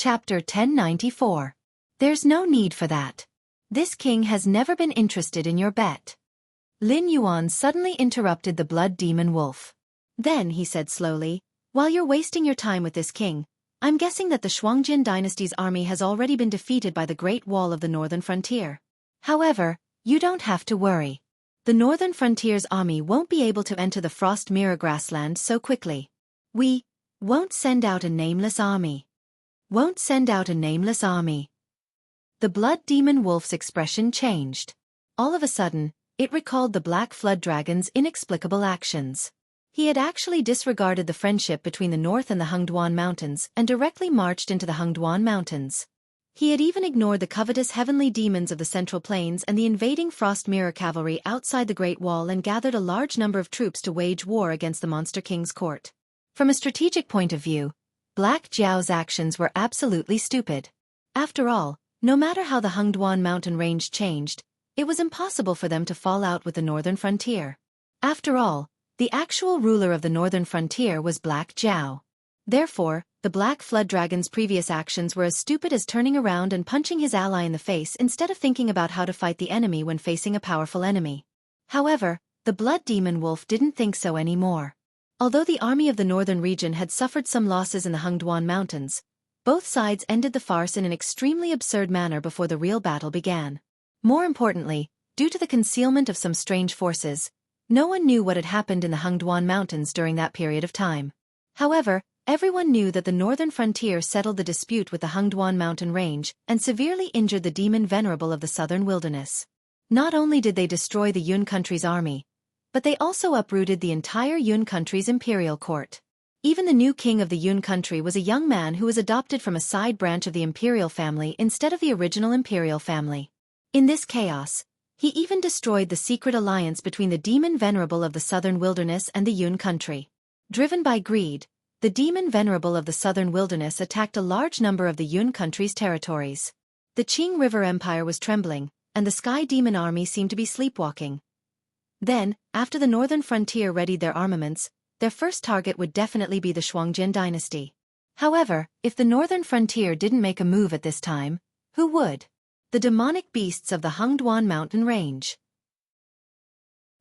Chapter 1094. There's no need for that. This king has never been interested in your bet. Lin Yuan suddenly interrupted the blood demon wolf. Then he said slowly, while you're wasting your time with this king, I'm guessing that the Shuangjin dynasty's army has already been defeated by the Great Wall of the northern frontier. However, you don't have to worry. The northern frontier's army won't be able to enter the Frost Mirror grassland so quickly. We won't send out a nameless army. Won't send out a nameless army. The blood demon wolf's expression changed. All of a sudden, it recalled the Black Flood Dragon's inexplicable actions. He had actually disregarded the friendship between the North and the Hengduan Mountains and directly marched into the Hengduan Mountains. He had even ignored the covetous heavenly demons of the Central Plains and the invading Frost Mirror cavalry outside the Great Wall and gathered a large number of troops to wage war against the Monster King's court. From a strategic point of view, Black Jiao's actions were absolutely stupid. After all, no matter how the Hengduan mountain range changed, it was impossible for them to fall out with the northern frontier. After all, the actual ruler of the northern frontier was Black Jiao. Therefore, the Black Flood Dragon's previous actions were as stupid as turning around and punching his ally in the face instead of thinking about how to fight the enemy when facing a powerful enemy. However, the Blood Demon Wolf didn't think so anymore. Although the army of the northern region had suffered some losses in the Hengduan Mountains, both sides ended the farce in an extremely absurd manner before the real battle began. More importantly, due to the concealment of some strange forces, no one knew what had happened in the Hengduan Mountains during that period of time. However, everyone knew that the northern frontier settled the dispute with the Hengduan mountain range and severely injured the demon venerable of the southern wilderness. Not only did they destroy the Yun country's army, but they also uprooted the entire Yun country's imperial court. Even the new king of the Yun country was a young man who was adopted from a side branch of the imperial family instead of the original imperial family. In this chaos, he even destroyed the secret alliance between the demon venerable of the southern wilderness and the Yun country. Driven by greed, the demon venerable of the southern wilderness attacked a large number of the Yun country's territories. The Qing River Empire was trembling, and the Sky Demon army seemed to be sleepwalking. Then, after the northern frontier readied their armaments, their first target would definitely be the Shuangjin dynasty. However, if the northern frontier didn't make a move at this time, who would? The demonic beasts of the Hengduan mountain range.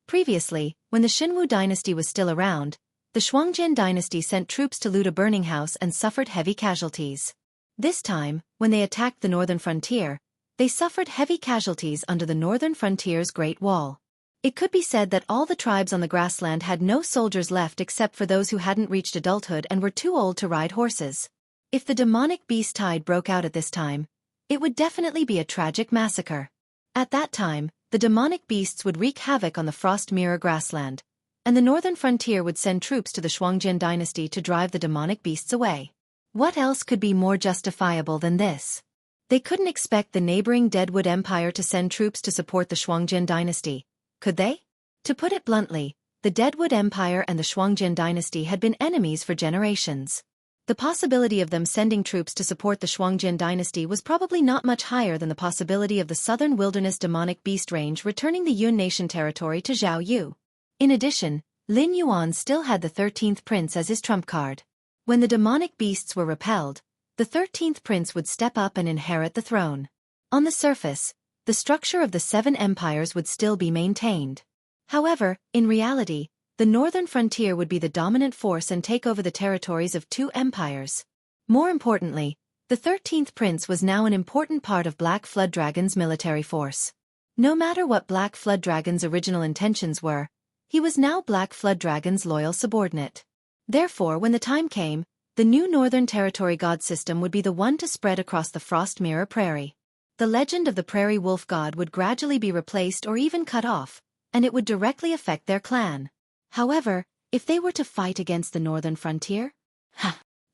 Previously, when the Xinwu dynasty was still around, the Shuangjin dynasty sent troops to loot a burning house and suffered heavy casualties. This time, when they attacked the northern frontier, they suffered heavy casualties under the northern frontier's Great Wall. It could be said that all the tribes on the grassland had no soldiers left except for those who hadn't reached adulthood and were too old to ride horses. If the demonic beast tide broke out at this time, it would definitely be a tragic massacre. At that time, the demonic beasts would wreak havoc on the Frost Mirror grassland, and the northern frontier would send troops to the Shuangjin dynasty to drive the demonic beasts away. What else could be more justifiable than this? They couldn't expect the neighboring Deadwood Empire to send troops to support the Shuangjin dynasty, could they? To put it bluntly, the Deadwood Empire and the Shuangjin dynasty had been enemies for generations. The possibility of them sending troops to support the Shuangjin dynasty was probably not much higher than the possibility of the southern wilderness demonic beast range returning the Yun nation territory to Zhao Yu. In addition, Lin Yuan still had the 13th prince as his trump card. When the demonic beasts were repelled, the 13th prince would step up and inherit the throne. On the surface, the structure of the 7 empires would still be maintained. However, in reality, the northern frontier would be the dominant force and take over the territories of 2 empires. More importantly, the 13th prince was now an important part of Black Flood Dragon's military force. No matter what Black Flood Dragon's original intentions were, he was now Black Flood Dragon's loyal subordinate. Therefore, when the time came, the new Northern Territory God system would be the one to spread across the Frost Mirror Prairie. The legend of the Prairie Wolf God would gradually be replaced or even cut off, and it would directly affect their clan. However, if they were to fight against the northern frontier?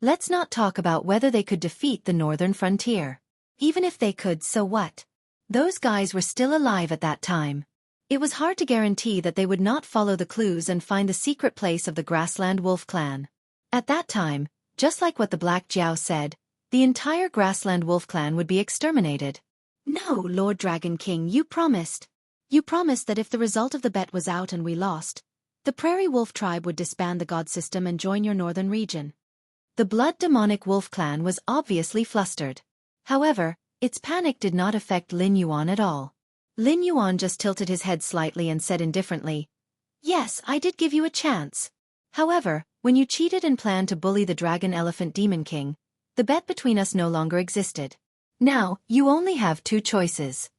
Let's not talk about whether they could defeat the northern frontier. Even if they could, so what? Those guys were still alive at that time. It was hard to guarantee that they would not follow the clues and find the secret place of the Grassland Wolf clan. At that time, just like what the Black Jiao said, the entire Grassland Wolf clan would be exterminated. No, Lord Dragon King, you promised. You promised that if the result of the bet was out and we lost, the Prairie Wolf tribe would disband the god system and join your northern region. The blood demonic wolf clan was obviously flustered. However, its panic did not affect Lin Yuan at all. Lin Yuan just tilted his head slightly and said indifferently, "Yes, I did give you a chance. However, when you cheated and planned to bully the Dragon Elephant Demon King, the bet between us no longer existed. Now, you only have two choices.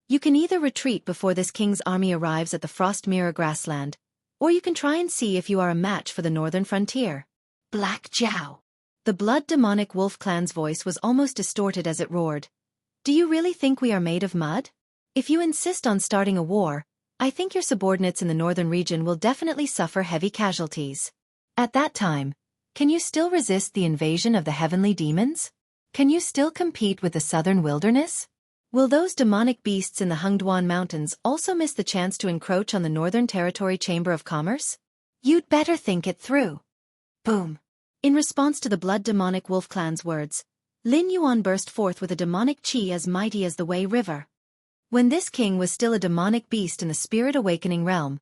You can either retreat before this king's army arrives at the Frost Mirror grassland, or you can try and see if you are a match for the northern frontier." Black Jiao. The blood demonic wolf clan's voice was almost distorted as it roared. "Do you really think we are made of mud? If you insist on starting a war, I think your subordinates in the northern region will definitely suffer heavy casualties. At that time, can you still resist the invasion of the heavenly demons? Can you still compete with the southern wilderness? Will those demonic beasts in the Hengduan Mountains also miss the chance to encroach on the Northern Territory Chamber of Commerce? You'd better think it through." Boom. In response to the blood demonic wolf clan's words, Lin Yuan burst forth with a demonic chi as mighty as the Wei River. When this king was still a demonic beast in the Spirit Awakening realm,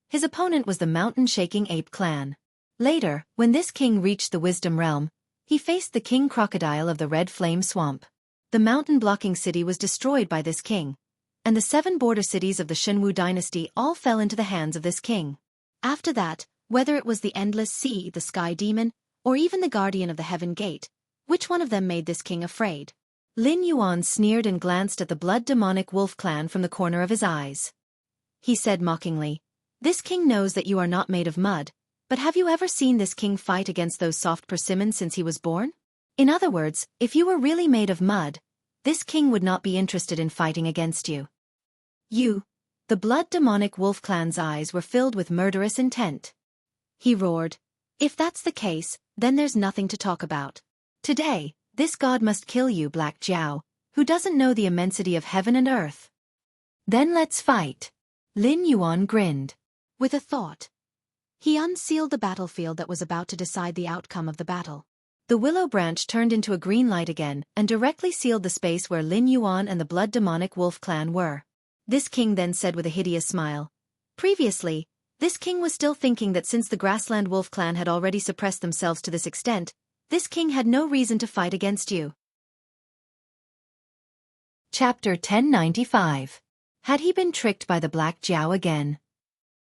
his opponent was the mountain-shaking ape clan. Later, when this king reached the Wisdom realm, he faced the king crocodile of the Red Flame Swamp. The mountain-blocking city was destroyed by this king, and the 7 border cities of the Shenwu dynasty all fell into the hands of this king. After that, whether it was the Endless Sea, the Sky Demon, or even the Guardian of the Heaven Gate, which one of them made this king afraid? Lin Yuan sneered and glanced at the blood demonic wolf clan from the corner of his eyes. He said mockingly, "This king knows that you are not made of mud, but have you ever seen this king fight against those soft persimmons since he was born? In other words, if you were really made of mud, this king would not be interested in fighting against you." "You." The blood demonic wolf clan's eyes were filled with murderous intent. He roared, "If that's the case, then there's nothing to talk about. Today, this god must kill you, Black Jiao, who doesn't know the immensity of heaven and earth." "Then let's fight." Lin Yuan grinned. With a thought, he unsealed the battlefield that was about to decide the outcome of the battle. The willow branch turned into a green light again and directly sealed the space where Lin Yuan and the blood demonic wolf clan were. This king then said with a hideous smile. Previously, this king was still thinking that since the grassland wolf clan had already suppressed themselves to this extent, this king had no reason to fight against you. Chapter 1095. Had he been tricked by the Black Jiao again?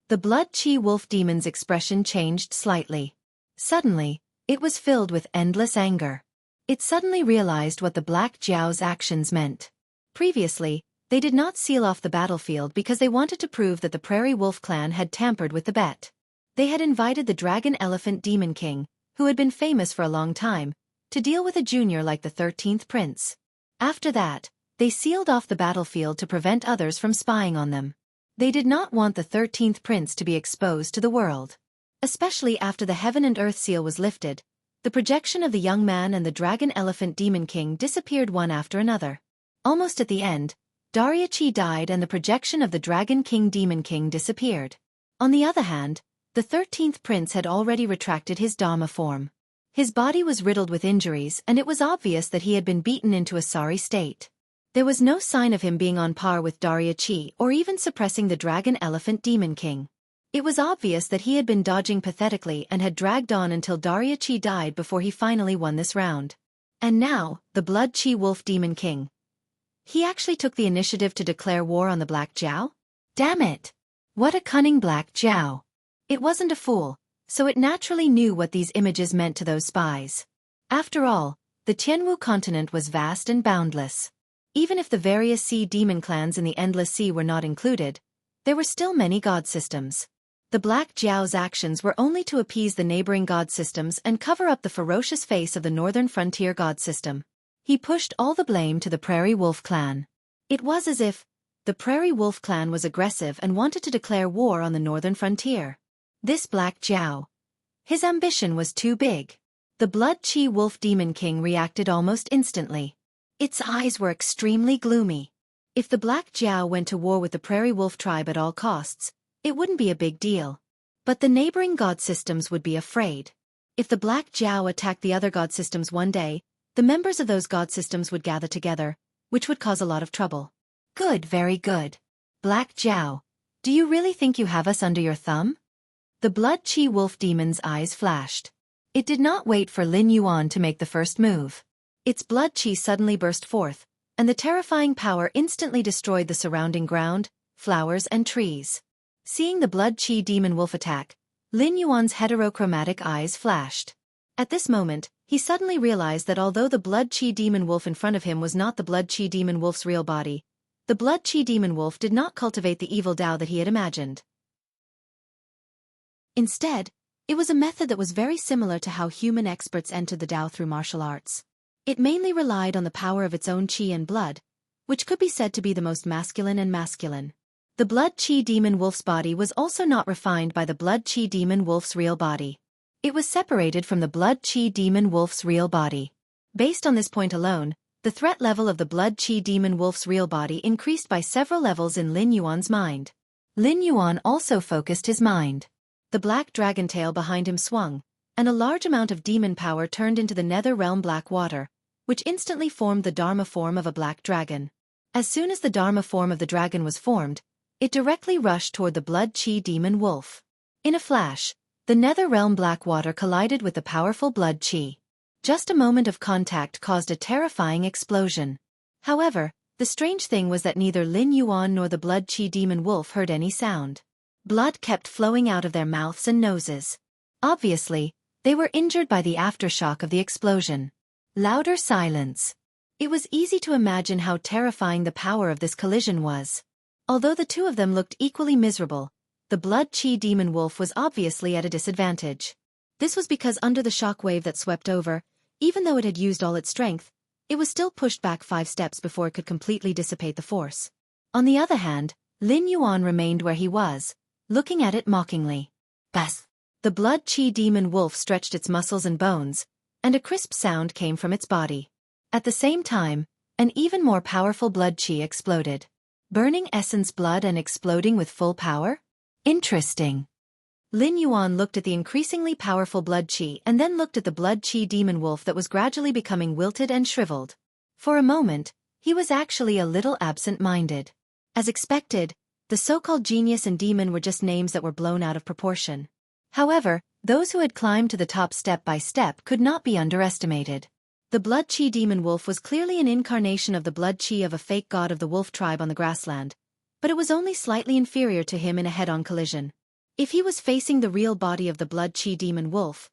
The blood chi wolf demon's expression changed slightly. Suddenly, it was filled with endless anger. It suddenly realized what the Black Jiao's actions meant. Previously, they did not seal off the battlefield because they wanted to prove that the Prairie Wolf clan had tampered with the bet. They had invited the Dragon Elephant Demon King, who had been famous for a long time, to deal with a junior like the 13th Prince. After that, they sealed off the battlefield to prevent others from spying on them. They did not want the 13th Prince to be exposed to the world. Especially after the Heaven and Earth seal was lifted, the projection of the young man and the Dragon Elephant Demon King disappeared one after another. Almost at the end, Dariachi died and the projection of the Dragon King Demon King disappeared. On the other hand, the 13th Prince had already retracted his Dharma form. His body was riddled with injuries and it was obvious that he had been beaten into a sorry state. There was no sign of him being on par with Dariachi or even suppressing the Dragon Elephant Demon King. It was obvious that he had been dodging pathetically and had dragged on until Dariachi died before he finally won this round. And now, the Blood Chi Wolf Demon King. He actually took the initiative to declare war on the Black Jiao? Damn it! What a cunning Black Jiao! It wasn't a fool, so it naturally knew what these images meant to those spies. After all, the Tianwu continent was vast and boundless. Even if the various sea demon clans in the Endless Sea were not included, there were still many god systems. The Black Jiao's actions were only to appease the neighboring god systems and cover up the ferocious face of the northern frontier god system. He pushed all the blame to the Prairie Wolf clan. It was as if the Prairie Wolf clan was aggressive and wanted to declare war on the northern frontier. This Black Jiao. His ambition was too big. The Blood Chi Wolf Demon King reacted almost instantly. Its eyes were extremely gloomy. If the Black Jiao went to war with the Prairie Wolf tribe at all costs, it wouldn't be a big deal. But the neighboring god systems would be afraid. If the Black Jiao attacked the other god systems one day, the members of those god systems would gather together, which would cause a lot of trouble. Good, very good. Black Jiao, do you really think you have us under your thumb? The Blood Chi Wolf Demon's eyes flashed. It did not wait for Lin Yuan to make the first move. Its blood chi suddenly burst forth, and the terrifying power instantly destroyed the surrounding ground, flowers and trees. Seeing the blood chi demon wolf attack, Lin Yuan's heterochromatic eyes flashed. At this moment, he suddenly realized that although the blood chi demon wolf in front of him was not the blood chi demon wolf's real body, the blood chi demon wolf did not cultivate the evil Tao that he had imagined. Instead, it was a method that was very similar to how human experts entered the Tao through martial arts. It mainly relied on the power of its own chi and blood, which could be said to be the most masculine and masculine. The blood chi demon wolf's body was also not refined by the blood chi demon wolf's real body. It was separated from the blood chi demon wolf's real body. Based on this point alone, the threat level of the blood chi demon wolf's real body increased by several levels in Lin Yuan's mind. Lin Yuan also focused his mind. The black dragon tail behind him swung, and a large amount of demon power turned into the nether realm black water, which instantly formed the Dharma form of a black dragon. As soon as the Dharma form of the dragon was formed, it directly rushed toward the blood chi demon wolf. In a flash, the nether realm black water collided with the powerful blood chi. Just a moment of contact caused a terrifying explosion. However, the strange thing was that neither Lin Yuan nor the blood chi demon wolf heard any sound. Blood kept flowing out of their mouths and noses. Obviously, they were injured by the aftershock of the explosion. Louder silence. It was easy to imagine how terrifying the power of this collision was. Although the two of them looked equally miserable, the blood chi demon wolf was obviously at a disadvantage. This was because under the shock wave that swept over, even though it had used all its strength, it was still pushed back 5 steps before it could completely dissipate the force. On the other hand, Lin Yuan remained where he was, looking at it mockingly. Bas! The blood chi demon wolf stretched its muscles and bones, and a crisp sound came from its body. At the same time, an even more powerful blood chi exploded. Burning essence blood and exploding with full power? Interesting. Lin Yuan looked at the increasingly powerful blood chi and then looked at the blood chi demon wolf that was gradually becoming wilted and shriveled. For a moment, he was actually a little absent-minded. As expected, the so-called genius and demon were just names that were blown out of proportion. However, those who had climbed to the top step by step could not be underestimated. The blood chi demon wolf was clearly an incarnation of the blood chi of a fake god of the wolf tribe on the grassland, but it was only slightly inferior to him in a head-on collision. If he was facing the real body of the blood chi demon wolf,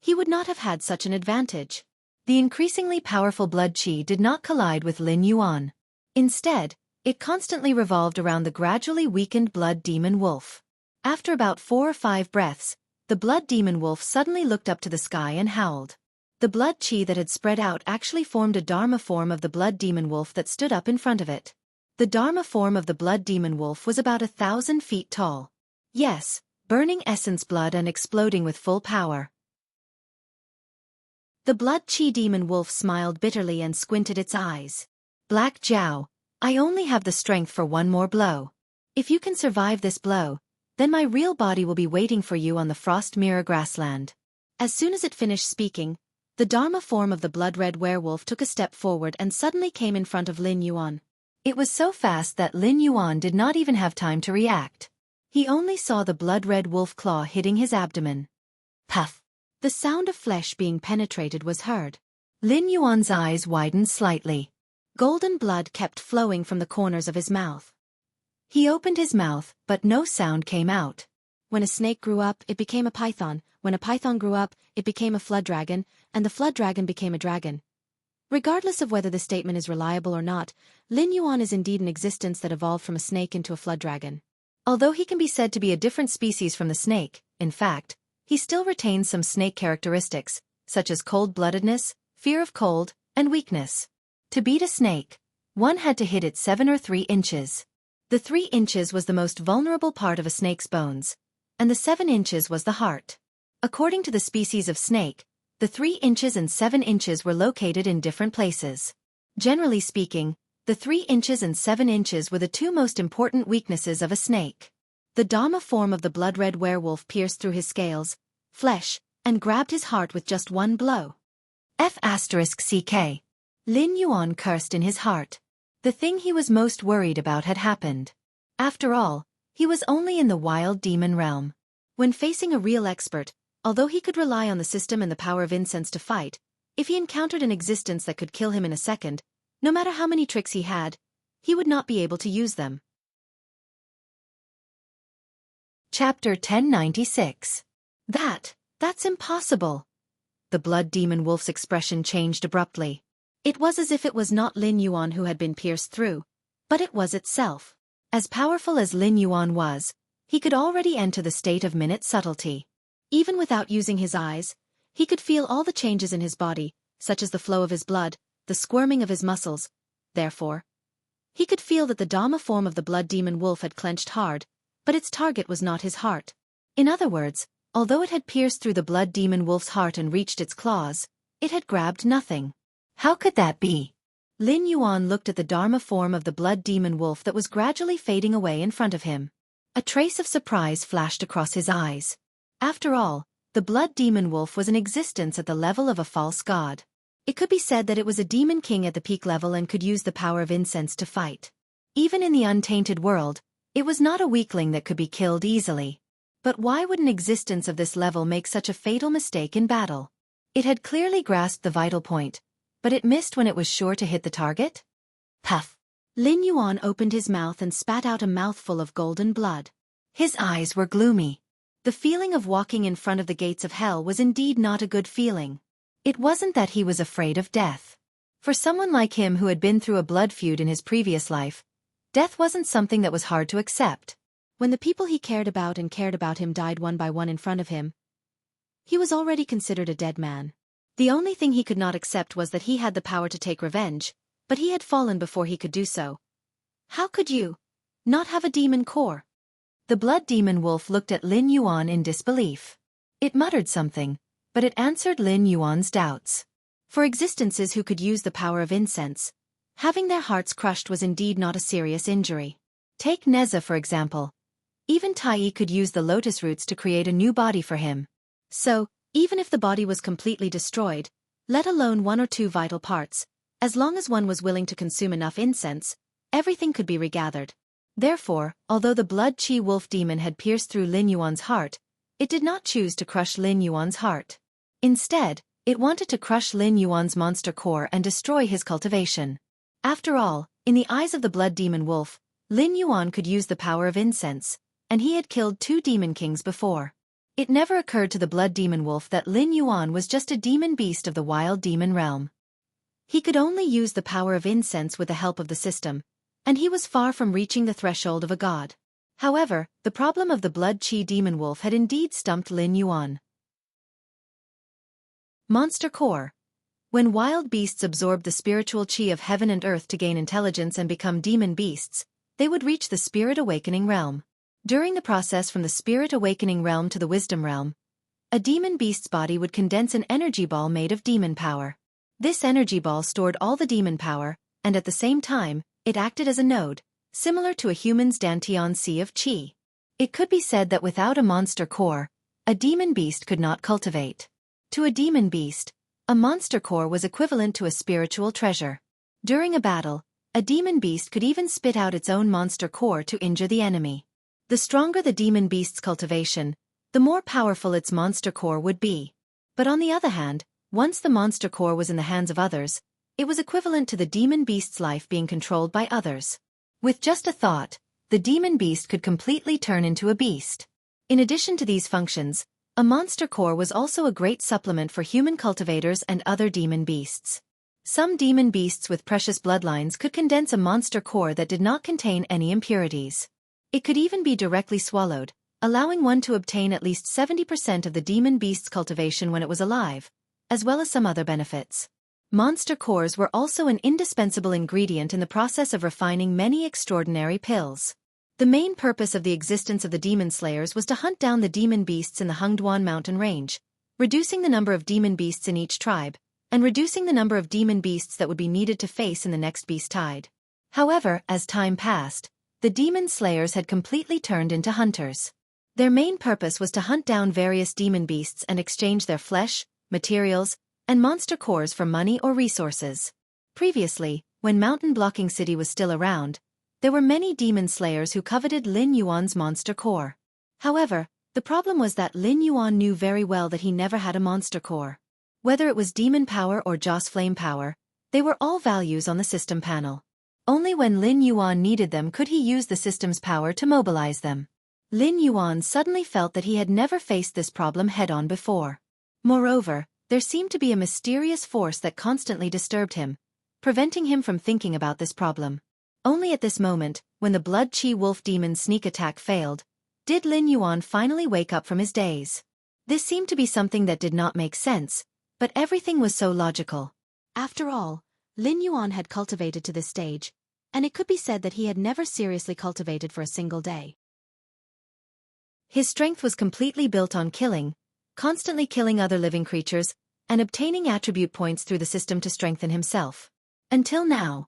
he would not have had such an advantage. The increasingly powerful blood chi did not collide with Lin Yuan. Instead, it constantly revolved around the gradually weakened blood demon wolf. After about 4 or 5 breaths, the blood demon wolf suddenly looked up to the sky and howled. The blood chi that had spread out actually formed a Dharma form of the blood demon wolf that stood up in front of it. The Dharma form of the blood demon wolf was about 1,000 feet tall. Yes, burning essence blood and exploding with full power. The blood chi demon wolf smiled bitterly and squinted its eyes. Black Jiao, I only have the strength for one more blow. If you can survive this blow, then my real body will be waiting for you on the frost mirror grassland. As soon as it finished speaking, the Dharma form of the blood-red werewolf took a step forward and suddenly came in front of Lin Yuan. It was so fast that Lin Yuan did not even have time to react. He only saw the blood-red wolf claw hitting his abdomen. Puff! The sound of flesh being penetrated was heard. Lin Yuan's eyes widened slightly. Golden blood kept flowing from the corners of his mouth. He opened his mouth, but no sound came out. When a snake grew up, it became a python. When a python grew up, it became a flood dragon, and the flood dragon became a dragon. Regardless of whether the statement is reliable or not, Lin Yuan is indeed an existence that evolved from a snake into a flood dragon. Although he can be said to be a different species from the snake, in fact, he still retains some snake characteristics, such as cold-bloodedness, fear of cold, and weakness. To beat a snake, one had to hit it 7 or 3 inches. The 3 inches was the most vulnerable part of a snake's bones, and the 7 inches was the heart. According to the species of snake, the 3 inches and 7 inches were located in different places. Generally speaking, the 3 inches and 7 inches were the 2 most important weaknesses of a snake. The Dharma form of the blood-red werewolf pierced through his scales, flesh, and grabbed his heart with just one blow. F***ck. Lin Yuan cursed in his heart. The thing he was most worried about had happened. After all, he was only in the wild demon realm. When facing a real expert, although he could rely on the system and the power of incense to fight, if he encountered an existence that could kill him in a second, no matter how many tricks he had, he would not be able to use them. Chapter 1096. That's impossible. The blood demon wolf's expression changed abruptly. It was as if it was not Lin Yuan who had been pierced through, but it was itself. As powerful as Lin Yuan was, he could already enter the state of minute subtlety. Even without using his eyes, he could feel all the changes in his body, such as the flow of his blood, the squirming of his muscles. Therefore, he could feel that the Dharma form of the blood demon wolf had clenched hard, but its target was not his heart. In other words, although it had pierced through the blood demon wolf's heart and reached its claws, it had grabbed nothing. How could that be? Lin Yuan looked at the Dharma form of the blood demon wolf that was gradually fading away in front of him. A trace of surprise flashed across his eyes. After all, the blood demon wolf was in existence at the level of a false god. It could be said that it was a demon king at the peak level and could use the power of incense to fight. Even in the untainted world, it was not a weakling that could be killed easily. But why would an existence of this level make such a fatal mistake in battle? It had clearly grasped the vital point, but it missed when it was sure to hit the target? Puff! Lin Yuan opened his mouth and spat out a mouthful of golden blood. His eyes were gloomy. The feeling of walking in front of the gates of hell was indeed not a good feeling. It wasn't that he was afraid of death. For someone like him who had been through a blood feud in his previous life, death wasn't something that was hard to accept. When the people he cared about him died one by one in front of him, he was already considered a dead man. The only thing he could not accept was that he had the power to take revenge, but he had fallen before he could do so. How could you not have a demon core? The blood demon wolf looked at Lin Yuan in disbelief. It muttered something, but it answered Lin Yuan's doubts. For existences who could use the power of incense, having their hearts crushed was indeed not a serious injury. Take Neza for example. Even Tai could use the lotus roots to create a new body for him. So, even if the body was completely destroyed, let alone one or two vital parts, as long as one was willing to consume enough incense, everything could be regathered. Therefore, although the blood chi wolf demon had pierced through Lin Yuan's heart, it did not choose to crush Lin Yuan's heart. Instead, it wanted to crush Lin Yuan's monster core and destroy his cultivation. After all, in the eyes of the blood demon wolf, Lin Yuan could use the power of incense, and he had killed 2 demon kings before. It never occurred to the blood demon wolf that Lin Yuan was just a demon beast of the wild demon realm. He could only use the power of incense with the help of the system, and he was far from reaching the threshold of a god. However, the problem of the blood chi demon wolf had indeed stumped Lin Yuan. Monster core. When wild beasts absorbed the spiritual chi of heaven and earth to gain intelligence and become demon beasts, they would reach the spirit awakening realm. During the process from the spirit awakening realm to the wisdom realm, a demon beast's body would condense an energy ball made of demon power. This energy ball stored all the demon power, and at the same time, it acted as a node, similar to a human's Dantian sea of chi. It could be said that without a monster core, a demon beast could not cultivate. To a demon beast, a monster core was equivalent to a spiritual treasure. During a battle, a demon beast could even spit out its own monster core to injure the enemy. The stronger the demon beast's cultivation, the more powerful its monster core would be. But on the other hand, once the monster core was in the hands of others, it was equivalent to the demon beast's life being controlled by others. With just a thought, the demon beast could completely turn into a beast. In addition to these functions, a monster core was also a great supplement for human cultivators and other demon beasts. Some demon beasts with precious bloodlines could condense a monster core that did not contain any impurities. It could even be directly swallowed, allowing one to obtain at least 70% of the demon beast's cultivation when it was alive, as well as some other benefits. Monster cores were also an indispensable ingredient in the process of refining many extraordinary pills. The main purpose of the existence of the demon slayers was to hunt down the demon beasts in the Hungduan mountain range, reducing the number of demon beasts in each tribe, and reducing the number of demon beasts that would be needed to face in the next beast tide. However, as time passed, the demon slayers had completely turned into hunters. Their main purpose was to hunt down various demon beasts and exchange their flesh, materials, and monster cores for money or resources. Previously, when Mountain Blocking City was still around, there were many demon slayers who coveted Lin Yuan's monster core. However, The problem was that Lin Yuan knew very well that he never had a monster core. Whether it was demon power or Joss flame power, they were all values on the system panel. Only when Lin Yuan needed them could he use the system's power to mobilize them. Lin Yuan suddenly felt that he had never faced this problem head-on before. Moreover, there seemed to be a mysterious force that constantly disturbed him, preventing him from thinking about this problem. Only at this moment, when the Blood Chi Wolf Demon's sneak attack failed, did Lin Yuan finally wake up from his daze. This seemed to be something that did not make sense, but everything was so logical. After all, Lin Yuan had cultivated to this stage, and it could be said that he had never seriously cultivated for a single day. His strength was completely built on killing, constantly killing other living creatures, and obtaining attribute points through the system to strengthen himself. Until now,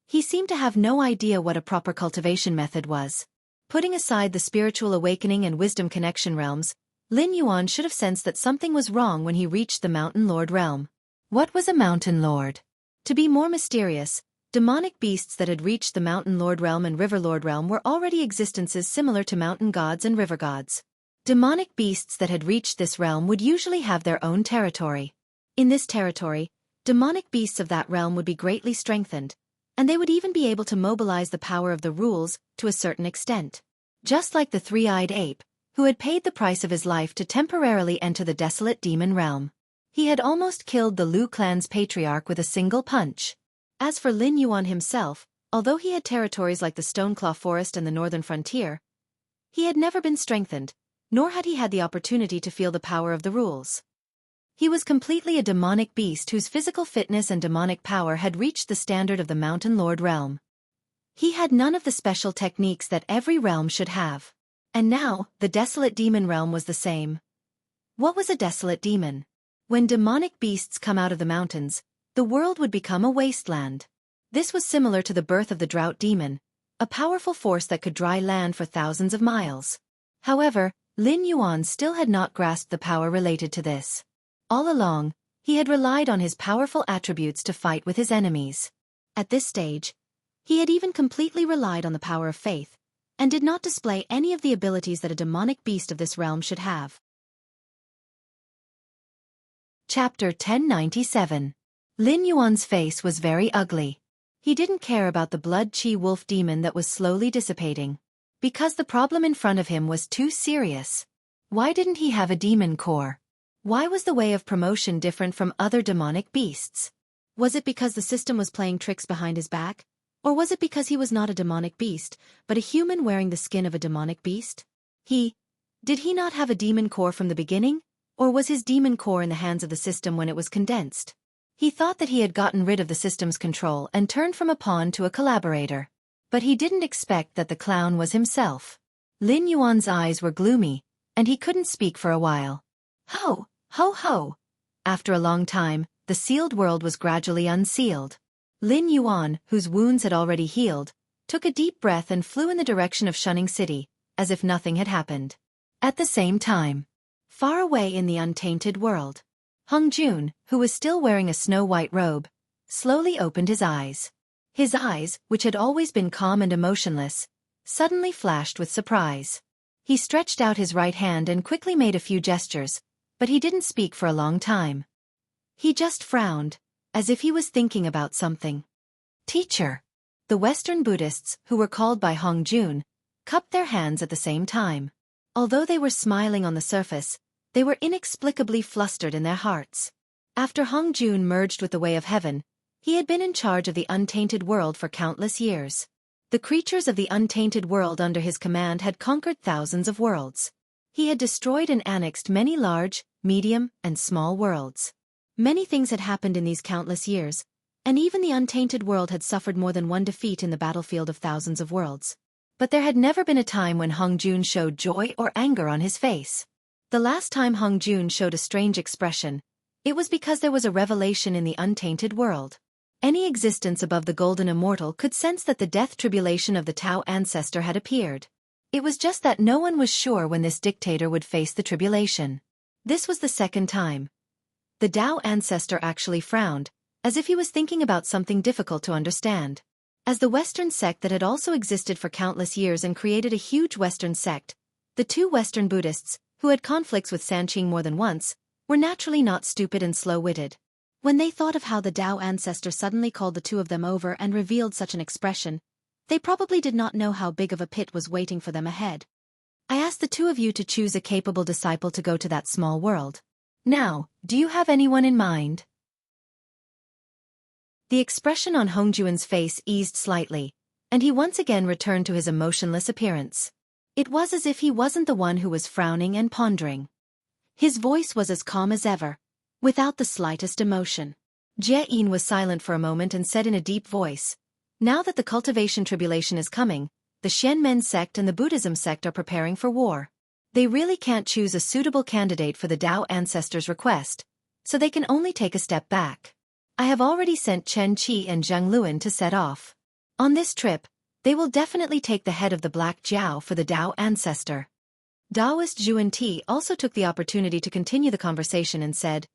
he seemed to have no idea what a proper cultivation method was. Putting aside the spiritual awakening and wisdom connection realms, Lin Yuan should have sensed that something was wrong when he reached the Mountain Lord realm. What was a Mountain Lord? To be more mysterious, demonic beasts that had reached the Mountain Lord realm and River Lord realm were already existences similar to mountain gods and river gods. Demonic beasts that had reached this realm would usually have their own territory. In this territory, demonic beasts of that realm would be greatly strengthened, and they would even be able to mobilize the power of the rules to a certain extent. Just like the three-eyed ape, who had paid the price of his life to temporarily enter the desolate demon realm. He had almost killed the Lu clan's patriarch with a single punch. As for Lin Yuan himself, although he had territories like the Stoneclaw Forest and the northern frontier, he had never been strengthened, nor had he had the opportunity to feel the power of the rules. He was completely a demonic beast whose physical fitness and demonic power had reached the standard of the Mountain Lord realm. He had none of the special techniques that every realm should have. And now, the desolate demon realm was the same. What was a desolate demon? When demonic beasts come out of the mountains, the world would become a wasteland. This was similar to the birth of the drought demon, a powerful force that could dry land for thousands of miles. However, Lin Yuan still had not grasped the power related to this. All along, he had relied on his powerful attributes to fight with his enemies. At this stage, he had even completely relied on the power of faith, and did not display any of the abilities that a demonic beast of this realm should have. Chapter 1097. Lin Yuan's face was very ugly. He didn't care about the Blood Chi Wolf demon that was slowly dissipating, because the problem in front of him was too serious. Why didn't he have a demon core? Why was the way of promotion different from other demonic beasts? Was it because the system was playing tricks behind his back? Or was it because he was not a demonic beast, but a human wearing the skin of a demonic beast? Did he not have a demon core from the beginning? Or was his demon core in the hands of the system when it was condensed? He thought that he had gotten rid of the system's control and turned from a pawn to a collaborator. But he didn't expect that the clown was himself. Lin Yuan's eyes were gloomy, and he couldn't speak for a while. Ho, ho, ho. After a long time, the sealed world was gradually unsealed. Lin Yuan, whose wounds had already healed, took a deep breath and flew in the direction of Shunning City, as if nothing had happened. At the same time, far away in the untainted world, Hung Jun, who was still wearing a snow-white robe, slowly opened his eyes. His eyes, which had always been calm and emotionless, suddenly flashed with surprise. He stretched out his right hand and quickly made a few gestures, but he didn't speak for a long time. He just frowned, as if he was thinking about something. Teacher. The Western Buddhists, who were called by Hong Jun, cupped their hands at the same time. Although they were smiling on the surface, they were inexplicably flustered in their hearts. After Hong Jun merged with the Way of Heaven, he had been in charge of the untainted world for countless years. The creatures of the untainted world under his command had conquered thousands of worlds. He had destroyed and annexed many large, medium, and small worlds. Many things had happened in these countless years, and even the untainted world had suffered more than one defeat in the battlefield of thousands of worlds. But there had never been a time when Hong Jun showed joy or anger on his face. The last time Hong Jun showed a strange expression, it was because there was a revelation in the untainted world. Any existence above the golden immortal could sense that the death tribulation of the Tao ancestor had appeared. It was just that no one was sure when this dictator would face the tribulation. This was the second time. The Tao ancestor actually frowned, as if he was thinking about something difficult to understand. As the Western sect that had also existed for countless years and created a huge Western sect, the two Western Buddhists, who had conflicts with Sanqing more than once, were naturally not stupid and slow-witted. When they thought of how the Tao ancestor suddenly called the two of them over and revealed such an expression, they probably did not know how big of a pit was waiting for them ahead. I ask the two of you to choose a capable disciple to go to that small world. Now, do you have anyone in mind? The expression on Hongjuan's face eased slightly, and he once again returned to his emotionless appearance. It was as if he wasn't the one who was frowning and pondering. His voice was as calm as ever, without the slightest emotion. Jie Yin was silent for a moment and said in a deep voice, "Now that the cultivation tribulation is coming, the Xianmen sect and the Buddhism sect are preparing for war. They really can't choose a suitable candidate for the Tao ancestors' request, so they can only take a step back. I have already sent Chen Qi and Zhang Luan to set off. On this trip, they will definitely take the head of the Black Jiao for the Tao ancestor." Taoist Zhuan Ti also took the opportunity to continue the conversation and said,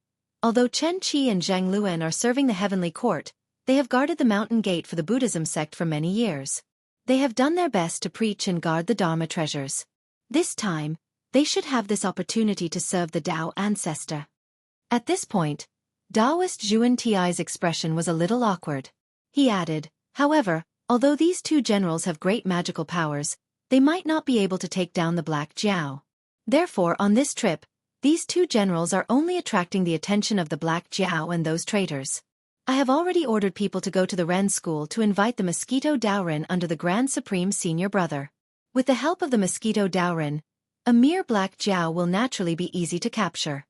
"Although Chen Qi and Zhang Luan are serving the heavenly court, they have guarded the mountain gate for the Buddhism sect for many years. They have done their best to preach and guard the Dharma treasures. This time, they should have this opportunity to serve the Tao ancestor." At this point, Taoist Zhuan Ti's expression was a little awkward. He added, "However, although these two generals have great magical powers, they might not be able to take down the Black Jiao. Therefore, on this trip, these two generals are only attracting the attention of the Black Jiao and those traitors. I have already ordered people to go to the Ren school to invite the Mosquito Daoren under the Grand Supreme Senior Brother. With the help of the Mosquito Daoren, a mere Black Jiao will naturally be easy to capture."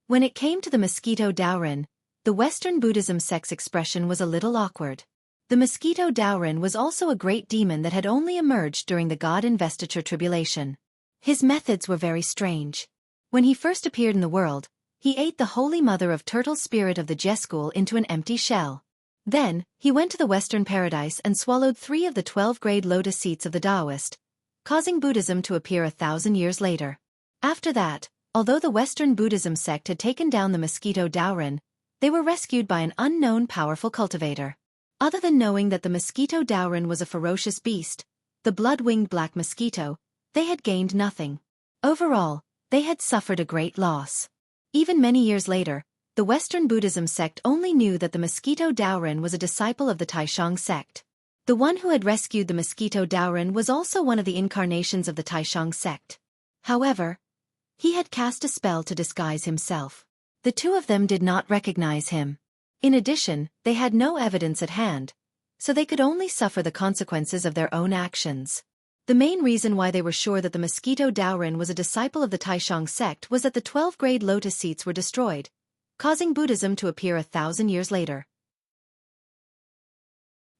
When it came to the Mosquito Daoren, the Western Buddhism sect's expression was a little awkward. The Mosquito Daoren was also a great demon that had only emerged during the God Investiture Tribulation. His methods were very strange. When he first appeared in the world, he ate the Holy Mother of Turtle Spirit of the Jeschool into an empty shell. Then, he went to the Western Paradise and swallowed 3 of the 12 great lotus seats of the Taoist, causing Buddhism to appear 1,000 years later. After that, although the Western Buddhism sect had taken down the Mosquito Daoren, they were rescued by an unknown powerful cultivator. Other than knowing that the Mosquito Daoren was a ferocious beast, the blood-winged black mosquito, they had gained nothing. Overall, they had suffered a great loss. Even many years later, the Western Buddhism sect only knew that the Mosquito Daoren was a disciple of the Taishang sect. The one who had rescued the Mosquito Daoren was also one of the incarnations of the Taishang sect. However, he had cast a spell to disguise himself. The two of them did not recognize him. In addition, they had no evidence at hand, so they could only suffer the consequences of their own actions. The main reason why they were sure that the Mosquito Daoren was a disciple of the Taishang sect was that the 12 great lotus seats were destroyed, causing Buddhism to appear 1,000 years later.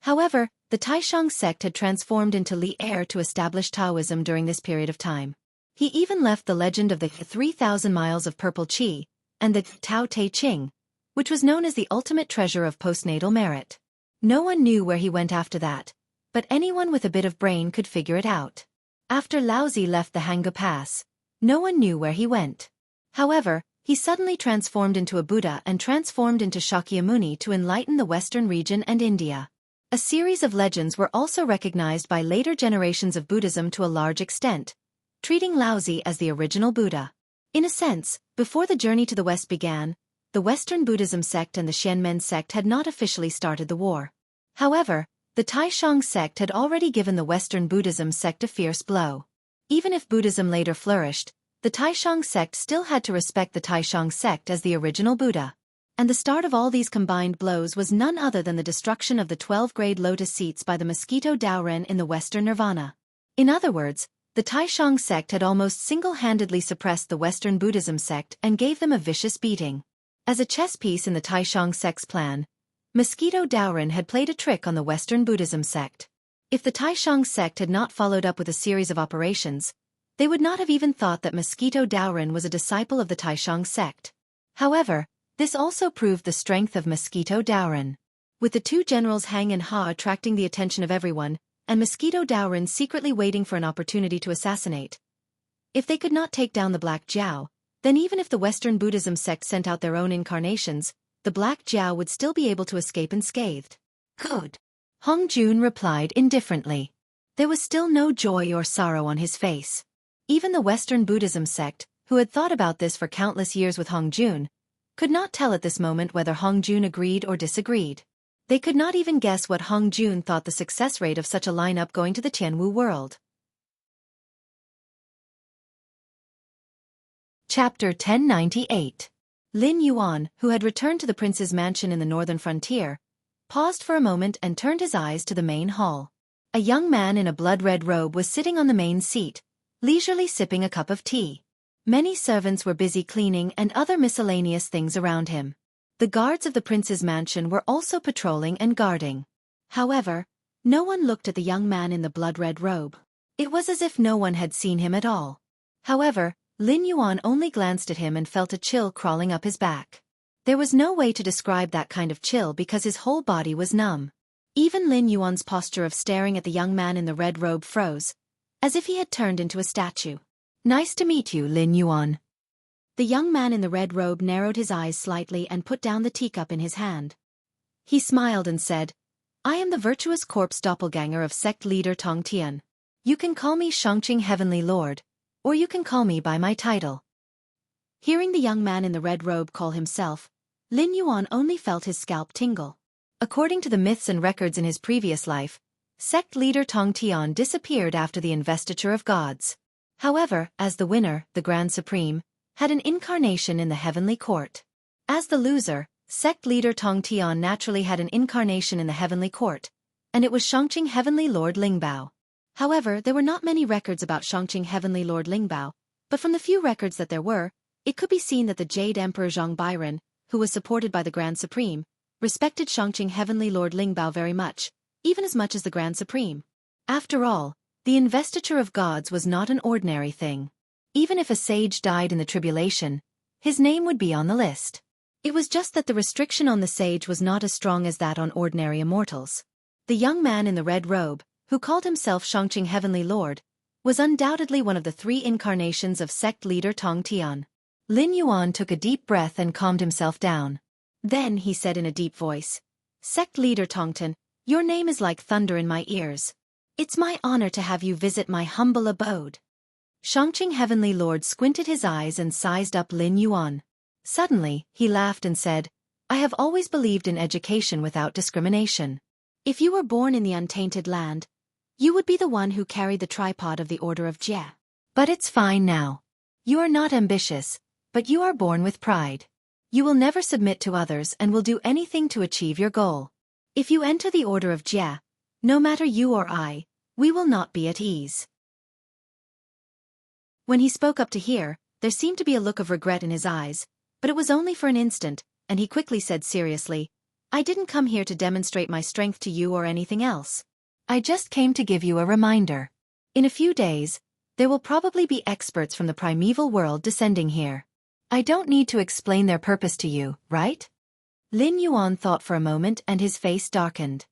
However, the Taishang sect had transformed into Li Er to establish Taoism during this period of time. He even left the legend of the 3,000 miles of purple qi, and the Tao Te Ching, which was known as the ultimate treasure of postnatal merit. No one knew where he went after that, but anyone with a bit of brain could figure it out. After Laozi left the Hanggu Pass, no one knew where he went. However, he suddenly transformed into a Buddha and transformed into Shakyamuni to enlighten the Western region and India. A series of legends were also recognized by later generations of Buddhism to a large extent, treating Laozi as the original Buddha. In a sense, before the journey to the West began, the Western Buddhism sect and the Xianmen sect had not officially started the war. However, the Taishang sect had already given the Western Buddhism sect a fierce blow. Even if Buddhism later flourished, the Taishang sect still had to respect the Taishang sect as the original Buddha. And the start of all these combined blows was none other than the destruction of the 12 great lotus seats by the Mosquito Daoren in the Western Nirvana. In other words, the Taishang sect had almost single-handedly suppressed the Western Buddhism sect and gave them a vicious beating. As a chess piece in the Taishang sect's plan, Mosquito Daoren had played a trick on the Western Buddhism sect. If the Taishang sect had not followed up with a series of operations, they would not have even thought that Mosquito Daoren was a disciple of the Taishang sect. However, this also proved the strength of Mosquito Daoren. With the two generals Hang and Ha attracting the attention of everyone, and Mosquito Daoren secretly waiting for an opportunity to assassinate. If they could not take down the Black Jiao, then even if the Western Buddhism sect sent out their own incarnations, the Black Jiao would still be able to escape unscathed. Good. Hong Jun replied indifferently. There was still no joy or sorrow on his face. Even the Western Buddhism sect, who had thought about this for countless years with Hong Jun, could not tell at this moment whether Hong Jun agreed or disagreed. They could not even guess what Hong Jun thought the success rate of such a lineup going to the Tianwu world. Chapter 1098. Lin Yuan, who had returned to the prince's mansion in the northern frontier, paused for a moment and turned his eyes to the main hall. A young man in a blood-red robe was sitting on the main seat, leisurely sipping a cup of tea. Many servants were busy cleaning and other miscellaneous things around him. The guards of the prince's mansion were also patrolling and guarding. However, no one looked at the young man in the blood-red robe. It was as if no one had seen him at all. However, Lin Yuan only glanced at him and felt a chill crawling up his back. There was no way to describe that kind of chill because his whole body was numb. Even Lin Yuan's posture of staring at the young man in the red robe froze, as if he had turned into a statue. "Nice to meet you, Lin Yuan." The young man in the red robe narrowed his eyes slightly and put down the teacup in his hand. He smiled and said, "I am the virtuous corpse doppelganger of sect leader Tong Tian. You can call me Shangqing Heavenly Lord, or you can call me by my title." Hearing the young man in the red robe call himself, Lin Yuan only felt his scalp tingle. According to the myths and records in his previous life, sect leader Tong Tian disappeared after the investiture of gods. However, as the winner, the Grand Supreme, had an incarnation in the heavenly court. As the loser, sect leader Tong Tian naturally had an incarnation in the heavenly court, and it was Shangqing Heavenly Lord Lingbao. However, there were not many records about Shangqing Heavenly Lord Lingbao, but from the few records that there were, it could be seen that the Jade Emperor Zhang Bairen, who was supported by the Grand Supreme, respected Shangqing Heavenly Lord Lingbao very much, even as much as the Grand Supreme. After all, the investiture of gods was not an ordinary thing. Even if a sage died in the tribulation, his name would be on the list. It was just that the restriction on the sage was not as strong as that on ordinary immortals. The young man in the red robe, who called himself Shangqing Heavenly Lord, was undoubtedly one of the three incarnations of sect leader Tong Tian. Lin Yuan took a deep breath and calmed himself down. Then he said in a deep voice, "Sect leader Tongtian, your name is like thunder in my ears. It's my honor to have you visit my humble abode." Shangqing Heavenly Lord squinted his eyes and sized up Lin Yuan. Suddenly, he laughed and said, "I have always believed in education without discrimination. If you were born in the untainted land, you would be the one who carried the tripod of the Order of Jie. But it's fine now. You are not ambitious, but you are born with pride. You will never submit to others and will do anything to achieve your goal. If you enter the Order of Jie, no matter you or I, we will not be at ease." When he spoke up to hear, there seemed to be a look of regret in his eyes, but it was only for an instant, and he quickly said seriously, "I didn't come here to demonstrate my strength to you or anything else. I just came to give you a reminder. In a few days, there will probably be experts from the primeval world descending here. I don't need to explain their purpose to you, right?" Lin Yuan thought for a moment and his face darkened.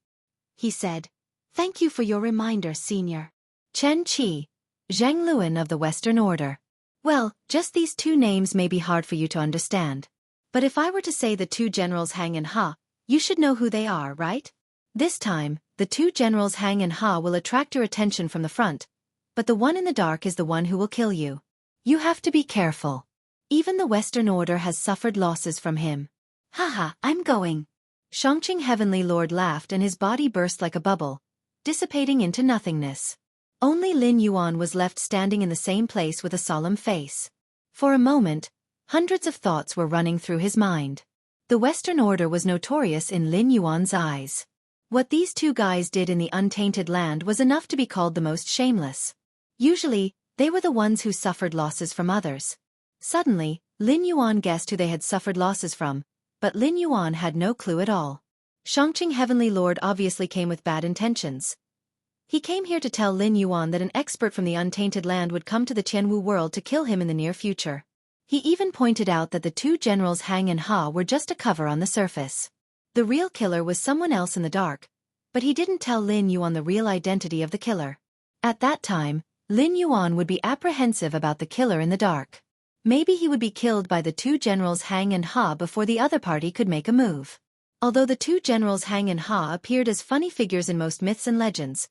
He said, "Thank you for your reminder, Senior. Chen Qi, Zhang Luan of the Western Order. Well, just these two names may be hard for you to understand. But if I were to say the two generals Hang and Ha, you should know who they are, right? This time, the two generals Hang and Ha will attract your attention from the front, but the one in the dark is the one who will kill you. You have to be careful. Even the Western Order has suffered losses from him." "Haha, I'm going." Shangqing Heavenly Lord laughed and his body burst like a bubble, dissipating into nothingness. Only Lin Yuan was left standing in the same place with a solemn face. For a moment, hundreds of thoughts were running through his mind. The Western Order was notorious in Lin Yuan's eyes. What these two guys did in the untainted land was enough to be called the most shameless. Usually, they were the ones who suffered losses from others. Suddenly, Lin Yuan guessed who they had suffered losses from, but Lin Yuan had no clue at all. Shangqing Heavenly Lord obviously came with bad intentions. He came here to tell Lin Yuan that an expert from the untainted land would come to the Tianwu world to kill him in the near future. He even pointed out that the two generals Hang and Ha were just a cover on the surface. The real killer was someone else in the dark, but he didn't tell Lin Yuan the real identity of the killer. At that time, Lin Yuan would be apprehensive about the killer in the dark. Maybe he would be killed by the two generals Hang and Ha before the other party could make a move. Although the two generals Hang and Ha appeared as funny figures in most myths and legends,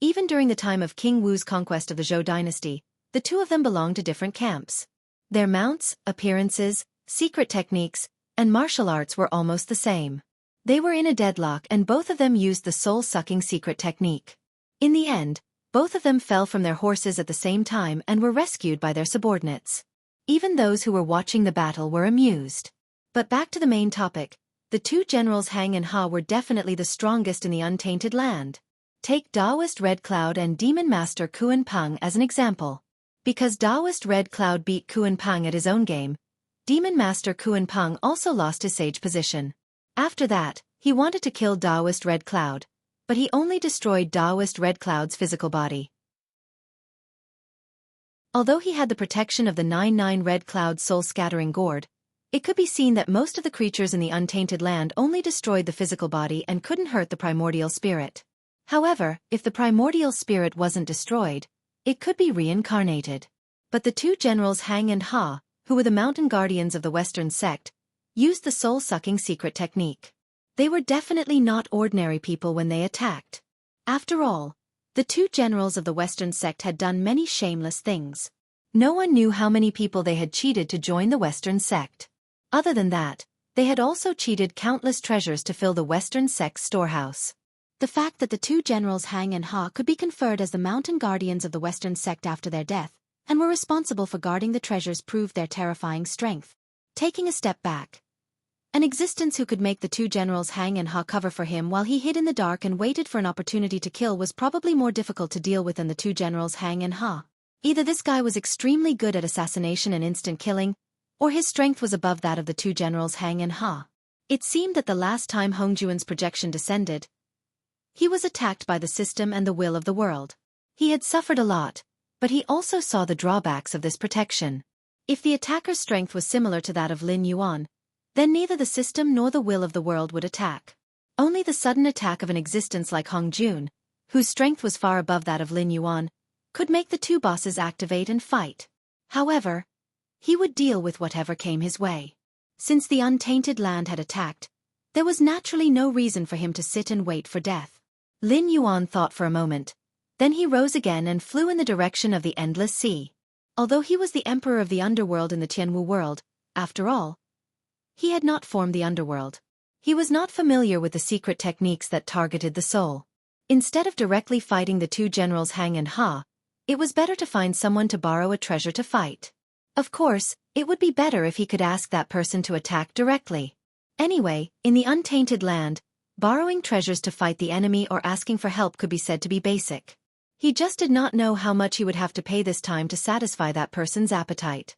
even during the time of King Wu's conquest of the Zhou dynasty, the two of them belonged to different camps. Their mounts, appearances, secret techniques, and martial arts were almost the same. They were in a deadlock and both of them used the soul-sucking secret technique. In the end, both of them fell from their horses at the same time and were rescued by their subordinates. Even those who were watching the battle were amused. But back to the main topic, the two generals Hang and Ha were definitely the strongest in the untainted land. Take Taoist Red Cloud and Demon Master Kuan Peng as an example. Because Taoist Red Cloud beat Kuan Peng at his own game, Demon Master Kuan Peng also lost his sage position. After that, he wanted to kill Taoist Red Cloud, but he only destroyed Taoist Red Cloud's physical body. Although he had the protection of the 9-9 Red Cloud soul-scattering gourd, it could be seen that most of the creatures in the untainted land only destroyed the physical body and couldn't hurt the primordial spirit. However, if the primordial spirit wasn't destroyed, it could be reincarnated. But the two generals Hang and Ha, who were the mountain guardians of the Western sect, used the soul-sucking secret technique. They were definitely not ordinary people when they attacked. After all, the two generals of the Western sect had done many shameless things. No one knew how many people they had cheated to join the Western sect. Other than that, they had also cheated countless treasures to fill the Western sect's storehouse. The fact that the two generals Hang and Ha could be conferred as the mountain guardians of the Western sect after their death, and were responsible for guarding the treasures proved their terrifying strength. Taking a step back, an existence who could make the two generals Hang and Ha cover for him while he hid in the dark and waited for an opportunity to kill was probably more difficult to deal with than the two generals Hang and Ha. Either this guy was extremely good at assassination and instant killing, or his strength was above that of the two generals Hang and Ha. It seemed that the last time Hongjuan's projection descended, he was attacked by the system and the will of the world. He had suffered a lot, but he also saw the drawbacks of this protection. If the attacker's strength was similar to that of Lin Yuan, then neither the system nor the will of the world would attack. Only the sudden attack of an existence like Hongjun, whose strength was far above that of Lin Yuan, could make the two bosses activate and fight. However, he would deal with whatever came his way. Since the untainted land had attacked, there was naturally no reason for him to sit and wait for death. Lin Yuan thought for a moment. Then he rose again and flew in the direction of the endless sea. Although he was the emperor of the underworld in the Tianwu world, after all, he had not formed the underworld. He was not familiar with the secret techniques that targeted the soul. Instead of directly fighting the two generals Hang and Ha, it was better to find someone to borrow a treasure to fight. Of course, it would be better if he could ask that person to attack directly. Anyway, in the untainted land, borrowing treasures to fight the enemy or asking for help could be said to be basic. He just did not know how much he would have to pay this time to satisfy that person's appetite.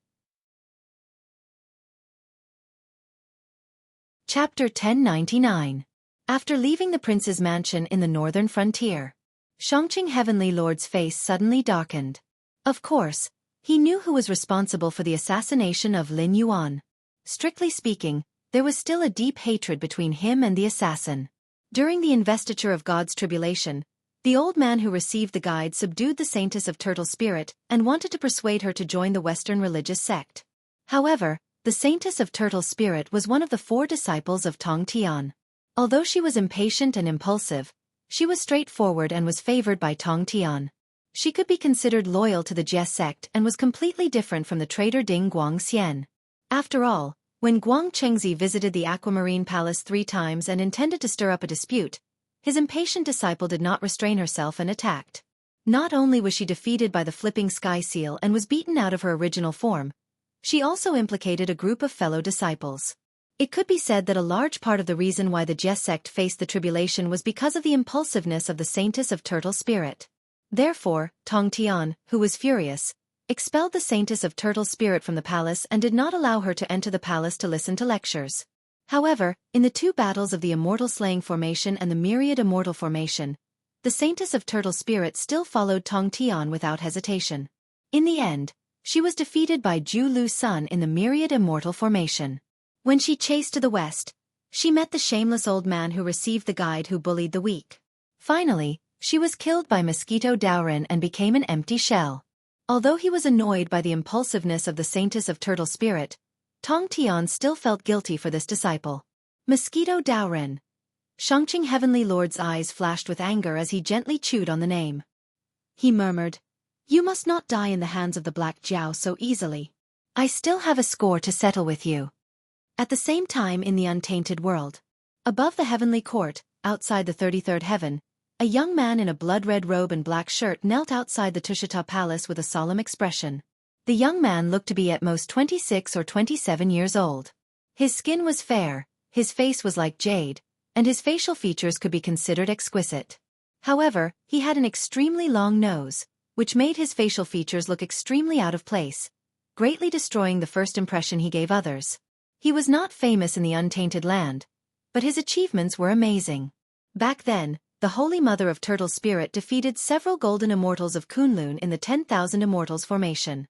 Chapter 1099. After leaving the prince's mansion in the northern frontier, Shangqing Heavenly Lord's face suddenly darkened. Of course, he knew who was responsible for the assassination of Lin Yuan. Strictly speaking, there was still a deep hatred between him and the assassin. During the investiture of God's tribulation, the old man who received the guide subdued the saintess of Turtle Spirit and wanted to persuade her to join the Western religious sect. However, the saintess of Turtle Spirit was one of the 4 disciples of Tong Tian. Although she was impatient and impulsive, she was straightforward and was favored by Tong Tian. She could be considered loyal to the Jie sect and was completely different from the traitor Ding Guangxian. After all, when Guang Chengzi visited the Aquamarine Palace 3 times and intended to stir up a dispute, his impatient disciple did not restrain herself and attacked. Not only was she defeated by the flipping sky seal and was beaten out of her original form, she also implicated a group of fellow disciples. It could be said that a large part of the reason why the Jie sect faced the tribulation was because of the impulsiveness of the saintess of Turtle Spirit. Therefore, Tong Tian, who was furious, expelled the saintess of Turtle Spirit from the palace and did not allow her to enter the palace to listen to lectures. However, in the 2 battles of the Immortal Slaying Formation and the Myriad Immortal Formation, the saintess of Turtle Spirit still followed Tong Tian without hesitation. In the end, she was defeated by Zhu Lu Sun in the Myriad Immortal Formation. When she chased to the west, she met the shameless old man who received the guide who bullied the weak. Finally, she was killed by Mosquito Daoren and became an empty shell. Although he was annoyed by the impulsiveness of the saintess of Turtle Spirit, Tong Tian still felt guilty for this disciple. Mosquito Daoren. Shangqing Heavenly Lord's eyes flashed with anger as he gently chewed on the name. He murmured, "You must not die in the hands of the Black Jiao so easily." I still have a score to settle with you. At the same time in the untainted world. Above the heavenly court, outside the 33rd heaven, a young man in a blood-red robe and black shirt knelt outside the Tushita palace with a solemn expression. The young man looked to be at most 26 or 27 years old. His skin was fair, his face was like jade, and his facial features could be considered exquisite. However, he had an extremely long nose, which made his facial features look extremely out of place, greatly destroying the first impression he gave others. He was not famous in the untainted land, but his achievements were amazing. Back then, the Holy Mother of Turtle Spirit defeated several golden immortals of Kunlun in the 10,000 Immortals formation.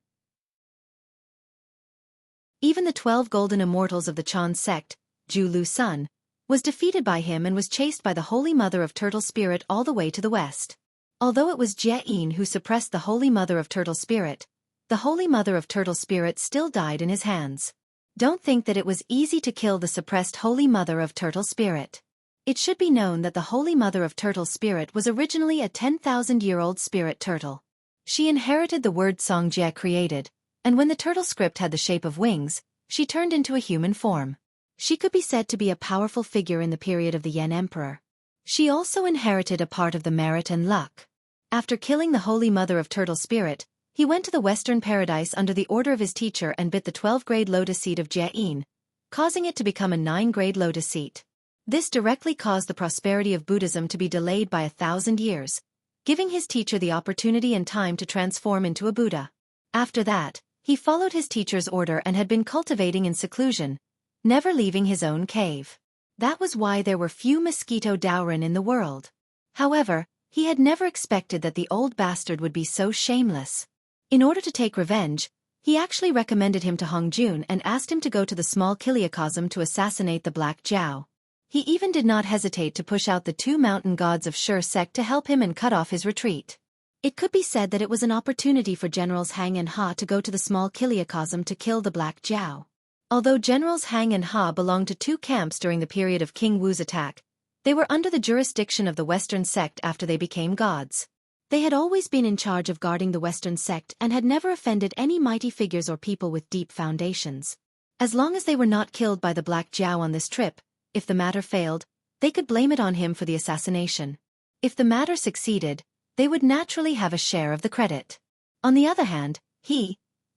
Even the 12 golden immortals of the Chan sect, Ju Lu Sun, was defeated by him and was chased by the Holy Mother of Turtle Spirit all the way to the west. Although it was Jie Yin who suppressed the Holy Mother of Turtle Spirit, the Holy Mother of Turtle Spirit still died in his hands. Don't think that it was easy to kill the suppressed Holy Mother of Turtle Spirit. It should be known that the Holy Mother of Turtle Spirit was originally a 10,000-year-old spirit turtle. She inherited the word Song Jie created, and when the turtle script had the shape of wings, she turned into a human form. She could be said to be a powerful figure in the period of the Yen Emperor. She also inherited a part of the merit and luck. After killing the Holy Mother of Turtle Spirit, he went to the Western Paradise under the order of his teacher and bit the 12-grade lotus seed of Jie Yin, causing it to become a 9-grade lotus seed. This directly caused the prosperity of Buddhism to be delayed by 1,000 years, giving his teacher the opportunity and time to transform into a Buddha. After that, he followed his teacher's order and had been cultivating in seclusion, never leaving his own cave. That was why there were few mosquito Daoren in the world. However, he had never expected that the old bastard would be so shameless. In order to take revenge, he actually recommended him to Hong Jun and asked him to go to the small Kiliacosm to assassinate the Black Jiao. He even did not hesitate to push out the 2 mountain gods of Shur sect to help him and cut off his retreat. It could be said that it was an opportunity for Generals Hang and Ha to go to the small Kiliacosm to kill the Black Jiao. Although Generals Hang and Ha belonged to 2 camps during the period of King Wu's attack, they were under the jurisdiction of the Western sect after they became gods. They had always been in charge of guarding the Western sect and had never offended any mighty figures or people with deep foundations. As long as they were not killed by the Black Jiao on this trip, if the matter failed, they could blame it on him for the assassination. If the matter succeeded, they would naturally have a share of the credit. On the other hand,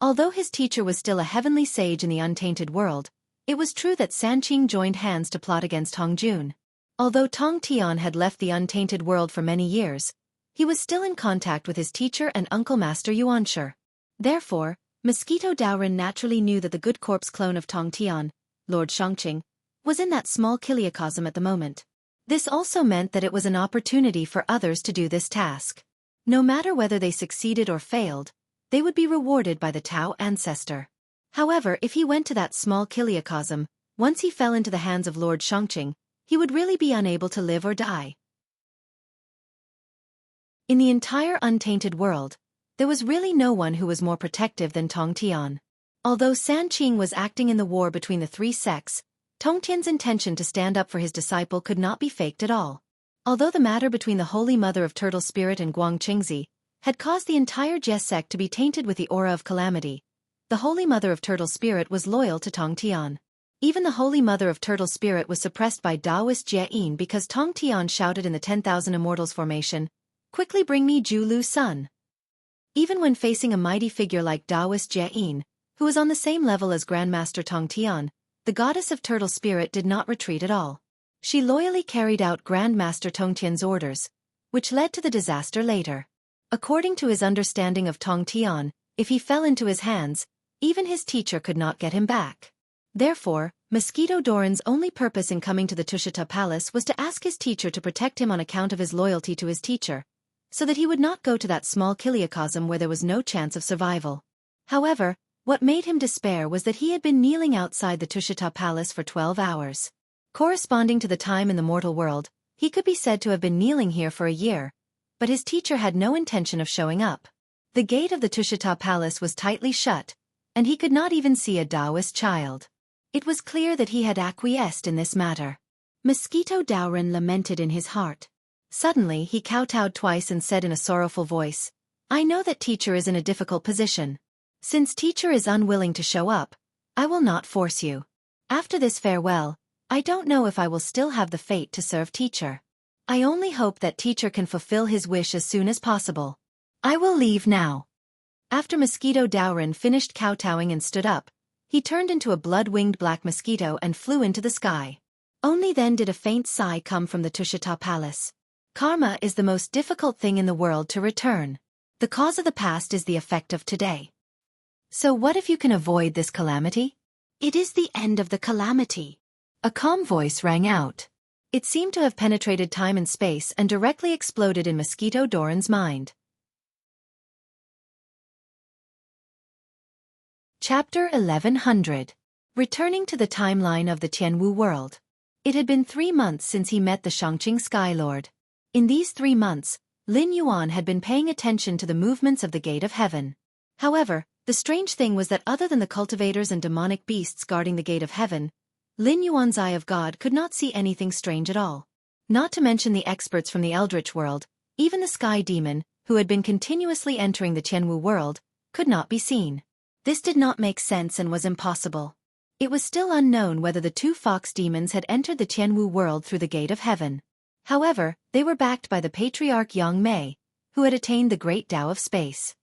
although his teacher was still a heavenly sage in the untainted world, it was true that Sanqing joined hands to plot against Hong Jun. Although Tong Tian had left the untainted world for many years, he was still in contact with his teacher and uncle Master Yuanshi. Therefore, Mosquito Daoren naturally knew that the good corpse clone of Tong Tian, Lord Shangqing, was in that small Kiliacosm at the moment. This also meant that it was an opportunity for others to do this task. No matter whether they succeeded or failed, they would be rewarded by the Tao ancestor. However, if he went to that small Kiliacosm, once he fell into the hands of Lord Shangqing, he would really be unable to live or die. In the entire untainted world, there was really no one who was more protective than Tong Tian. Although Sanqing was acting in the war between the 3 sects, Tong Tian's intention to stand up for his disciple could not be faked at all. Although the matter between the Holy Mother of Turtle Spirit and Guang Qingzi had caused the entire Jie sect to be tainted with the aura of calamity, the Holy Mother of Turtle Spirit was loyal to Tong Tian. Even the Holy Mother of Turtle Spirit was suppressed by Taoist Jie Yin because Tong Tian shouted in the 10,000 Immortals formation, "Quickly bring me Ju Lu Sun." Even when facing a mighty figure like Taoist Jie Yin, who was on the same level as Grandmaster Tong Tian, the goddess of Turtle Spirit did not retreat at all. She loyally carried out Grandmaster Tong Tian's orders, which led to the disaster later. According to his understanding of Tong Tian, if he fell into his hands, even his teacher could not get him back. Therefore, Mosquito Doran's only purpose in coming to the Tushita Palace was to ask his teacher to protect him on account of his loyalty to his teacher, so that he would not go to that small Kiliacosm where there was no chance of survival. However, what made him despair was that he had been kneeling outside the Tushita Palace for 12 hours. Corresponding to the time in the mortal world, he could be said to have been kneeling here for a year, but his teacher had no intention of showing up. The gate of the Tushita Palace was tightly shut, and he could not even see a Taoist child. It was clear that he had acquiesced in this matter. Mosquito Daoren lamented in his heart. Suddenly he kowtowed twice and said in a sorrowful voice, "I know that teacher is in a difficult position. Since teacher is unwilling to show up, I will not force you. After this farewell, I don't know if I will still have the fate to serve teacher. I only hope that teacher can fulfill his wish as soon as possible. I will leave now. After Mosquito Dowrin finished kowtowing and stood up, he turned into a blood-winged black mosquito and flew into the sky. Only then did a faint sigh come from the Tushita Palace. Karma is the most difficult thing in the world to return. The cause of the past is the effect of today. So what if you can avoid this calamity? It is the end of the calamity. A calm voice rang out. It seemed to have penetrated time and space and directly exploded in Mosquito Doran's mind. Chapter 1100. Returning to the timeline of the Tianwu world. It had been 3 months since he met the Shangqing Sky Lord. In these 3 months, Lin Yuan had been paying attention to the movements of the Gate of Heaven. However, the strange thing was that other than the cultivators and demonic beasts guarding the Gate of Heaven, Lin Yuan's eye of God could not see anything strange at all. Not to mention the experts from the Eldritch world, even the Sky Demon, who had been continuously entering the Tianwu world, could not be seen. This did not make sense and was impossible. It was still unknown whether the 2 fox demons had entered the Tianwu world through the Gate of Heaven. However, they were backed by the patriarch Yang Mei, who had attained the great Tao of space.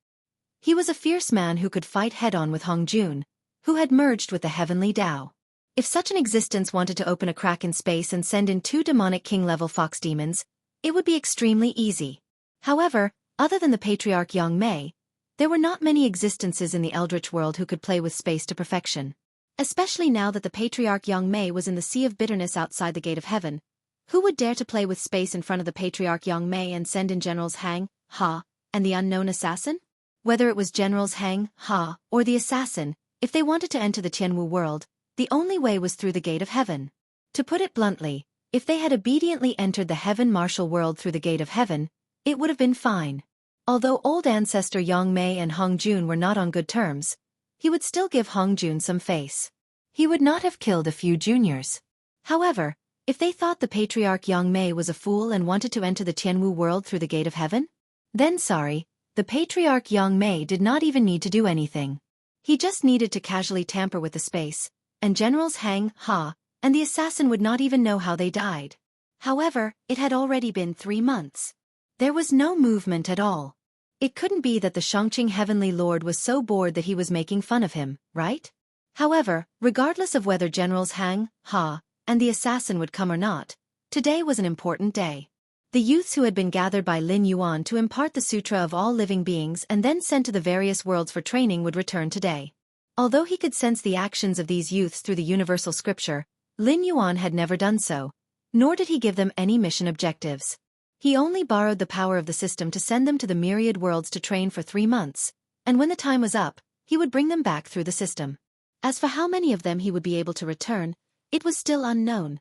He was a fierce man who could fight head-on with Hong Jun, who had merged with the heavenly Tao. If such an existence wanted to open a crack in space and send in 2 demonic king-level fox demons, it would be extremely easy. However, other than the patriarch Yang Mei, there were not many existences in the Eldritch world who could play with space to perfection. Especially now that the patriarch Yang Mei was in the Sea of Bitterness outside the Gate of Heaven. Who would dare to play with space in front of the patriarch Yang Mei and send in Generals Hang, Ha, and the unknown assassin? Whether it was Generals Hang, Ha, or the assassin, if they wanted to enter the Tianwu world, the only way was through the Gate of Heaven. To put it bluntly, if they had obediently entered the Heaven Martial world through the Gate of Heaven, it would have been fine. Although old ancestor Yang Mei and Hong Jun were not on good terms, he would still give Hong Jun some face. He would not have killed a few juniors. However, if they thought the patriarch Yang Mei was a fool and wanted to enter the Tianwu world through the Gate of Heaven, then sorry, the patriarch Yang Mei did not even need to do anything. He just needed to casually tamper with the space, and Generals Hang, Ha, and the assassin would not even know how they died. However, it had already been 3 months. There was no movement at all. It couldn't be that the Shangqing Heavenly Lord was so bored that he was making fun of him, right? However, regardless of whether Generals Hang, Ha, and the assassin would come or not, today was an important day. The youths who had been gathered by Lin Yuan to impart the Sutra of all living beings and then sent to the various worlds for training would return today. Although he could sense the actions of these youths through the universal scripture, Lin Yuan had never done so, nor did he give them any mission objectives. He only borrowed the power of the system to send them to the myriad worlds to train for 3 months, and when the time was up, he would bring them back through the system. As for how many of them he would be able to return, it was still unknown.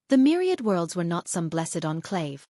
The myriad worlds were not some blessed enclave.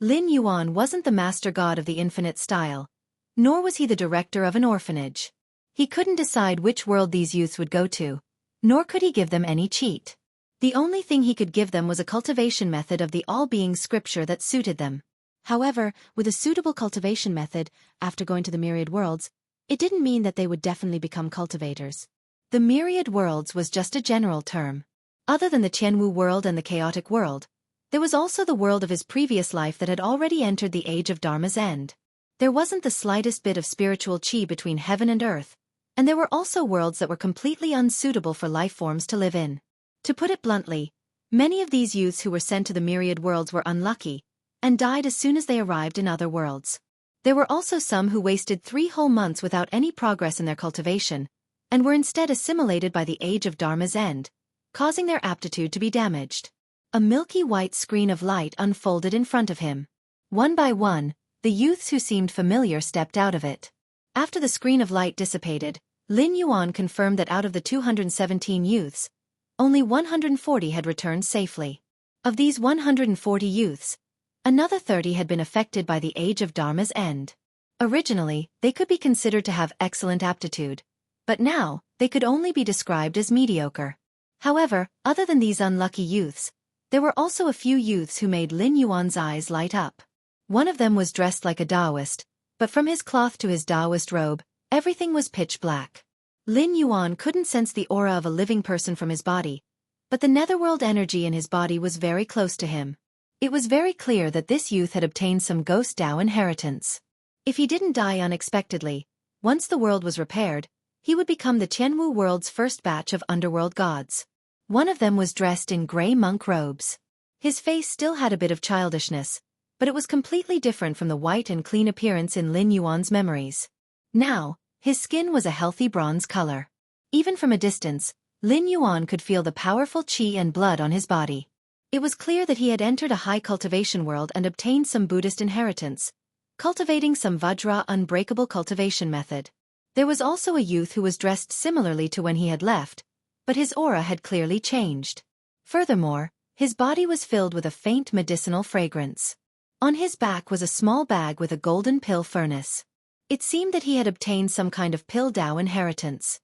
Lin Yuan wasn't the master god of the infinite style, nor was he the director of an orphanage. He couldn't decide which world these youths would go to, nor could he give them any cheat. The only thing he could give them was a cultivation method of the all-being scripture that suited them. However, with a suitable cultivation method, after going to the myriad worlds, it didn't mean that they would definitely become cultivators. The myriad worlds was just a general term. Other than the Tianwu world and the chaotic world, there was also the world of his previous life that had already entered the age of Dharma's end. There wasn't the slightest bit of spiritual chi between heaven and earth, and there were also worlds that were completely unsuitable for life forms to live in. To put it bluntly, many of these youths who were sent to the myriad worlds were unlucky, and died as soon as they arrived in other worlds. There were also some who wasted 3 whole months without any progress in their cultivation, and were instead assimilated by the age of Dharma's end, causing their aptitude to be damaged. A milky white screen of light unfolded in front of him. One by one, the youths who seemed familiar stepped out of it. After the screen of light dissipated, Lin Yuan confirmed that out of the 217 youths, only 140 had returned safely. Of these 140 youths, another 30 had been affected by the age of Dharma's end. Originally, they could be considered to have excellent aptitude, but now, they could only be described as mediocre. However, other than these unlucky youths, there were also a few youths who made Lin Yuan's eyes light up. One of them was dressed like a Taoist, But from his cloth to his Taoist robe, everything was pitch black. Lin Yuan couldn't sense the aura of a living person from his body, but the netherworld energy in his body was very close to him. It was very clear that this youth had obtained some ghost Tao inheritance. If he didn't die unexpectedly, once the world was repaired, he would become the Tianwu world's first batch of underworld gods. One of them was dressed in gray monk robes. His face still had a bit of childishness, but it was completely different from the white and clean appearance in Lin Yuan's memories. Now, his skin was a healthy bronze color. Even from a distance, Lin Yuan could feel the powerful qi and blood on his body. It was clear that he had entered a high cultivation world and obtained some Buddhist inheritance, cultivating some Vajra unbreakable cultivation method. There was also a youth who was dressed similarly to when he had left, but his aura had clearly changed. Furthermore, his body was filled with a faint medicinal fragrance. On his back was a small bag with a golden pill furnace. It seemed that he had obtained some kind of pill Tao inheritance.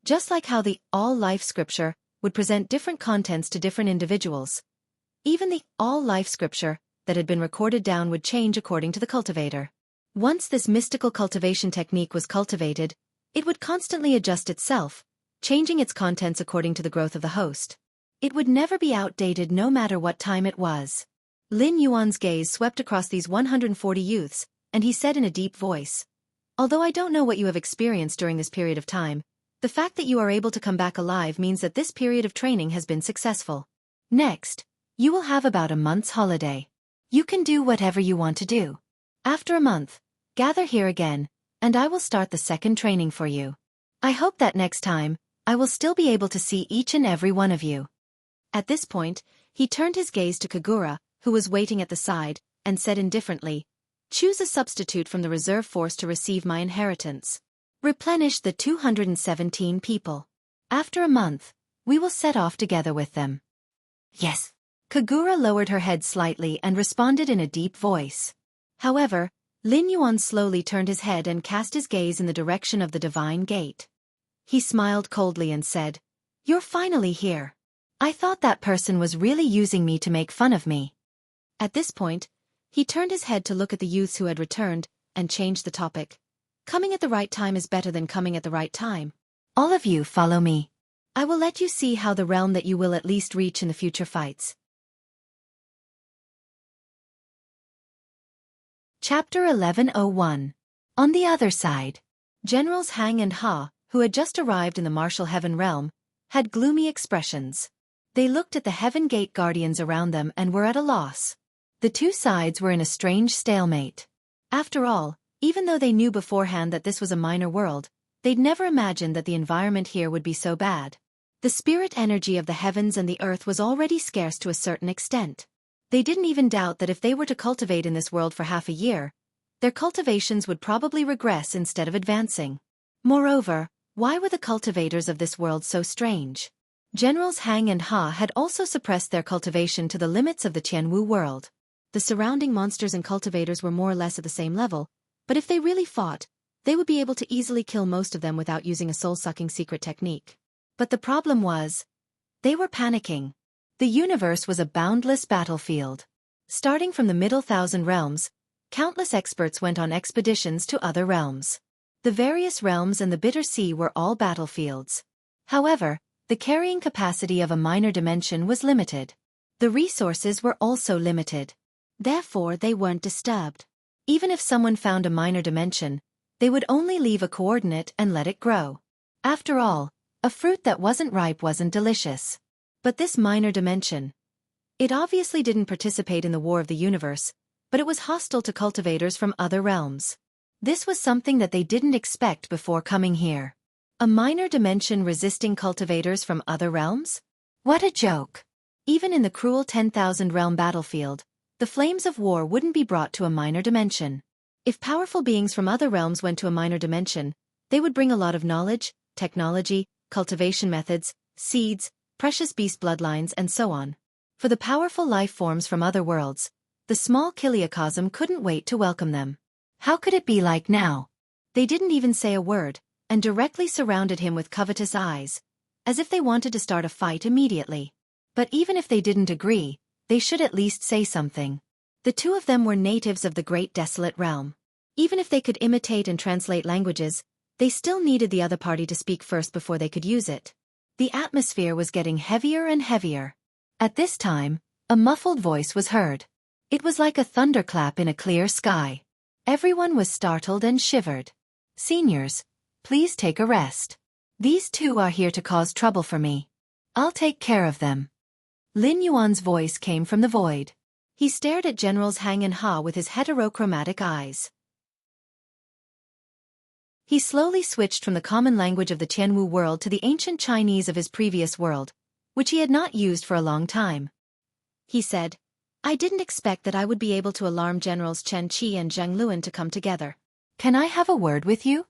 Just like how the all-life scripture would present different contents to different individuals, even the all-life scripture that had been recorded down would change according to the cultivator. Once this mystical cultivation technique was cultivated, it would constantly adjust itself, changing its contents according to the growth of the host. It would never be outdated no matter what time it was. Lin Yuan's gaze swept across these 140 youths, and he said in a deep voice, "Although I don't know what you have experienced during this period of time, the fact that you are able to come back alive means that this period of training has been successful. Next, you will have about a month's holiday. You can do whatever you want to do. After a month, gather here again, and I will start the second training for you. I hope that next time, I will still be able to see each and every one of you." At this point, he turned his gaze to Kagura, who was waiting at the side, and said indifferently, "Choose a substitute from the reserve force to receive my inheritance. Replenish the 217 people. After a month, we will set off together with them." "Yes." Kagura lowered her head slightly and responded in a deep voice. However, Lin Yuan slowly turned his head and cast his gaze in the direction of the divine gate. He smiled coldly and said, "You're finally here. I thought that person was really using me to make fun of me." At this point, he turned his head to look at the youths who had returned, and changed the topic. "Coming at the right time is better than coming at the right time. All of you follow me. I will let you see how the realm that you will at least reach in the future fights." Chapter 1101. On the other side. Generals Hang and Ha, who had just arrived in the martial heaven realm, had gloomy expressions. They looked at the Heaven Gate guardians around them and were at a loss. The two sides were in a strange stalemate. After all, even though they knew beforehand that this was a minor world, they'd never imagined that the environment here would be so bad. The spirit energy of the heavens and the earth was already scarce to a certain extent. They didn't even doubt that if they were to cultivate in this world for half a year, their cultivations would probably regress instead of advancing. Moreover, why were the cultivators of this world so strange? Generals Hang and Ha had also suppressed their cultivation to the limits of the Tianwu world. The surrounding monsters and cultivators were more or less at the same level, but if they really fought, they would be able to easily kill most of them without using a soul-sucking secret technique. But the problem was, they were panicking. The universe was a boundless battlefield. Starting from the middle thousand realms, countless experts went on expeditions to other realms. The various realms and the bitter sea were all battlefields. However, the carrying capacity of a minor dimension was limited. The resources were also limited. Therefore, they weren't disturbed. Even if someone found a minor dimension, they would only leave a coordinate and let it grow. After all, a fruit that wasn't ripe wasn't delicious. But this minor dimension, it obviously didn't participate in the war of the universe, but it was hostile to cultivators from other realms. This was something that they didn't expect before coming here. A minor dimension resisting cultivators from other realms? What a joke! Even in the cruel 10,000 realm battlefield, the flames of war wouldn't be brought to a minor dimension. If powerful beings from other realms went to a minor dimension, they would bring a lot of knowledge, technology, cultivation methods, seeds, precious beast bloodlines and so on. For the powerful life forms from other worlds, the small Kiliacosm couldn't wait to welcome them. How could it be like now? They didn't even say a word, and directly surrounded him with covetous eyes, as if they wanted to start a fight immediately. But even if they didn't agree, they should at least say something. The two of them were natives of the great desolate realm. Even if they could imitate and translate languages, they still needed the other party to speak first before they could use it. The atmosphere was getting heavier and heavier. At this time, a muffled voice was heard. It was like a thunderclap in a clear sky. Everyone was startled and shivered. "Seniors, please take a rest. These two are here to cause trouble for me. I'll take care of them." Lin Yuan's voice came from the void. He stared at Generals Hang and Ha with his heterochromatic eyes. He slowly switched from the common language of the Tianwu world to the ancient Chinese of his previous world, which he had not used for a long time. He said, "I didn't expect that I would be able to alarm Generals Chen Qi and Zheng Luan to come together. Can I have a word with you?"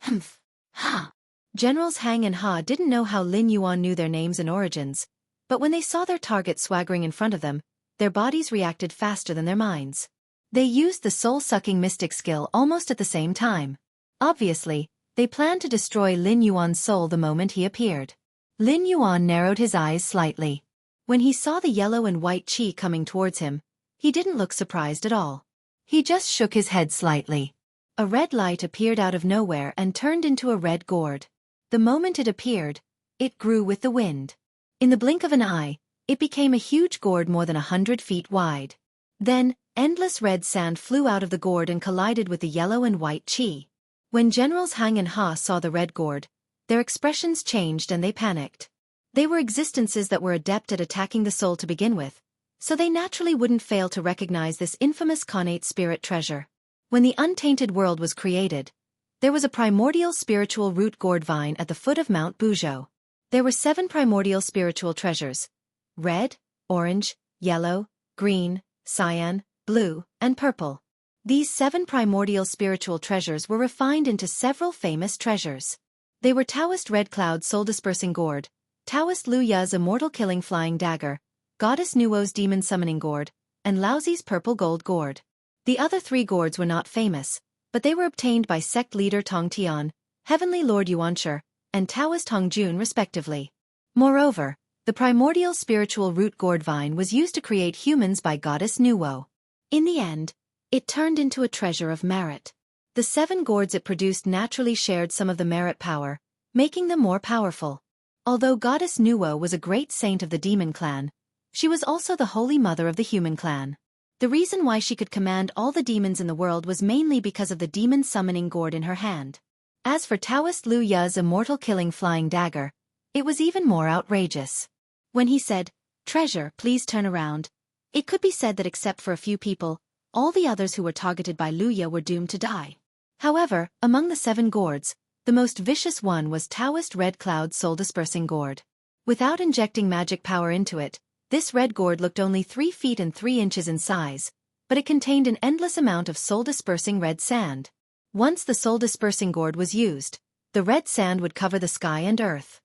"Humph. Ha." Generals Hang and Ha didn't know how Lin Yuan knew their names and origins, but when they saw their target swaggering in front of them, their bodies reacted faster than their minds. They used the soul-sucking mystic skill almost at the same time. Obviously, they planned to destroy Lin Yuan's soul the moment he appeared. Lin Yuan narrowed his eyes slightly. When he saw the yellow and white qi coming towards him, he didn't look surprised at all. He just shook his head slightly. A red light appeared out of nowhere and turned into a red gourd. The moment it appeared, it grew with the wind. In the blink of an eye, it became a huge gourd more than 100 feet wide. Then, endless red sand flew out of the gourd and collided with the yellow and white qi. When Generals Hang and Ha saw the red gourd, their expressions changed and they panicked. They were existences that were adept at attacking the soul to begin with, so they naturally wouldn't fail to recognize this infamous connate spirit treasure. When the untainted world was created, there was a primordial spiritual root gourd vine at the foot of Mount Buzhou. There were 7 primordial spiritual treasures: red, orange, yellow, green, cyan, blue, and purple. These 7 primordial spiritual treasures were refined into several famous treasures. They were Taoist Red Cloud's soul-dispersing gourd, Taoist Lu Ya's immortal-killing flying dagger, Goddess Nuo's demon-summoning gourd, and Laozi's purple gold gourd. The other 3 gourds were not famous, but they were obtained by sect leader Tong Tian, Heavenly Lord Yuanshi, and Taoist Hong Jun respectively. Moreover, the primordial spiritual root gourd vine was used to create humans by Goddess Nuo. In the end, it turned into a treasure of merit. The 7 gourds it produced naturally shared some of the merit power, making them more powerful. Although Goddess Nuo was a great saint of the demon clan, she was also the holy mother of the human clan. The reason why she could command all the demons in the world was mainly because of the demon-summoning gourd in her hand. As for Taoist Lu Ya's immortal-killing flying dagger, it was even more outrageous. When he said, "Treasure, please turn around," it could be said that except for a few people, all the others who were targeted by Lu Ya were doomed to die. However, among the 7 gourds, the most vicious one was Taoist Red Cloud's soul-dispersing gourd. Without injecting magic power into it, this red gourd looked only 3 feet and 3 inches in size, but it contained an endless amount of soul-dispersing red sand. Once the soul-dispersing gourd was used, the red sand would cover the sky and earth.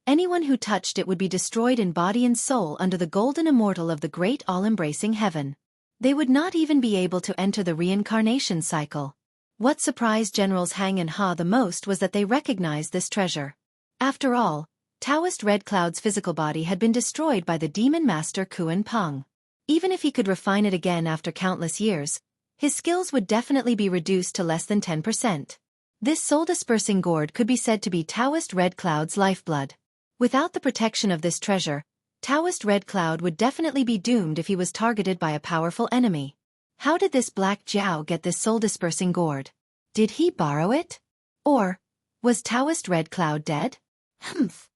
Anyone who touched it would be destroyed in body and soul under the golden immortal of the great all-embracing heaven. They would not even be able to enter the reincarnation cycle. What surprised Generals Hang and Ha the most was that they recognized this treasure. After all, Taoist Red Cloud's physical body had been destroyed by the demon master Kuan Peng. Even if he could refine it again after countless years, his skills would definitely be reduced to less than 10%. This soul-dispersing gourd could be said to be Taoist Red Cloud's lifeblood. Without the protection of this treasure, Taoist Red Cloud would definitely be doomed if he was targeted by a powerful enemy. How did this Black Jiao get this soul-dispersing gourd? Did he borrow it? Or, was Taoist Red Cloud dead? Humph.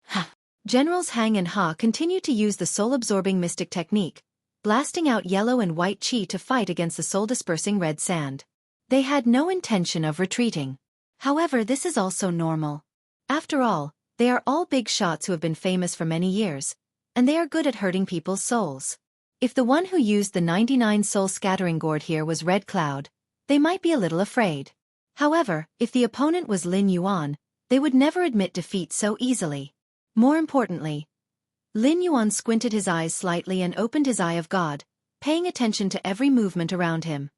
Ha. Generals Hang and Ha continued to use the soul-absorbing mystic technique, blasting out yellow and white qi to fight against the soul-dispersing red sand. They had no intention of retreating. However, this is also normal. After all, they are all big shots who have been famous for many years, and they are good at hurting people's souls. If the one who used the 99 soul-scattering gourd here was Red Cloud, they might be a little afraid. However, if the opponent was Lin Yuan, they would never admit defeat so easily. More importantly, Lin Yuan squinted his eyes slightly and opened his eye of God, paying attention to every movement around him.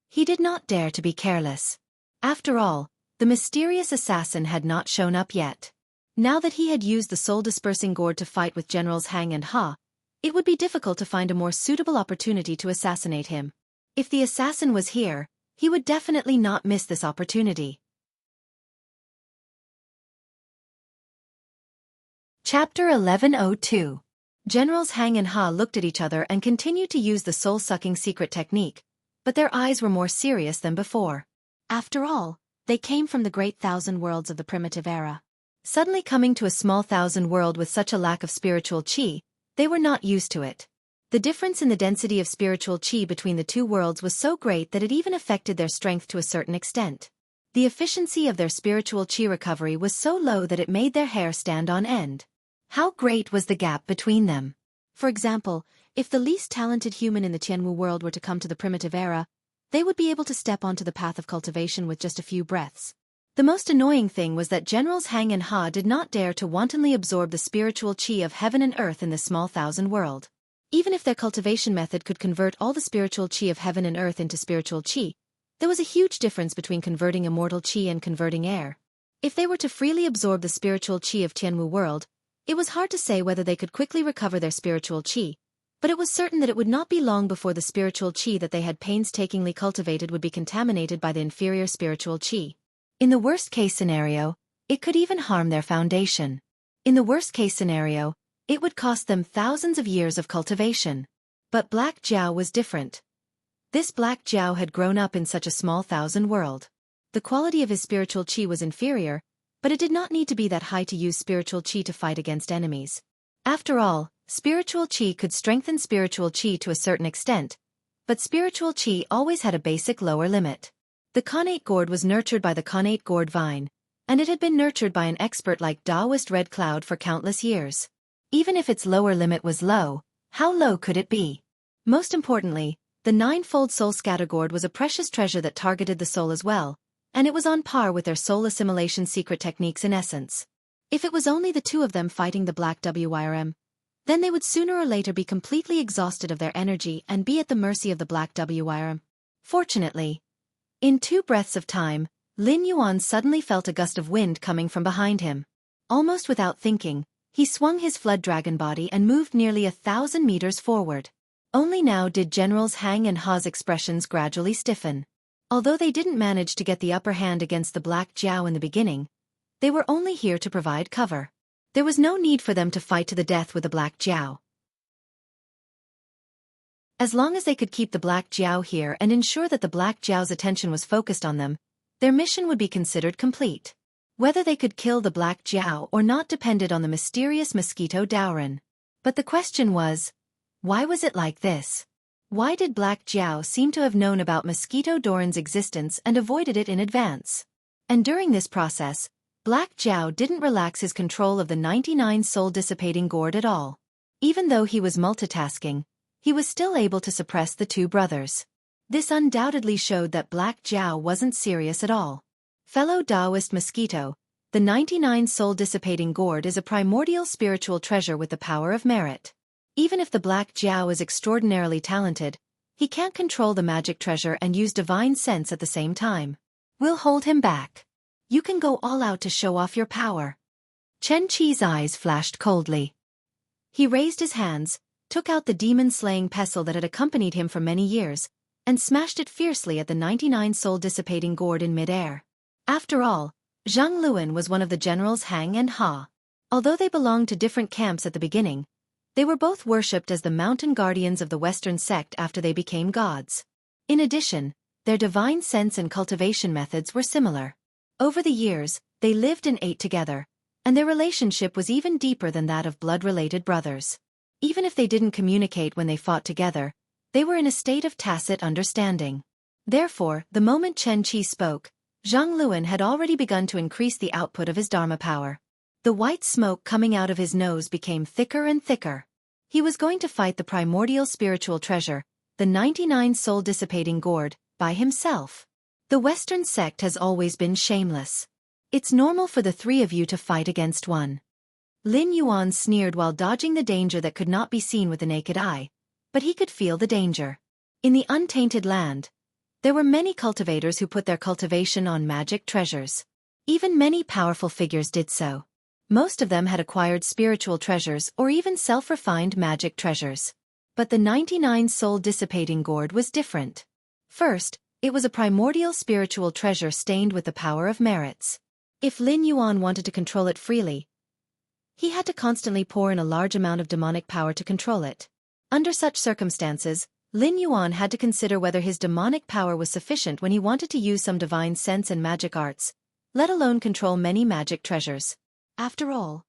He did not dare to be careless. After all, the mysterious assassin had not shown up yet. Now that he had used the soul-dispersing gourd to fight with Generals Hang and Ha, It would be difficult to find a more suitable opportunity to assassinate him. If the assassin was here, he would definitely not miss this opportunity. Chapter 1102. Generals Hang and Ha looked at each other and continued to use the soul-sucking secret technique, but their eyes were more serious than before. After all, they came from the great thousand worlds of the primitive era. Suddenly coming to a small thousand world with such a lack of spiritual chi, they were not used to it. The difference in the density of spiritual chi between the two worlds was so great that it even affected their strength to a certain extent. The efficiency of their spiritual chi recovery was so low that it made their hair stand on end. How great was the gap between them? For example, if the least talented human in the Tianwu world were to come to the primitive era, they would be able to step onto the path of cultivation with just a few breaths. The most annoying thing was that Generals Hang and Ha did not dare to wantonly absorb the spiritual chi of heaven and earth in this small thousand world. Even if their cultivation method could convert all the spiritual chi of heaven and earth into spiritual chi, there was a huge difference between converting immortal chi and converting air. If they were to freely absorb the spiritual chi of Tianwu world, it was hard to say whether they could quickly recover their spiritual chi, but it was certain that it would not be long before the spiritual chi that they had painstakingly cultivated would be contaminated by the inferior spiritual chi. In the worst-case scenario, it could even harm their foundation. In the worst-case scenario, it would cost them thousands of years of cultivation. But Black Jiao was different. This Black Jiao had grown up in such a small thousand world. The quality of his spiritual chi was inferior, but it did not need to be that high to use spiritual chi to fight against enemies. After all, spiritual chi could strengthen spiritual chi to a certain extent, but spiritual chi always had a basic lower limit. The connate gourd was nurtured by the connate gourd vine, and it had been nurtured by an expert like Taoist Red Cloud for countless years. Even if its lower limit was low, how low could it be? Most importantly, the ninefold soul scatter gourd was a precious treasure that targeted the soul as well, and it was on par with their soul assimilation secret techniques in essence. If it was only the two of them fighting the Black WYRM, then they would sooner or later be completely exhausted of their energy and be at the mercy of the Black WYRM. Fortunately, in 2 breaths of time, Lin Yuan suddenly felt a gust of wind coming from behind him. Almost without thinking, he swung his flood dragon body and moved nearly 1,000 meters forward. Only now did Generals Hang and Ha's expressions gradually stiffen. Although they didn't manage to get the upper hand against the Black Jiao in the beginning, they were only here to provide cover. There was no need for them to fight to the death with the Black Jiao. As long as they could keep the Black Jiao here and ensure that the Black Jiao's attention was focused on them, their mission would be considered complete. Whether they could kill the Black Jiao or not depended on the mysterious mosquito Daoran. But the question was, why was it like this? Why did Black Jiao seem to have known about Mosquito Doran's existence and avoided it in advance? And during this process, Black Jiao didn't relax his control of the 99 soul-dissipating gourd at all. Even though he was multitasking, he was still able to suppress the two brothers. This undoubtedly showed that Black Jiao wasn't serious at all. Fellow Taoist mosquito, the 99 soul-dissipating gourd is a primordial spiritual treasure with the power of merit. Even if the Black Jiao is extraordinarily talented, he can't control the magic treasure and use divine sense at the same time. We'll hold him back. You can go all out to show off your power. Chen Qi's eyes flashed coldly. He raised his hands, took out the demon-slaying pestle that had accompanied him for many years, and smashed it fiercely at the 99 soul-dissipating gourd in mid-air. After all, Zhang Luan was one of the generals Hang and Ha. Although they belonged to different camps at the beginning, they were both worshipped as the mountain guardians of the Western sect after they became gods. In addition, their divine sense and cultivation methods were similar. Over the years, they lived and ate together, and their relationship was even deeper than that of blood-related brothers. Even if they didn't communicate when they fought together, they were in a state of tacit understanding. Therefore, the moment Chen Qi spoke, Zhang Luan had already begun to increase the output of his Dharma power. The white smoke coming out of his nose became thicker and thicker. He was going to fight the primordial spiritual treasure, the 99 soul-dissipating gourd, by himself. The Western sect has always been shameless. It's normal for the three of you to fight against one. Lin Yuan sneered while dodging the danger that could not be seen with the naked eye, but he could feel the danger. In the untainted land, there were many cultivators who put their cultivation on magic treasures. Even many powerful figures did so. Most of them had acquired spiritual treasures or even self-refined magic treasures. But the 99 soul-dissipating gourd was different. First, it was a primordial spiritual treasure stained with the power of merits. If Lin Yuan wanted to control it freely, he had to constantly pour in a large amount of demonic power to control it. Under such circumstances, Lin Yuan had to consider whether his demonic power was sufficient when he wanted to use some divine sense and magic arts, let alone control many magic treasures. After all,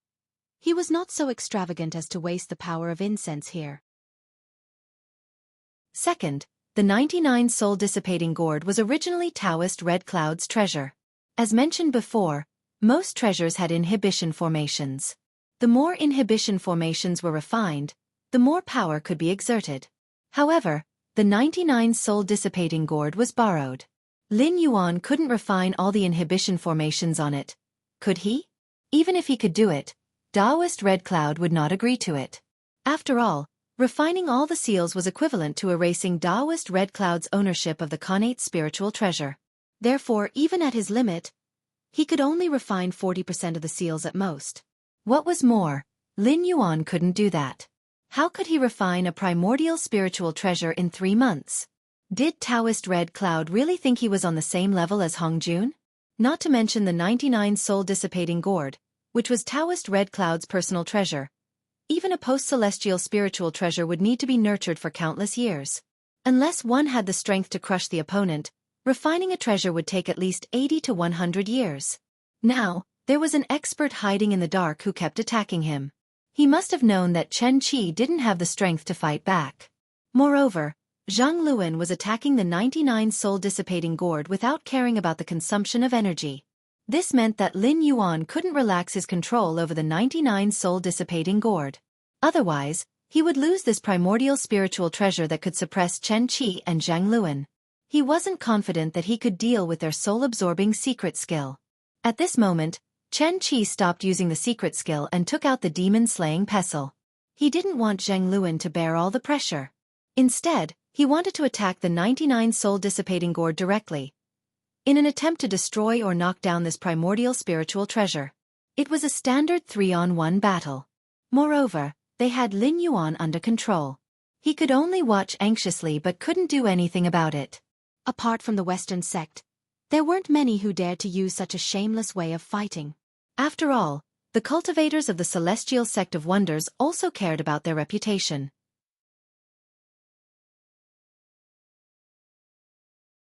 he was not so extravagant as to waste the power of incense here. Second, the 99 soul-dissipating gourd was originally Taoist Red Cloud's treasure. As mentioned before, most treasures had inhibition formations. The more inhibition formations were refined, the more power could be exerted. However, the 99 soul-dissipating gourd was borrowed. Lin Yuan couldn't refine all the inhibition formations on it, could he? Even if he could do it, Taoist Red Cloud would not agree to it. After all, refining all the seals was equivalent to erasing Taoist Red Cloud's ownership of the connate spiritual treasure. Therefore, even at his limit, he could only refine 40% of the seals at most. What was more, Lin Yuan couldn't do that. How could he refine a primordial spiritual treasure in 3 months? Did Taoist Red Cloud really think he was on the same level as Hongjun? Not to mention the 99 soul-dissipating gourd, which was Taoist Red Cloud's personal treasure. Even a post-celestial spiritual treasure would need to be nurtured for countless years. Unless one had the strength to crush the opponent, refining a treasure would take at least 80 to 100 years. Now, there was an expert hiding in the dark who kept attacking him. He must have known that Chen Qi didn't have the strength to fight back. Moreover, Zhang Luan was attacking the 99 soul-dissipating gourd without caring about the consumption of energy. This meant that Lin Yuan couldn't relax his control over the 99 soul-dissipating gourd. Otherwise, he would lose this primordial spiritual treasure that could suppress Chen Qi and Zhang Luan. He wasn't confident that he could deal with their soul-absorbing secret skill. At this moment, Chen Qi stopped using the secret skill and took out the demon-slaying pestle. He didn't want Zhang Luan to bear all the pressure. Instead, he wanted to attack the 99 soul-dissipating gourd directly, in an attempt to destroy or knock down this primordial spiritual treasure. It was a standard 3-on-1 battle. Moreover, they had Lin Yuan under control. He could only watch anxiously but couldn't do anything about it. Apart from the Western sect, there weren't many who dared to use such a shameless way of fighting. After all, the cultivators of the Celestial Sect of Wonders also cared about their reputation.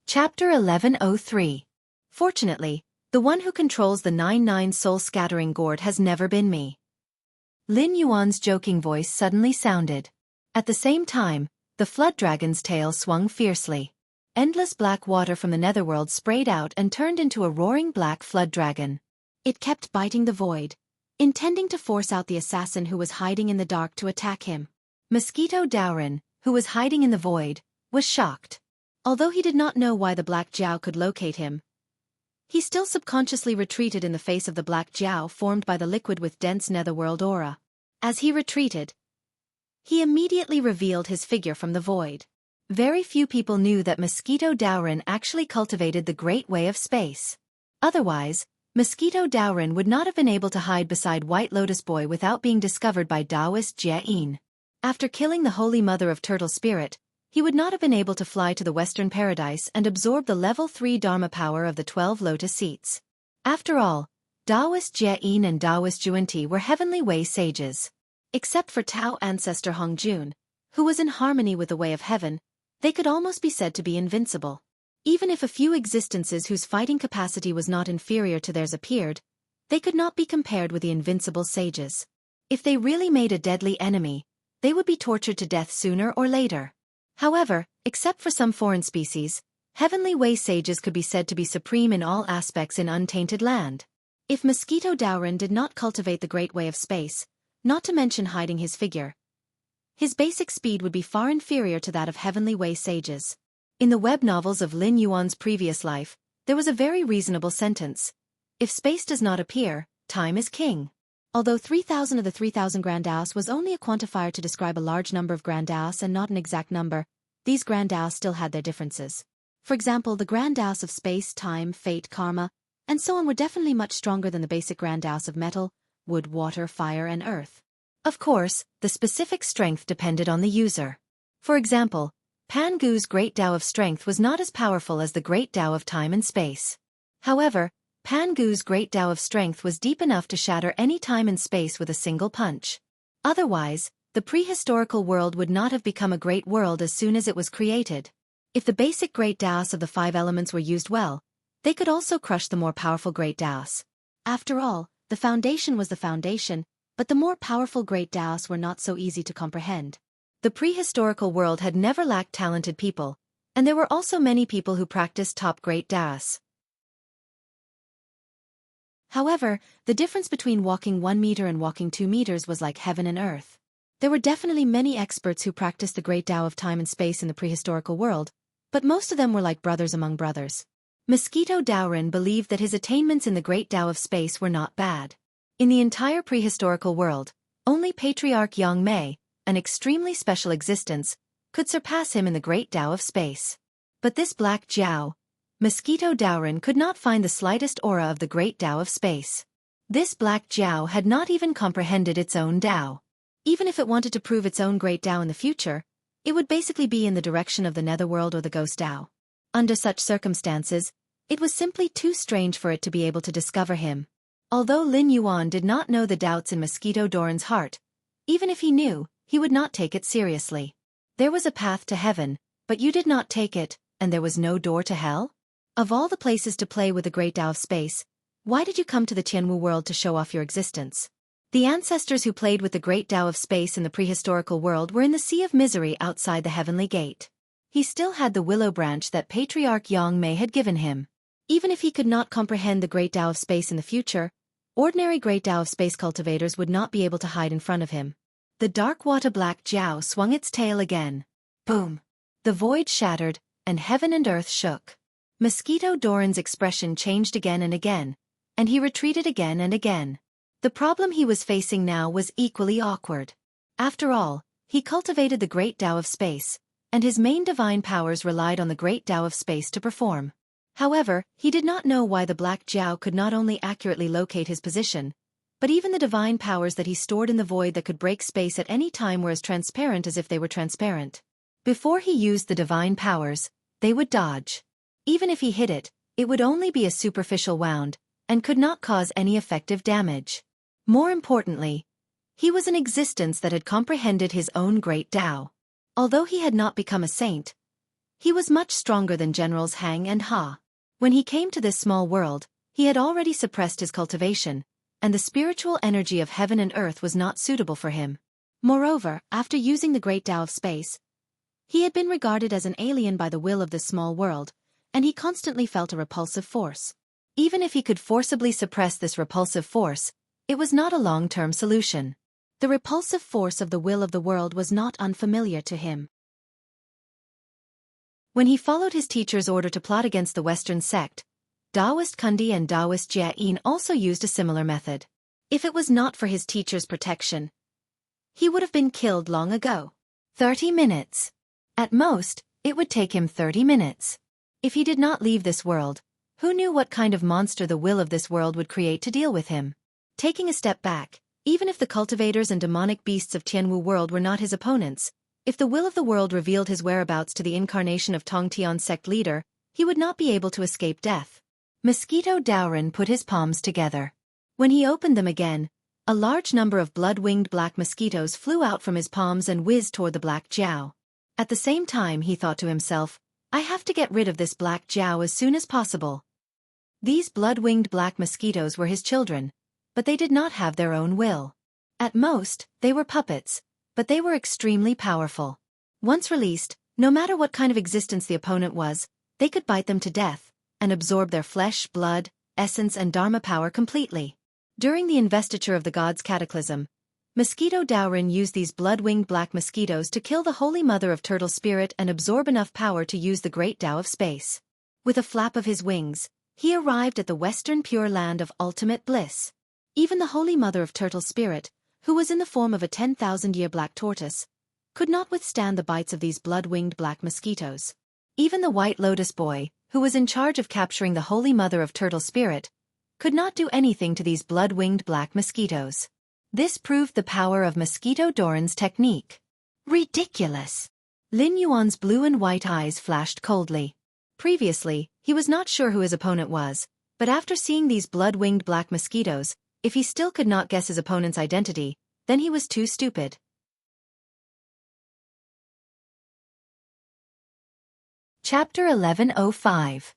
Chapter 1103. Fortunately, the one who controls the 99 soul-scattering gourd has never been me. Lin Yuan's joking voice suddenly sounded. At the same time, the flood dragon's tail swung fiercely. Endless black water from the netherworld sprayed out and turned into a roaring black flood dragon. It kept biting the void, intending to force out the assassin who was hiding in the dark to attack him. Mosquito Daoran, who was hiding in the void, was shocked. Although he did not know why the Black Jiao could locate him, he still subconsciously retreated in the face of the Black Jiao formed by the liquid with dense netherworld aura. As he retreated, he immediately revealed his figure from the void. Very few people knew that Mosquito Daoran actually cultivated the Great Way of Space. Otherwise, Mosquito Daoran would not have been able to hide beside White Lotus Boy without being discovered by Taoist Jie Yin. After killing the Holy Mother of Turtle Spirit, he would not have been able to fly to the Western Paradise and absorb the level 3 Dharma power of the 12 Lotus Seats. After all, Taoist Jie Yin and Taoist Juanti were heavenly way sages. Except for Tao ancestor Hongjun, who was in harmony with the way of heaven, they could almost be said to be invincible. Even if a few existences whose fighting capacity was not inferior to theirs appeared, they could not be compared with the invincible sages. If they really made a deadly enemy, they would be tortured to death sooner or later. However, except for some foreign species, heavenly way sages could be said to be supreme in all aspects in untainted land. If Mosquito Daoran did not cultivate the Great Way of Space, not to mention hiding his figure, his basic speed would be far inferior to that of heavenly way sages. In the web novels of Lin Yuan's previous life, there was a very reasonable sentence. If space does not appear, time is king. Although 3,000 of the 3,000 grandaos was only a quantifier to describe a large number of grandaos and not an exact number, these grandaos still had their differences. For example, the grandaos of space, time, fate, karma, and so on were definitely much stronger than the basic grandaos of metal, wood, water, fire, and earth. Of course, the specific strength depended on the user. For example, Pangu's Great Tao of Strength was not as powerful as the Great Tao of Time and Space. However, Pangu's Great Tao of Strength was deep enough to shatter any time and space with a single punch. Otherwise, the prehistorical world would not have become a great world as soon as it was created. If the basic Great Taos of the 5 elements were used well, they could also crush the more powerful Great Taos. After all, the foundation was the foundation, but the more powerful Great Taos were not so easy to comprehend. The prehistorical world had never lacked talented people, and there were also many people who practiced top Great Taos. However, the difference between walking 1 meter and walking 2 meters was like heaven and earth. There were definitely many experts who practiced the Great Tao of Time and Space in the prehistorical world, but most of them were like brothers among brothers. Mosquito Daorin believed that his attainments in the Great Tao of Space were not bad. In the entire prehistorical world, only Patriarch Yang Mei, an extremely special existence, could surpass him in the Great Tao of Space. But this Black Jiao, Mosquito Daorin could not find the slightest aura of the Great Tao of Space. This Black Jiao had not even comprehended its own Tao. Even if it wanted to prove its own Great Tao in the future, it would basically be in the direction of the Netherworld or the Ghost Tao. Under such circumstances, it was simply too strange for it to be able to discover him. Although Lin Yuan did not know the doubts in Mosquito Daorin's heart, even if he knew, he would not take it seriously. There was a path to heaven, but you did not take it, and there was no door to hell? Of all the places to play with the Great Tao of Space, why did you come to the Tianwu world to show off your existence? The ancestors who played with the Great Tao of Space in the prehistorical world were in the Sea of Misery outside the Heavenly Gate. He still had the willow branch that Patriarch Yang Mei had given him. Even if he could not comprehend the Great Tao of Space in the future, ordinary Great Tao of Space cultivators would not be able to hide in front of him. The dark water Black Jiao swung its tail again. Boom! The void shattered, and heaven and earth shook. Mosquito Daorin's expression changed again and again, and he retreated again and again. The problem he was facing now was equally awkward. After all, he cultivated the Great Tao of Space, and his main divine powers relied on the Great Tao of Space to perform. However, he did not know why the Black Jiao could not only accurately locate his position, but even the divine powers that he stored in the void that could break space at any time were as transparent as if they were transparent. Before he used the divine powers, they would dodge. Even if he hit it, it would only be a superficial wound, and could not cause any effective damage. More importantly, he was an existence that had comprehended his own Great Tao. Although he had not become a saint, he was much stronger than Generals Hang and Ha. When he came to this small world, he had already suppressed his cultivation, and the spiritual energy of heaven and earth was not suitable for him. Moreover, after using the Great Tao of Space, he had been regarded as an alien by the will of this small world, and he constantly felt a repulsive force. Even if he could forcibly suppress this repulsive force, it was not a long-term solution. The repulsive force of the will of the world was not unfamiliar to him. When he followed his teacher's order to plot against the Western sect, Taoist Kundi and Taoist Jia Yin also used a similar method. If it was not for his teacher's protection, he would have been killed long ago. 30 minutes. At most, it would take him 30 minutes. If he did not leave this world, who knew what kind of monster the will of this world would create to deal with him? Taking a step back, even if the cultivators and demonic beasts of Tianwu world were not his opponents, if the will of the world revealed his whereabouts to the incarnation of Tongtian sect leader, he would not be able to escape death. Mosquito Daorin put his palms together. When he opened them again, a large number of blood-winged black mosquitoes flew out from his palms and whizzed toward the Black Jiao. At the same time he thought to himself, I have to get rid of this Black Jiao as soon as possible. These blood-winged black mosquitoes were his children, but they did not have their own will. At most, they were puppets, but they were extremely powerful. Once released, no matter what kind of existence the opponent was, they could bite them to death, and absorb their flesh, blood, essence and dharma power completely. During the investiture of the gods' cataclysm, Mosquito Daorin used these blood-winged black mosquitoes to kill the Holy Mother of Turtle Spirit and absorb enough power to use the Great Tao of Space. With a flap of his wings, he arrived at the western pure land of ultimate bliss. Even the Holy Mother of Turtle Spirit, who was in the form of a 10,000-year black tortoise, could not withstand the bites of these blood-winged black mosquitoes. Even the White Lotus Boy, who was in charge of capturing the Holy Mother of Turtle Spirit, could not do anything to these blood-winged black mosquitoes. This proved the power of Mosquito Doran's technique. Ridiculous! Lin Yuan's blue and white eyes flashed coldly. Previously, he was not sure who his opponent was, but after seeing these blood-winged black mosquitoes, if he still could not guess his opponent's identity, then he was too stupid. Chapter 1105.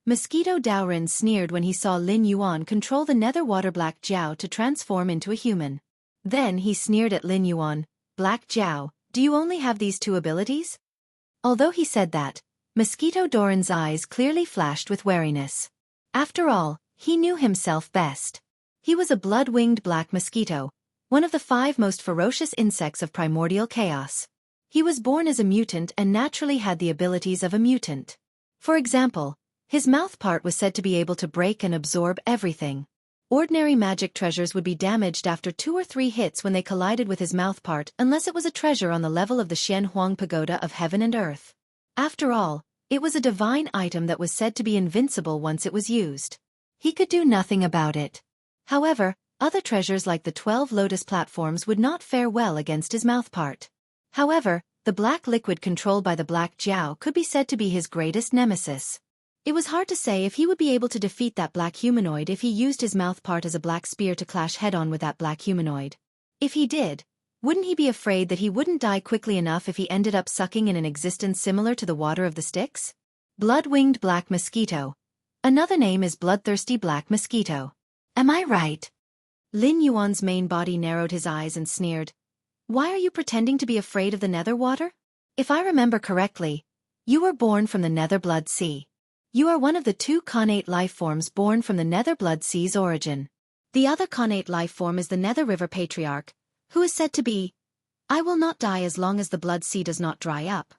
Mosquito Doran sneered when he saw Lin Yuan control the nether water Black Jiao to transform into a human. Then he sneered at Lin Yuan, "Black Jiao, do you only have these two abilities?" Although he said that, Mosquito Doran's eyes clearly flashed with wariness. After all, he knew himself best. He was a blood-winged black mosquito, one of the 5 most ferocious insects of primordial chaos. He was born as a mutant and naturally had the abilities of a mutant. For example, his mouth part was said to be able to break and absorb everything. Ordinary magic treasures would be damaged after 2 or 3 hits when they collided with his mouth part unless it was a treasure on the level of the Xian Huang Pagoda of Heaven and Earth. After all, it was a divine item that was said to be invincible once it was used. He could do nothing about it. However, other treasures like the 12 lotus platforms would not fare well against his mouth part. However, the black liquid controlled by the Black Jiao could be said to be his greatest nemesis. It was hard to say if he would be able to defeat that black humanoid if he used his mouth part as a black spear to clash head-on with that black humanoid. If he did, wouldn't he be afraid that he wouldn't die quickly enough if he ended up sucking in an existence similar to the water of the Styx? Blood-winged black mosquito. Another name is bloodthirsty black mosquito. Am I right? Lin Yuan's main body narrowed his eyes and sneered. Why are you pretending to be afraid of the nether water? If I remember correctly, you were born from the nether blood sea. You are one of the 2 connate life forms born from the nether blood sea's origin. The other connate life form is the Nether River Patriarch, who is said to be, "I will not die as long as the blood sea does not dry up."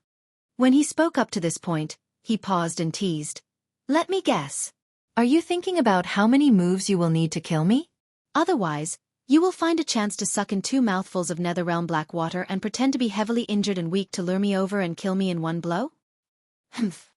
When he spoke up to this point, he paused and teased. Let me guess. Are you thinking about how many moves you will need to kill me? Otherwise, you will find a chance to suck in 2 mouthfuls of Netherrealm black water and pretend to be heavily injured and weak to lure me over and kill me in one blow? Humph.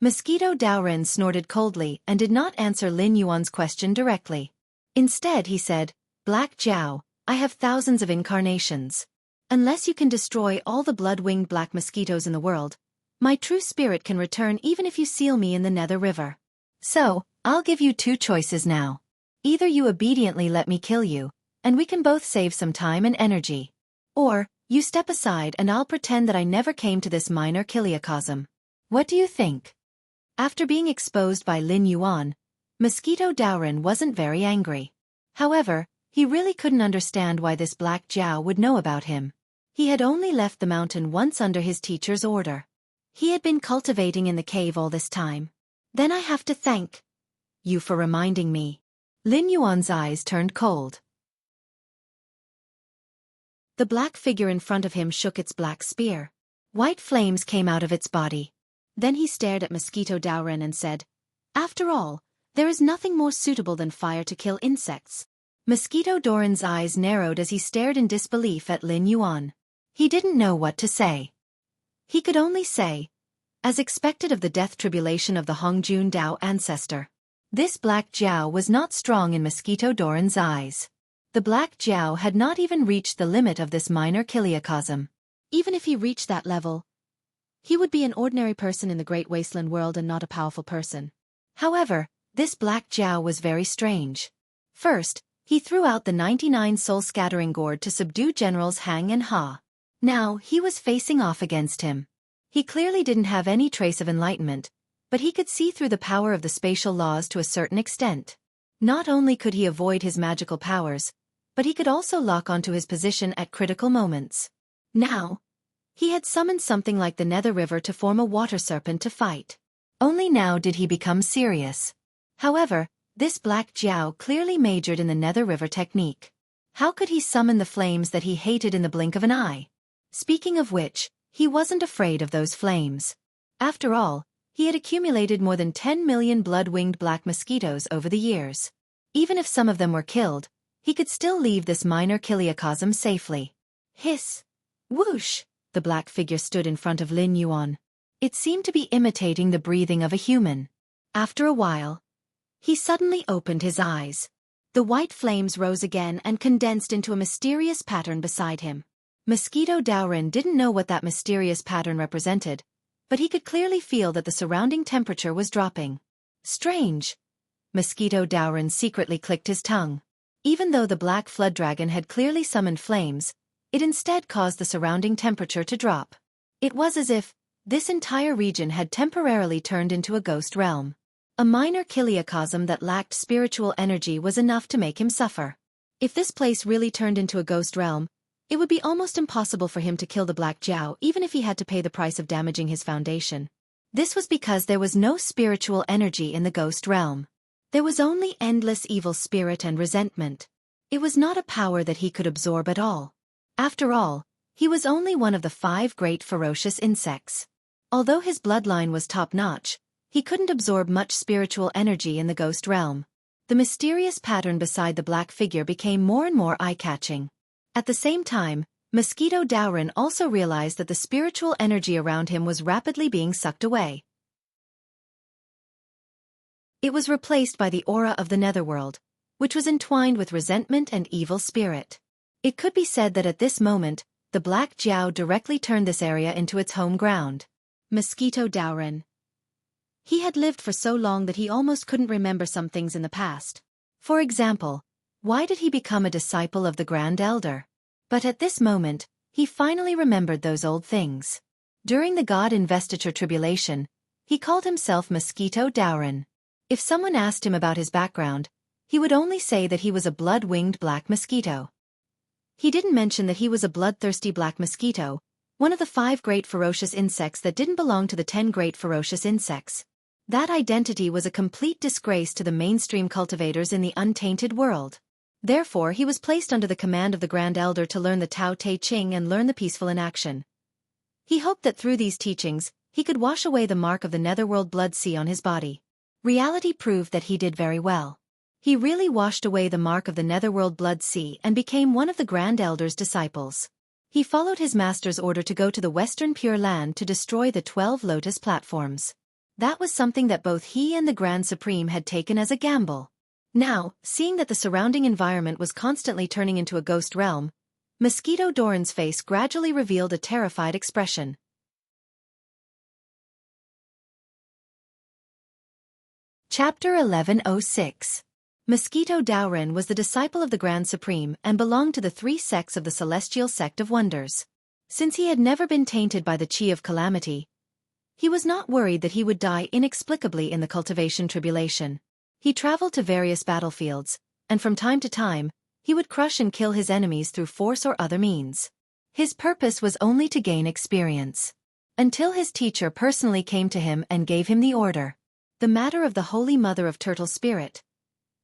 Mosquito Doran snorted coldly and did not answer Lin Yuan's question directly. Instead he said, "Black Jiao, I have thousands of incarnations. Unless you can destroy all the blood-winged black mosquitoes in the world, my true spirit can return even if you seal me in the Nether River. So, I'll give you 2 choices now. Either you obediently let me kill you, and we can both save some time and energy. Or, you step aside and I'll pretend that I never came to this minor kiliacosm. What do you think?" After being exposed by Lin Yuan, Mosquito Doran wasn't very angry. However, he really couldn't understand why this Black Jiao would know about him. He had only left the mountain once under his teacher's order. He had been cultivating in the cave all this time. Then I have to thank you for reminding me. Lin Yuan's eyes turned cold. The black figure in front of him shook its black spear. White flames came out of its body. Then he stared at Mosquito Doran and said, "After all, there is nothing more suitable than fire to kill insects." Mosquito Doran's eyes narrowed as he stared in disbelief at Lin Yuan. He didn't know what to say. He could only say, as expected of the death tribulation of the Hongjun Dao ancestor. This Black Jiao was not strong in Mosquito Doran's eyes. The Black Jiao had not even reached the limit of this minor kiliacosm. Even if he reached that level, he would be an ordinary person in the Great Wasteland world and not a powerful person. However, this Black Jiao was very strange. First, he threw out the 99 soul-scattering gourd to subdue Generals Hang and Ha. Now, he was facing off against him. He clearly didn't have any trace of enlightenment, but he could see through the power of the spatial laws to a certain extent. Not only could he avoid his magical powers, but he could also lock onto his position at critical moments. Now, he had summoned something like the Nether River to form a water serpent to fight. Only now did he become serious. However, this Black Jiao clearly majored in the Nether River technique. How could he summon the flames that he hated in the blink of an eye? Speaking of which, he wasn't afraid of those flames. After all, he had accumulated more than 10 million blood-winged black mosquitoes over the years. Even if some of them were killed, he could still leave this minor kiliacosm safely. Hiss! Whoosh! The black figure stood in front of Lin Yuan. It seemed to be imitating the breathing of a human. After a while, He suddenly opened his eyes. The white flames rose again and condensed into a mysterious pattern beside him. Mosquito Dowrin didn't know what that mysterious pattern represented, but he could clearly feel that the surrounding temperature was dropping. Strange. Mosquito Dowrin secretly clicked his tongue. Even though the black flood dragon had clearly summoned flames, it instead caused the surrounding temperature to drop. It was as if this entire region had temporarily turned into a ghost realm. A minor kiliacosm that lacked spiritual energy was enough to make him suffer. If this place really turned into a ghost realm, it would be almost impossible for him to kill the Black Jiao even if he had to pay the price of damaging his foundation. This was because there was no spiritual energy in the ghost realm. There was only endless evil spirit and resentment. It was not a power that he could absorb at all. After all, he was only one of the 5 great ferocious insects. Although his bloodline was top-notch, he couldn't absorb much spiritual energy in the ghost realm. The mysterious pattern beside the black figure became more and more eye-catching. At the same time, Mosquito Dowrin also realized that the spiritual energy around him was rapidly being sucked away. It was replaced by the aura of the netherworld, which was entwined with resentment and evil spirit. It could be said that at this moment, the Black Jiao directly turned this area into its home ground. Mosquito Dowrin. He had lived for so long that he almost couldn't remember some things in the past. For example, why did he become a disciple of the Grand Elder? But at this moment, he finally remembered those old things. During the God Investiture tribulation, he called himself Mosquito Dowrin. If someone asked him about his background, he would only say that he was a blood-winged black mosquito. He didn't mention that he was a bloodthirsty black mosquito, one of the 5 great ferocious insects that didn't belong to the 10 great ferocious insects. That identity was a complete disgrace to the mainstream cultivators in the untainted world. Therefore, he was placed under the command of the Grand Elder to learn the Tao Te Ching and learn the peaceful in action. He hoped that through these teachings, he could wash away the mark of the netherworld blood sea on his body. Reality proved that he did very well. He really washed away the mark of the netherworld blood sea and became one of the Grand Elder's disciples. He followed his master's order to go to the Western Pure Land to destroy the 12 Lotus platforms. That was something that both he and the Grand Supreme had taken as a gamble. Now, seeing that the surrounding environment was constantly turning into a ghost realm, Mosquito Dowrin's face gradually revealed a terrified expression. Chapter 1106. Mosquito Dowrin was the disciple of the Grand Supreme and belonged to the 3 sects of the Celestial Sect of Wonders. Since he had never been tainted by the Chi of Calamity, he was not worried that he would die inexplicably in the cultivation tribulation. He traveled to various battlefields, and from time to time, he would crush and kill his enemies through force or other means. His purpose was only to gain experience. Until his teacher personally came to him and gave him the order. The matter of the Holy Mother of Turtle Spirit.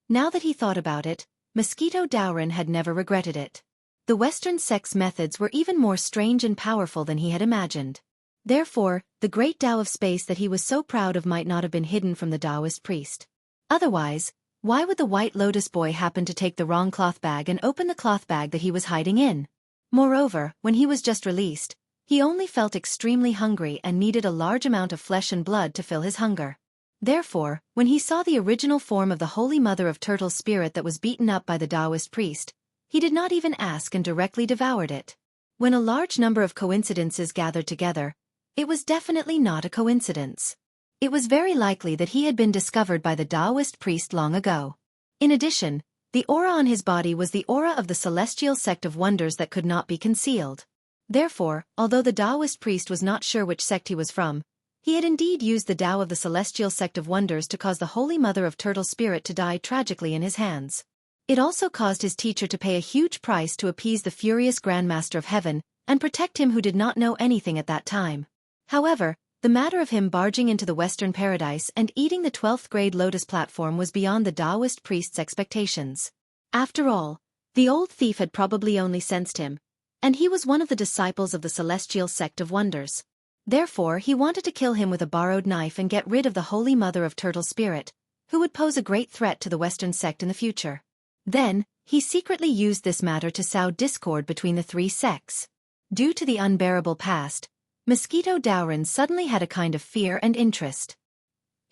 Now that he thought about it, Mosquito Dowrin had never regretted it. The Western sect's methods were even more strange and powerful than he had imagined. Therefore, the great Tao of space that he was so proud of might not have been hidden from the Taoist priest. Otherwise, why would the White Lotus boy happen to take the wrong cloth bag and open the cloth bag that he was hiding in? Moreover, when he was just released, he only felt extremely hungry and needed a large amount of flesh and blood to fill his hunger. Therefore, when he saw the original form of the Holy Mother of Turtle Spirit that was beaten up by the Taoist priest, he did not even ask and directly devoured it. When a large number of coincidences gathered together, it was definitely not a coincidence. It was very likely that he had been discovered by the Taoist priest long ago. In addition, the aura on his body was the aura of the Celestial Sect of Wonders that could not be concealed. Therefore, although the Taoist priest was not sure which sect he was from, he had indeed used the Tao of the Celestial Sect of Wonders to cause the Holy Mother of Turtle Spirit to die tragically in his hands. It also caused his teacher to pay a huge price to appease the furious Grand Master of Heaven and protect him who did not know anything at that time. However, the matter of him barging into the Western Paradise and eating the 12th grade Lotus platform was beyond the Taoist priest's expectations. After all, the old thief had probably only sensed him, and he was one of the disciples of the Celestial Sect of Wonders. Therefore, he wanted to kill him with a borrowed knife and get rid of the Holy Mother of Turtle Spirit, who would pose a great threat to the Western sect in the future. Then, he secretly used this matter to sow discord between the 3 sects. Due to the unbearable past, Mosquito Dowrin suddenly had a kind of fear and interest.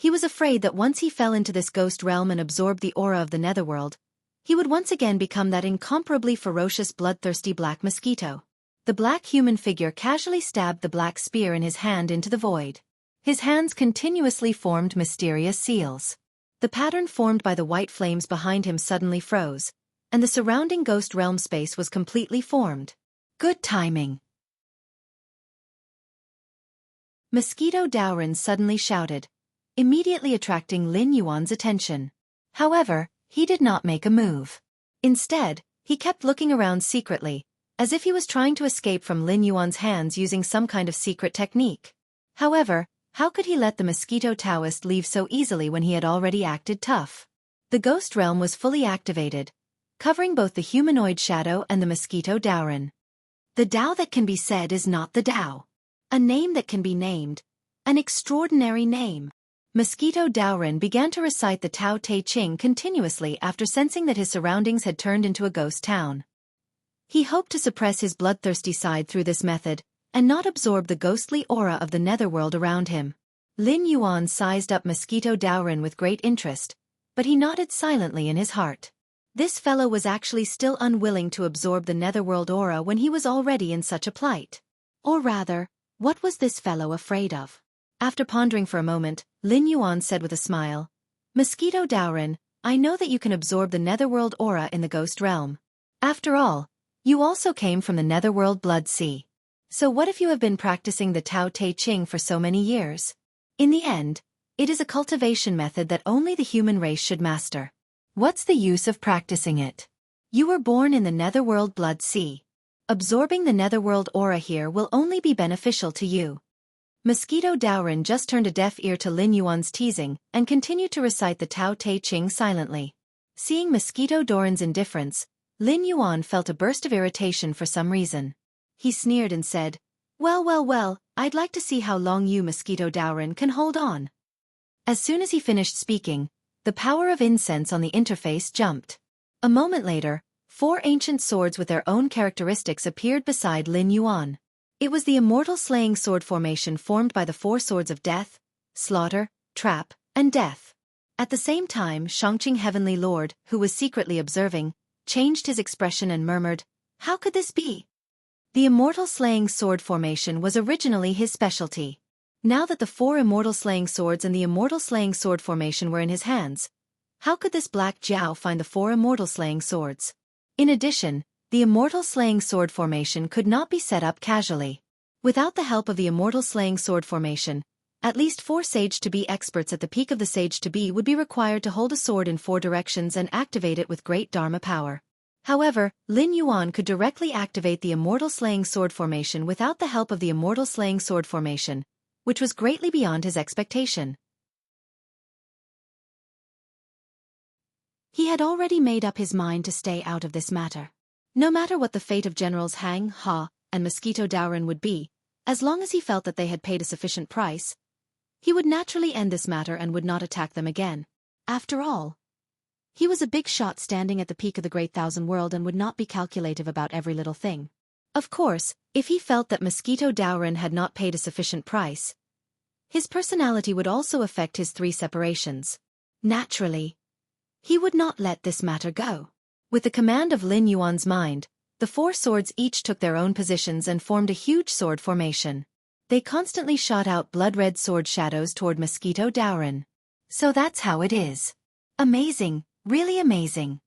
He was afraid that once he fell into this ghost realm and absorbed the aura of the netherworld, he would once again become that incomparably ferocious bloodthirsty black mosquito. The black human figure casually stabbed the black spear in his hand into the void. His hands continuously formed mysterious seals. The pattern formed by the white flames behind him suddenly froze, and the surrounding ghost realm space was completely formed. Good timing. Mosquito Dowrin suddenly shouted, immediately attracting Lin Yuan's attention. However, he did not make a move. Instead, he kept looking around secretly, as if he was trying to escape from Lin Yuan's hands using some kind of secret technique. However, how could he let the mosquito Taoist leave so easily when he had already acted tough? The ghost realm was fully activated, covering both the humanoid shadow and the mosquito Dowrin. The Tao that can be said is not the Tao. A name that can be named. An extraordinary name. Mosquito Dowrin began to recite the Tao Te Ching continuously after sensing that his surroundings had turned into a ghost town. He hoped to suppress his bloodthirsty side through this method, and not absorb the ghostly aura of the netherworld around him. Lin Yuan sized up Mosquito Dowrin with great interest, but he nodded silently in his heart. This fellow was actually still unwilling to absorb the netherworld aura when he was already in such a plight. Or rather, what was this fellow afraid of? After pondering for a moment, Lin Yuan said with a smile, Mosquito Dowrin, I know that you can absorb the netherworld aura in the ghost realm. After all, you also came from the netherworld blood sea. So what if you have been practicing the Tao Te Ching for so many years? In the end, it is a cultivation method that only the human race should master. What's the use of practicing it? You were born in the netherworld blood sea. Absorbing the netherworld aura here will only be beneficial to you. Mosquito Dowrin just turned a deaf ear to Lin Yuan's teasing and continued to recite the Tao Te Ching silently. Seeing Mosquito Dowrin's indifference, Lin Yuan felt a burst of irritation for some reason. He sneered and said, well, I'd like to see how long you Mosquito Dowrin can hold on. As soon as he finished speaking, the power of incense on the interface jumped. A moment later, 4 ancient swords with their own characteristics appeared beside Lin Yuan. It was the immortal slaying sword formation formed by the 4 swords of death, slaughter, trap, and death. At the same time, Shangqing Heavenly Lord, who was secretly observing, changed his expression and murmured, how could this be? The immortal slaying sword formation was originally his specialty. Now that the 4 immortal slaying swords and the immortal slaying sword formation were in his hands, how could this black Jiao find the 4 immortal slaying swords? In addition, the immortal slaying sword formation could not be set up casually. Without the help of the immortal slaying sword formation, at least 4 sage-to-be experts at the peak of the sage-to-be would be required to hold a sword in 4 directions and activate it with great Dharma power. However, Lin Yuan could directly activate the immortal slaying sword formation without the help of the immortal slaying sword formation, which was greatly beyond his expectation. He had already made up his mind to stay out of this matter. No matter what the fate of Generals Hang, Ha, and Mosquito Dowrin would be, as long as he felt that they had paid a sufficient price, he would naturally end this matter and would not attack them again. After all, he was a big shot standing at the peak of the Great Thousand World and would not be calculative about every little thing. Of course, if he felt that Mosquito Dowrin had not paid a sufficient price, his personality would also affect his 3 separations. Naturally, he would not let this matter go. With the command of Lin Yuan's mind, the 4 swords each took their own positions and formed a huge sword formation. They constantly shot out blood-red sword shadows toward Mosquito Dowrin. So that's how it is. Amazing, really amazing.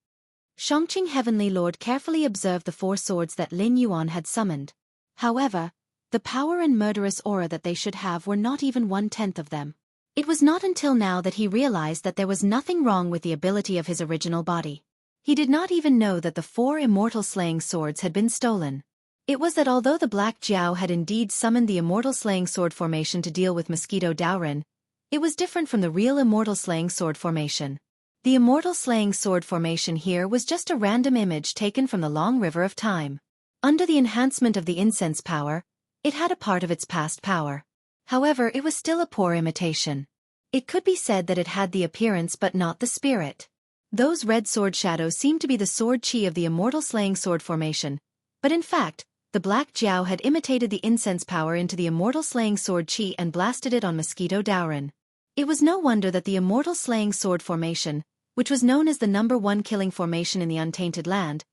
Shangqing Heavenly Lord carefully observed the 4 swords that Lin Yuan had summoned. However, the power and murderous aura that they should have were not even 1/10 of them. It was not until now that he realized that there was nothing wrong with the ability of his original body. He did not even know that the 4 immortal slaying swords had been stolen. It was that although the Black Jiao had indeed summoned the immortal slaying sword formation to deal with Mosquito Dowrin, it was different from the real immortal slaying sword formation. The immortal slaying sword formation here was just a random image taken from the long river of time. Under the enhancement of the incense power, it had a part of its past power. However, it was still a poor imitation. It could be said that it had the appearance but not the spirit. Those red sword shadows seemed to be the sword chi of the immortal slaying sword formation, but in fact, the Black Jiao had imitated the incense power into the immortal slaying sword chi and blasted it on Mosquito Dowrin. It was no wonder that the immortal slaying sword formation, which was known as the #1 killing formation in the Untainted Land,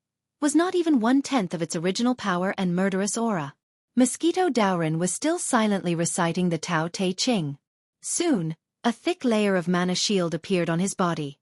was not even 1/10 of its original power and murderous aura. Mosquito Daorin was still silently reciting the Tao Te Ching. Soon, a thick layer of mana shield appeared on his body.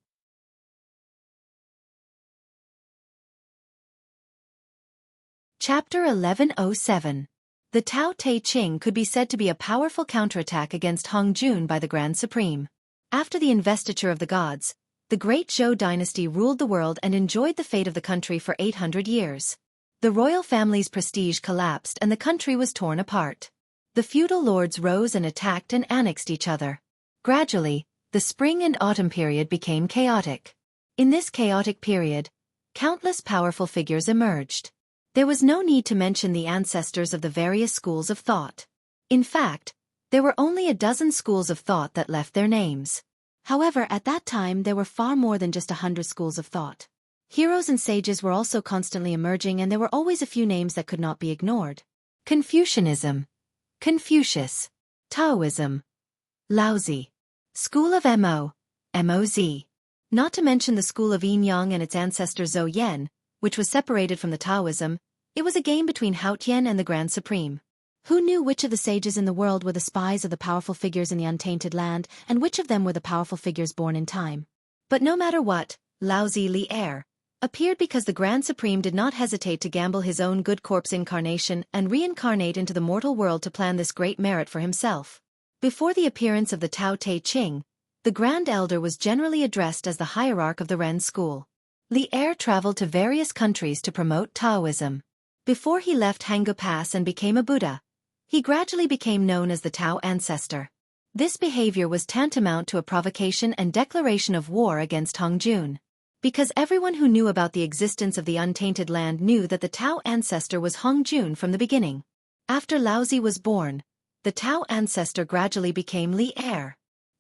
Chapter 1107. The Tao Te Ching could be said to be a powerful counterattack against Hong Jun by the Grand Supreme. After the investiture of the gods, the great Zhou dynasty ruled the world and enjoyed the fate of the country for 800 years. The royal family's prestige collapsed and the country was torn apart. The feudal lords rose and attacked and annexed each other. Gradually, the spring and autumn period became chaotic. In this chaotic period, countless powerful figures emerged. There was no need to mention the ancestors of the various schools of thought. In fact, there were only a dozen schools of thought that left their names. However, at that time there were far more than just 100 schools of thought. Heroes and sages were also constantly emerging and there were always a few names that could not be ignored. Confucianism, Confucius, Taoism, Laozi, School of Moz. Not to mention the school of Yin Yang and its ancestor Zhou Yan, which was separated from the Taoism. It was a game between Hao Tian and the Grand Supreme. Who knew which of the sages in the world were the spies of the powerful figures in the Untainted Land, and which of them were the powerful figures born in time? But no matter what, Laozi Li appeared because the Grand Supreme did not hesitate to gamble his own good corpse incarnation and reincarnate into the mortal world to plan this great merit for himself. Before the appearance of the Tao Te Ching, the Grand Elder was generally addressed as the hierarch of the Ren school. Li traveled to various countries to promote Taoism. Before he left Hangu Pass and became a Buddha, he gradually became known as the Tao Ancestor. This behavior was tantamount to a provocation and declaration of war against Hong Jun. Because everyone who knew about the existence of the Untainted Land knew that the Tao Ancestor was Hong Jun from the beginning. After Laozi was born, the Tao Ancestor gradually became Li.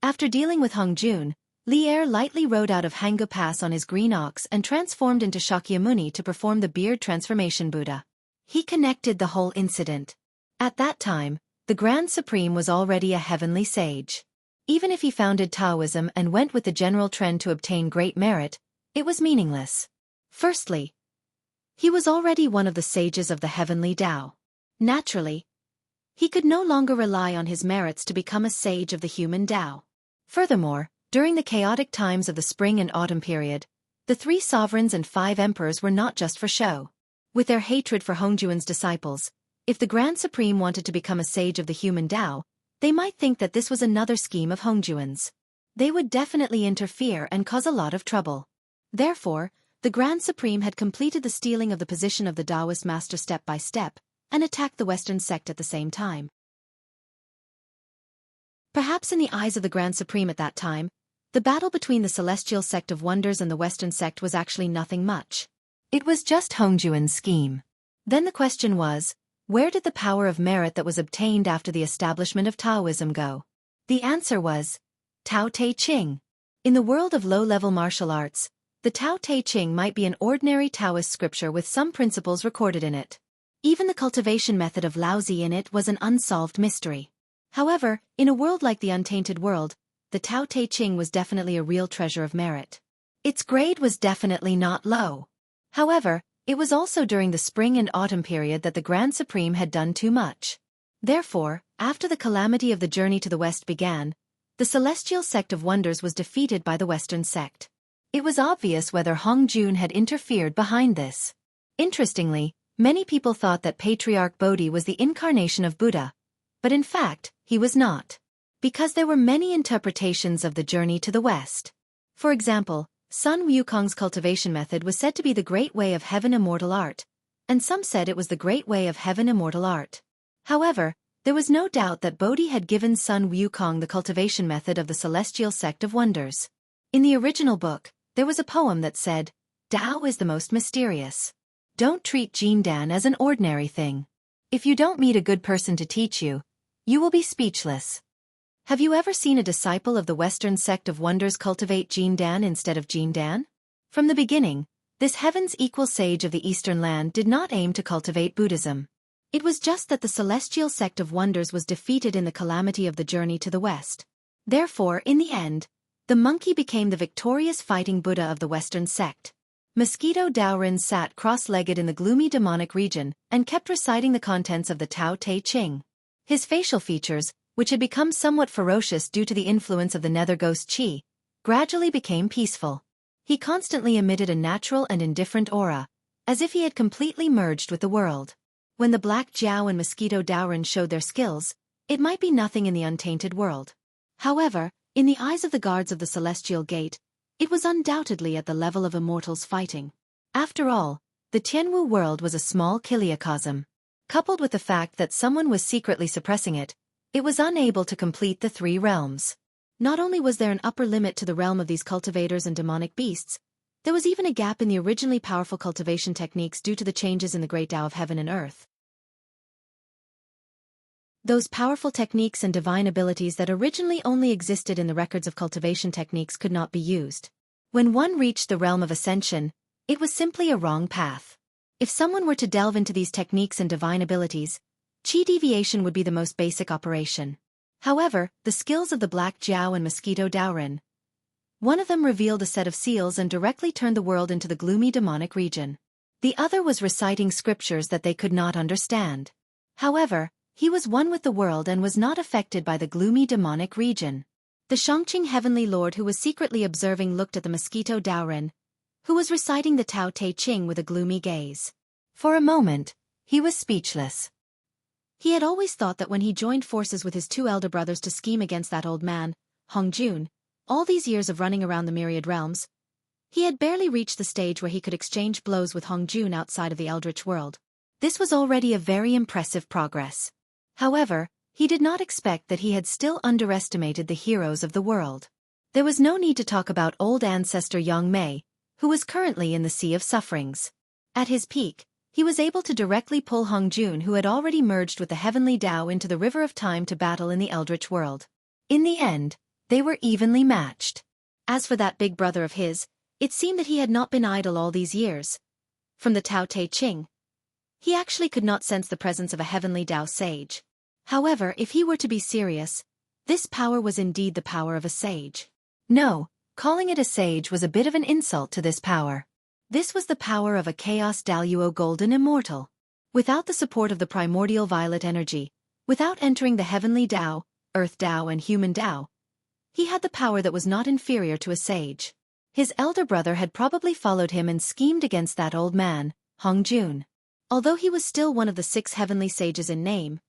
After dealing with Hong Jun, Li lightly rode out of Hangu Pass on his green ox and transformed into Shakyamuni to perform the beard transformation Buddha. He connected the whole incident. At that time, the Grand Supreme was already a heavenly sage. Even if he founded Taoism and went with the general trend to obtain great merit, it was meaningless. Firstly, he was already one of the sages of the heavenly Tao. Naturally, he could no longer rely on his merits to become a sage of the human Tao. Furthermore, during the chaotic times of the spring and autumn period, the 3 sovereigns and 5 emperors were not just for show. With their hatred for Hongjuan's disciples, if the Grand Supreme wanted to become a sage of the human Tao, they might think that this was another scheme of Hongjuan's. They would definitely interfere and cause a lot of trouble. Therefore, the Grand Supreme had completed the stealing of the position of the Taoist master step by step, and attacked the Western sect at the same time. Perhaps in the eyes of the Grand Supreme at that time, the battle between the Celestial Sect of Wonders and the Western sect was actually nothing much. It was just Hongjuan's scheme. Then the question was, where did the power of merit that was obtained after the establishment of Taoism go? The answer was Tao Te Ching. In the world of low-level martial arts, the Tao Te Ching might be an ordinary Taoist scripture with some principles recorded in it. Even the cultivation method of Laozi in it was an unsolved mystery. However, in a world like the Untainted World, the Tao Te Ching was definitely a real treasure of merit. Its grade was definitely not low. However, it was also during the spring and autumn period that the Grand Supreme had done too much. Therefore, after the calamity of the journey to the west began, the Celestial Sect of Wonders was defeated by the Western sect. It was obvious whether Hong Jun had interfered behind this. Interestingly, many people thought that Patriarch Bodhi was the incarnation of Buddha, but in fact, he was not. Because there were many interpretations of the journey to the west. For example, Sun Wukong's cultivation method was said to be the great way of heaven immortal art, and some said it was the great way of heaven immortal art. However, there was no doubt that Bodhi had given Sun Wukong the cultivation method of the Celestial Sect of Wonders. In the original book, there was a poem that said, "Tao is the most mysterious. Don't treat Jindan as an ordinary thing. If you don't meet a good person to teach you, you will be speechless." Have you ever seen a disciple of the Western Sect of Wonders cultivate Jindan instead of Jindan? From the beginning, this heaven's equal sage of the Eastern Land did not aim to cultivate Buddhism. It was just that the Celestial Sect of Wonders was defeated in the calamity of the journey to the west. Therefore, in the end, the monkey became the victorious fighting Buddha of the Western sect. Mosquito Daoren sat cross-legged in the gloomy demonic region and kept reciting the contents of the Tao Te Ching. His facial features, which had become somewhat ferocious due to the influence of the nether ghost Qi, gradually became peaceful. He constantly emitted a natural and indifferent aura, as if he had completely merged with the world. When the Black Jiao and Mosquito Daoren showed their skills, it might be nothing in the untainted world. However, in the eyes of the guards of the Celestial Gate, it was undoubtedly at the level of immortals fighting. After all, the Tianwu world was a small chiliocosm. Coupled with the fact that someone was secretly suppressing it, it was unable to complete the three realms. Not only was there an upper limit to the realm of these cultivators and demonic beasts, there was even a gap in the originally powerful cultivation techniques due to the changes in the great Tao of heaven and earth. Those powerful techniques and divine abilities that originally only existed in the records of cultivation techniques could not be used. When one reached the realm of ascension, it was simply a wrong path. If someone were to delve into these techniques and divine abilities, Qi deviation would be the most basic operation. However, the skills of the Black Jiao and Mosquito Daoren, one of them revealed a set of seals and directly turned the world into the gloomy demonic region. The other was reciting scriptures that they could not understand. However, he was one with the world and was not affected by the gloomy demonic region. The Shangqing Heavenly Lord who was secretly observing looked at the Mosquito Daoren, who was reciting the Tao Te Ching with a gloomy gaze. For a moment, he was speechless. He had always thought that when he joined forces with his two elder brothers to scheme against that old man, Hong Jun, all these years of running around the myriad realms, he had barely reached the stage where he could exchange blows with Hong Jun outside of the Eldritch world. This was already a very impressive progress. However, he did not expect that he had still underestimated the heroes of the world. There was no need to talk about old ancestor Yang Mei, who was currently in the Sea of Sufferings. At his peak, he was able to directly pull Hong Jun, who had already merged with the Heavenly Tao, into the River of Time to battle in the Eldritch world. In the end, they were evenly matched. As for that big brother of his, it seemed that he had not been idle all these years. From the Tao Te Ching, he actually could not sense the presence of a Heavenly Tao sage. However, if he were to be serious, this power was indeed the power of a sage. No, calling it a sage was a bit of an insult to this power. This was the power of a Chaos Daluo Golden Immortal. Without the support of the primordial violet energy, without entering the Heavenly Tao, Earth Tao and Human Tao, he had the power that was not inferior to a sage. His elder brother had probably followed him and schemed against that old man, Hong Jun. Although he was still one of the 6 heavenly sages in name,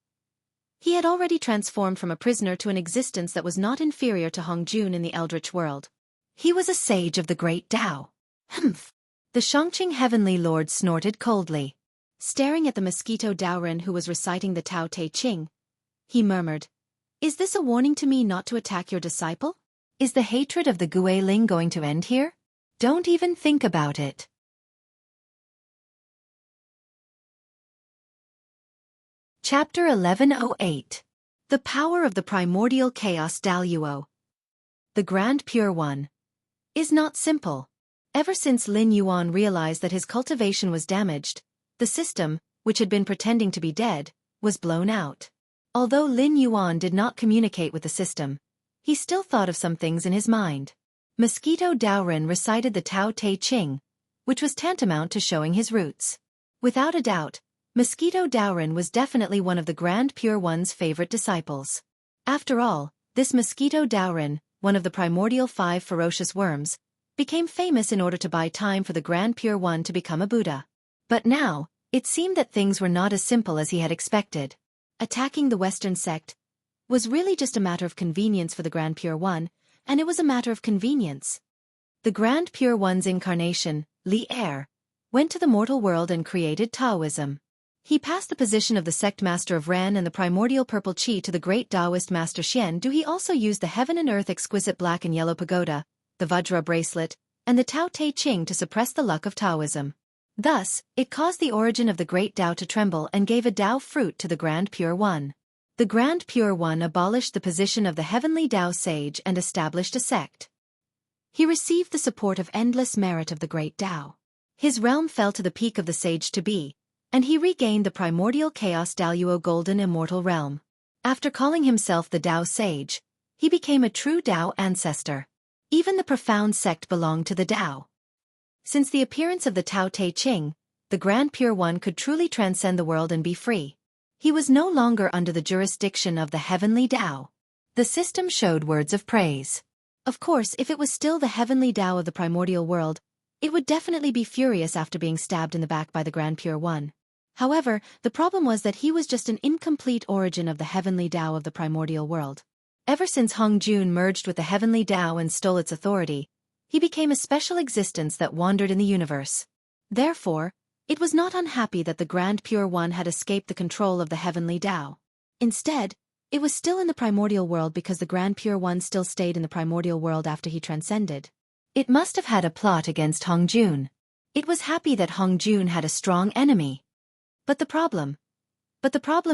he had already transformed from a prisoner to an existence that was not inferior to Hong Jun in the Eldritch world. He was a sage of the great Tao. Humph! The Shangqing Heavenly Lord snorted coldly. Staring at the Mosquito Daoren who was reciting the Tao Te Ching, he murmured, "Is this a warning to me not to attack your disciple? Is the hatred of the Guiling going to end here? Don't even think about it." Chapter 1108. The Power of the Primordial Chaos Daluo. The Grand Pure One is not simple. Ever since Lin Yuan realized that his cultivation was damaged, the system, which had been pretending to be dead, was blown out. Although Lin Yuan did not communicate with the system, he still thought of some things in his mind. Mosquito Daoren recited the Tao Te Ching, which was tantamount to showing his roots. Without a doubt, Mosquito Daoren was definitely one of the Grand Pure One's favorite disciples. After all, this Mosquito Daoren, one of the primordial 5 ferocious worms, became famous in order to buy time for the Grand Pure One to become a Buddha. But now, it seemed that things were not as simple as he had expected. Attacking the Western sect was really just a matter of convenience for the Grand Pure One, and it was a matter of convenience. The Grand Pure One's incarnation, Li Er, went to the mortal world and created Taoism. He passed the position of the sect master of Ren and the primordial purple Qi to the great Taoist master Xian. He also used the heaven and earth exquisite black and yellow pagoda, the Vajra bracelet, and the Tao Te Ching to suppress the luck of Taoism. Thus, it caused the origin of the great Tao to tremble and gave a Tao fruit to the Grand Pure One. The Grand Pure One abolished the position of the heavenly Tao sage and established a sect. He received the support of endless merit of the great Tao. His realm fell to the peak of the sage to be, and he regained the primordial chaos Daluo golden immortal realm. After calling himself the Tao Sage, he became a true Tao ancestor. Even the profound sect belonged to the Tao. Since the appearance of the Tao Te Ching, the Grand Pure One could truly transcend the world and be free. He was no longer under the jurisdiction of the heavenly Tao. The system showed words of praise. Of course, if it was still the heavenly Tao of the primordial world, it would definitely be furious after being stabbed in the back by the Grand Pure One. However, the problem was that he was just an incomplete origin of the heavenly Tao of the primordial world. Ever since Hong Jun merged with the heavenly Tao and stole its authority, he became a special existence that wandered in the universe. Therefore, it was not unhappy that the Grand Pure One had escaped the control of the heavenly Tao. Instead, it was still in the primordial world because the Grand Pure One still stayed in the primordial world after he transcended. It must have had a plot against Hong Jun. It was happy that Hong Jun had a strong enemy. But the problem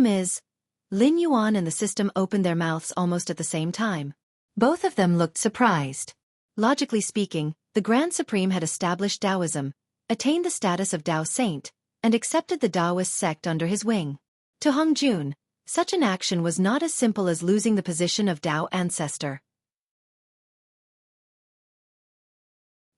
is, Lin Yuan and the system opened their mouths almost at the same time. Both of them looked surprised. Logically speaking, the Grand Supreme had established Taoism, attained the status of Tao Saint, and accepted the Taoist sect under his wing. To Hong Jun, such an action was not as simple as losing the position of Tao ancestor.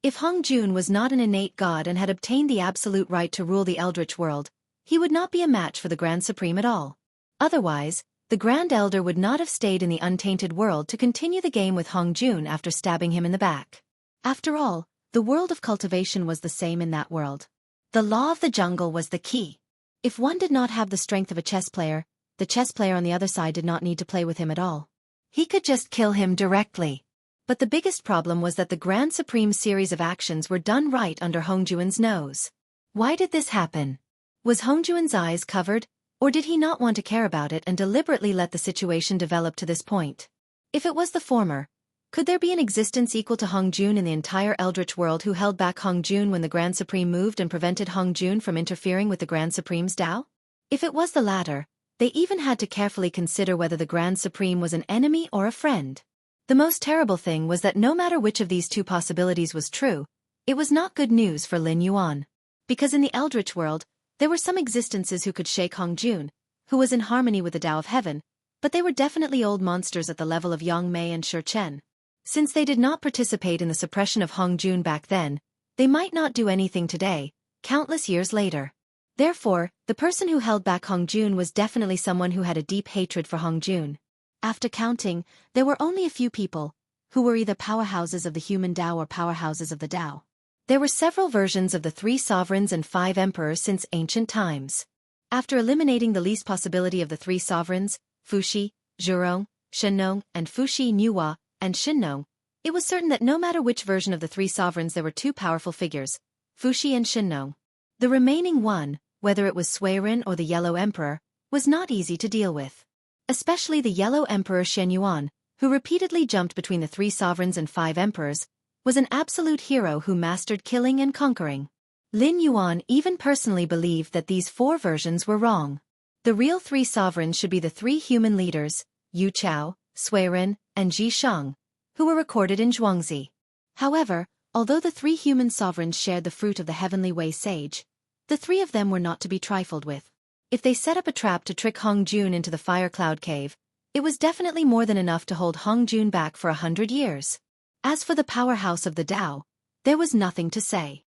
If Hong Jun was not an innate god and had obtained the absolute right to rule the Eldritch world, he would not be a match for the Grand Supreme at all. Otherwise, the Grand Elder would not have stayed in the untainted world to continue the game with Hong Jun after stabbing him in the back. After all, the world of cultivation was the same in that world. The law of the jungle was the key. If one did not have the strength of a chess player, the chess player on the other side did not need to play with him at all. He could just kill him directly. But the biggest problem was that the Grand Supreme's series of actions were done right under Hong Jun's nose. Why did this happen? Was Hong Jun's eyes covered, or did he not want to care about it and deliberately let the situation develop to this point? If it was the former, could there be an existence equal to Hong Jun in the entire Eldritch world who held back Hong Jun when the Grand Supreme moved and prevented Hong Jun from interfering with the Grand Supreme's Tao? If it was the latter, they even had to carefully consider whether the Grand Supreme was an enemy or a friend. The most terrible thing was that no matter which of these two possibilities was true, it was not good news for Lin Yuan. Because in the Eldritch world, there were some existences who could shake Hong Jun, who was in harmony with the Tao of Heaven, but they were definitely old monsters at the level of Yang Mei and Shi Chen. Since they did not participate in the suppression of Hong Jun back then, they might not do anything today, countless years later. Therefore, the person who held back Hong Jun was definitely someone who had a deep hatred for Hong Jun. After counting, there were only a few people, who were either powerhouses of the human Tao or powerhouses of the Tao. There were several versions of the 3 sovereigns and 5 emperors since ancient times. After eliminating the least possibility of the 3 sovereigns, Fuxi, Zhurong, Shennong, and Fuxi Nuwa, and Shinnong, it was certain that no matter which version of the 3 sovereigns there were 2 powerful figures, Fuxi and Shinnong. The remaining one, whether it was Suiren or the Yellow Emperor, was not easy to deal with. Especially the Yellow Emperor Shen Yuan, who repeatedly jumped between the 3 sovereigns and 5 emperors, was an absolute hero who mastered killing and conquering. Lin Yuan even personally believed that these 4 versions were wrong. The real 3 sovereigns should be the 3 human leaders, Yu Chao, Suiren, and Ji Shang, who were recorded in Zhuangzi. However, although the 3 human sovereigns shared the fruit of the Heavenly Way sage, the 3 of them were not to be trifled with. If they set up a trap to trick Hong Jun into the Fire Cloud Cave, it was definitely more than enough to hold Hong Jun back for 100 years. As for the powerhouse of the Tao, there was nothing to say.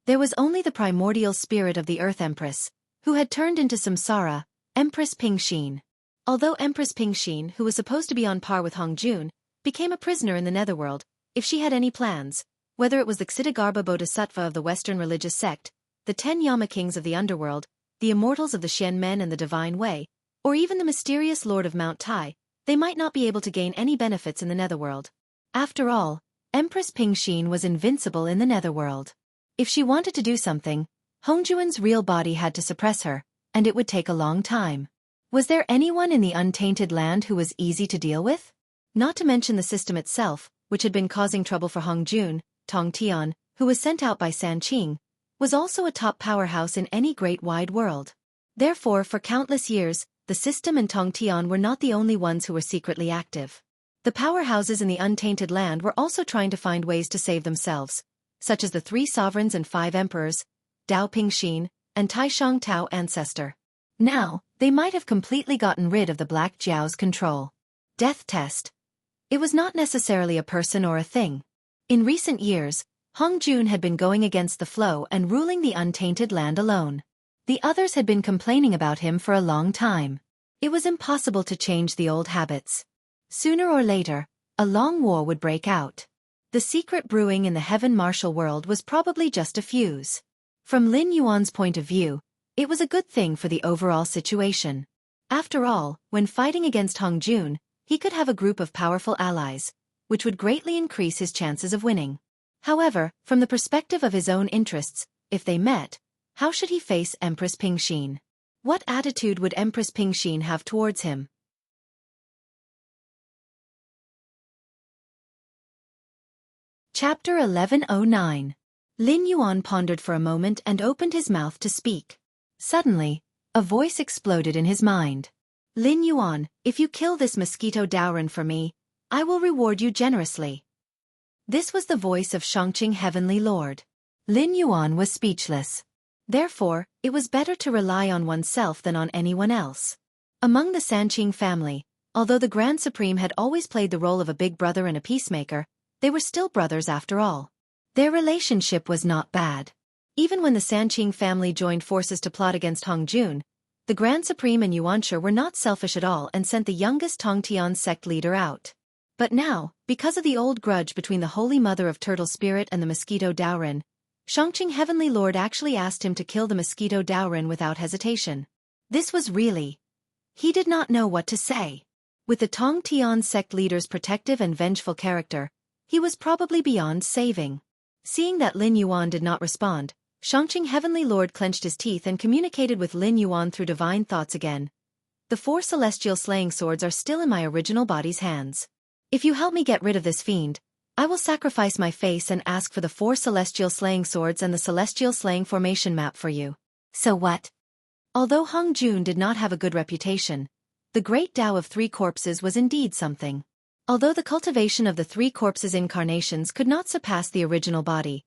There was only the primordial spirit of the Earth Empress, who had turned into Samsara, Empress Pingxin. Although Empress Pingxin, who was supposed to be on par with Hong Jun, became a prisoner in the Netherworld, if she had any plans, whether it was the Ksitigarbha Bodhisattva of the Western religious sect, the 10 Yama Kings of the Underworld, the Immortals of the Xian Men and the Divine Way, or even the mysterious Lord of Mount Tai, they might not be able to gain any benefits in the Netherworld. After all, Empress Pingxin was invincible in the Netherworld. If she wanted to do something, Hongjuan's real body had to suppress her, and it would take a long time. Was there anyone in the untainted land who was easy to deal with? Not to mention the system itself, which had been causing trouble for Hong Jun, Tong Tian, who was sent out by San Qing, was also a top powerhouse in any great wide world. Therefore, for countless years, the system and Tong Tian were not the only ones who were secretly active. The powerhouses in the untainted land were also trying to find ways to save themselves, such as the 3 sovereigns and 5 emperors, Dao Pingxin, and Taishang Tao Ancestor. Now, they might have completely gotten rid of the Black Jiao's control. Death test. It was not necessarily a person or a thing. In recent years, Hong Jun had been going against the flow and ruling the untainted land alone. The others had been complaining about him for a long time. It was impossible to change the old habits. Sooner or later, a long war would break out. The secret brewing in the heaven martial world was probably just a fuse. From Lin Yuan's point of view, it was a good thing for the overall situation. After all, when fighting against Hong Jun, he could have a group of powerful allies, which would greatly increase his chances of winning. However, from the perspective of his own interests, if they met, how should he face Empress Pingxin? What attitude would Empress Pingxin have towards him? Chapter 1109. Lin Yuan pondered for a moment and opened his mouth to speak. Suddenly, a voice exploded in his mind. Lin Yuan, if you kill this mosquito Daoren for me, I will reward you generously. This was the voice of Shangqing Heavenly Lord. Lin Yuan was speechless. Therefore, it was better to rely on oneself than on anyone else. Among the Sanqing family, although the Grand Supreme had always played the role of a big brother and a peacemaker, they were still brothers after all. Their relationship was not bad. Even when the Sanqing family joined forces to plot against Hong Jun, the Grand Supreme and Yuanshi were not selfish at all and sent the youngest Tongtian sect leader out. But now, because of the old grudge between the Holy Mother of Turtle Spirit and the Mosquito Daoren, Shangqing Heavenly Lord actually asked him to kill the Mosquito Daoren without hesitation. This was really... He did not know what to say. With the Tongtian sect leader's protective and vengeful character, he was probably beyond saving. Seeing that Lin Yuan did not respond, Shangqing Heavenly Lord clenched his teeth and communicated with Lin Yuan through divine thoughts again. The 4 celestial slaying swords are still in my original body's hands. If you help me get rid of this fiend, I will sacrifice my face and ask for the 4 celestial slaying swords and the celestial slaying formation map for you. So what? Although Hong Jun did not have a good reputation, the great Tao of 3 corpses was indeed something. Although the cultivation of the 3 corpses incarnations could not surpass the original body,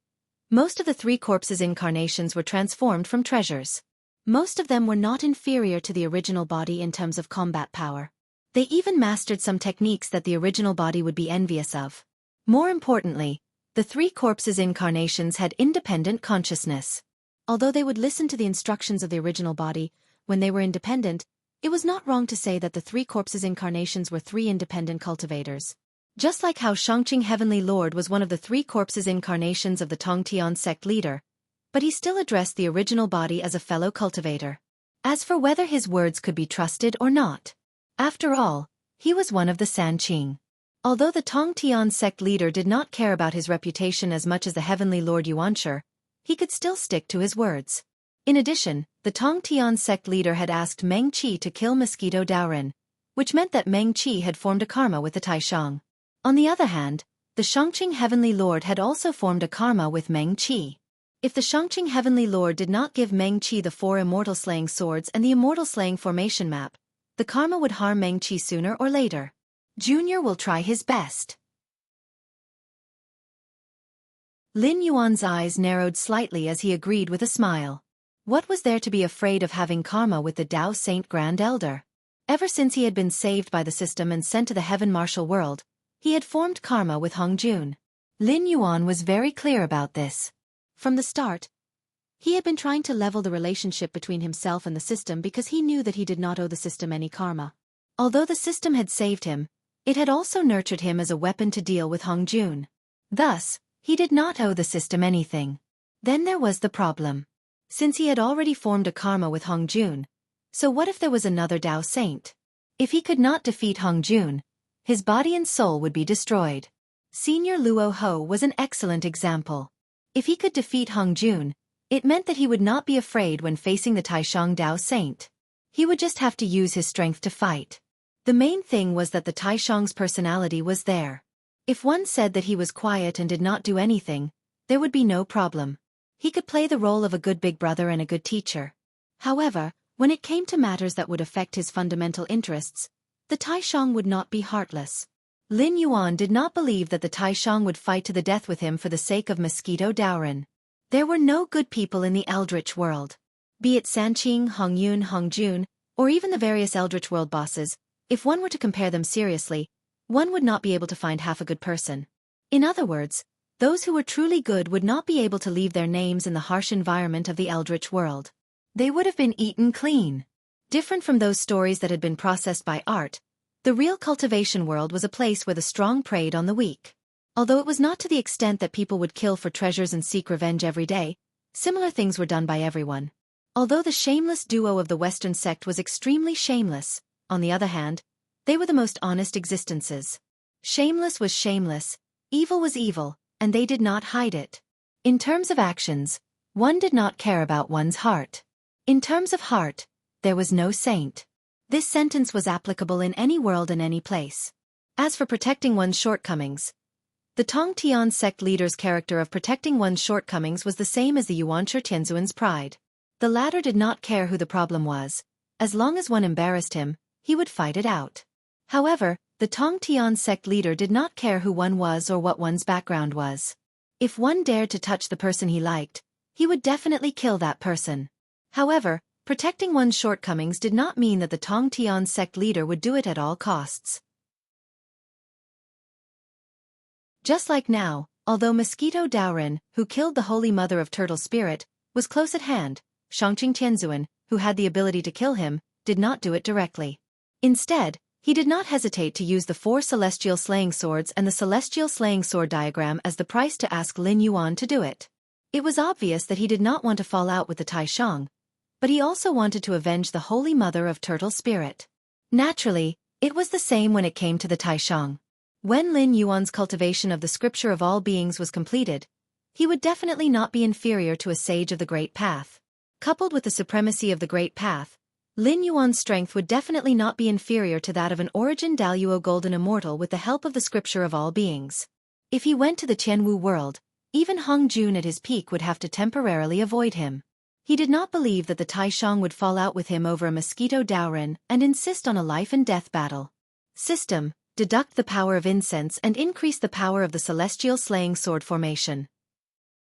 most of the 3 corpses incarnations were transformed from treasures. Most of them were not inferior to the original body in terms of combat power. They even mastered some techniques that the original body would be envious of. More importantly, the 3 corpses incarnations had independent consciousness. Although they would listen to the instructions of the original body, when they were independent, it was not wrong to say that the 3 corpses incarnations were 3 independent cultivators. Just like how Shangqing Heavenly Lord was one of the 3 corpses incarnations of the Tongtian sect leader, but he still addressed the original body as a fellow cultivator. As for whether his words could be trusted or not, after all, he was one of the Sanqing. Although the Tongtian sect leader did not care about his reputation as much as the Heavenly Lord Yuanshi, he could still stick to his words. In addition, the Tongtian sect leader had asked Meng Qi to kill Mosquito Daoren, which meant that Meng Qi had formed a karma with the Taishang. On the other hand, the Shangqing Heavenly Lord had also formed a karma with Meng Qi. If the Shangqing Heavenly Lord did not give Meng Qi the 4 immortal slaying swords and the immortal slaying formation map, the karma would harm Meng Qi sooner or later. Junior will try his best. Lin Yuan's eyes narrowed slightly as he agreed with a smile. What was there to be afraid of having karma with the Tao Saint Grand Elder? Ever since he had been saved by the system and sent to the heaven martial world, he had formed karma with Hong Jun. Lin Yuan was very clear about this. From the start, he had been trying to level the relationship between himself and the system because he knew that he did not owe the system any karma. Although the system had saved him, it had also nurtured him as a weapon to deal with Hong Jun. Thus, he did not owe the system anything. Then there was the problem. Since he had already formed a karma with Hong Jun, so what if there was another Tao Saint? If he could not defeat Hong Jun, his body and soul would be destroyed. Senior Luo Ho was an excellent example. If he could defeat Hong Jun, it meant that he would not be afraid when facing the Taishang Tao Saint. He would just have to use his strength to fight. The main thing was that the Taishang's personality was there. If one said that he was quiet and did not do anything, there would be no problem. He could play the role of a good big brother and a good teacher. However, when it came to matters that would affect his fundamental interests, the Taishang would not be heartless. Lin Yuan did not believe that the Taishang would fight to the death with him for the sake of Mosquito Daoren. There were no good people in the Eldritch world. Be it Sanqing, Hongyun, Hongjun, or even the various Eldritch World bosses, if one were to compare them seriously, one would not be able to find half a good person. In other words, those who were truly good would not be able to leave their names in the harsh environment of the Eldritch World. They would have been eaten clean. Different from those stories that had been processed by art, the real cultivation world was a place where the strong preyed on the weak. Although it was not to the extent that people would kill for treasures and seek revenge every day, similar things were done by everyone. Although the shameless duo of the Western sect was extremely shameless, on the other hand, they were the most honest existences. Shameless was shameless, evil was evil, and they did not hide it. In terms of actions, one did not care about one's heart. In terms of heart, there was no saint. This sentence was applicable in any world and any place. As for protecting one's shortcomings, the Tong Tian sect leader's character of protecting one's shortcomings was the same as the Yuanshi Tianzuan's pride. The latter did not care who the problem was. As long as one embarrassed him, he would fight it out. However, the Tong Tian sect leader did not care who one was or what one's background was. If one dared to touch the person he liked, he would definitely kill that person. However, protecting one's shortcomings did not mean that the Tong Tian sect leader would do it at all costs. Just like now, although Mosquito Daoren, who killed the Holy Mother of Turtle Spirit, was close at hand, Shangqing Tianzuan, who had the ability to kill him, did not do it directly. Instead, he did not hesitate to use the 4 celestial slaying swords and the celestial slaying sword diagram as the price to ask Lin Yuan to do it. It was obvious that he did not want to fall out with the Taishang, but he also wanted to avenge the Holy Mother of Turtle Spirit. Naturally, it was the same when it came to the Taishang. When Lin Yuan's cultivation of the scripture of all beings was completed, he would definitely not be inferior to a sage of the Great Path. Coupled with the supremacy of the Great Path, Lin Yuan's strength would definitely not be inferior to that of an Origin Daluo Golden Immortal with the help of the scripture of all beings. If he went to the Tianwu world, even Hong Jun at his peak would have to temporarily avoid him. He did not believe that the Taishang would fall out with him over a Mosquito Daoren and insist on a life-and-death battle. System: deduct the power of incense and increase the power of the celestial slaying sword formation.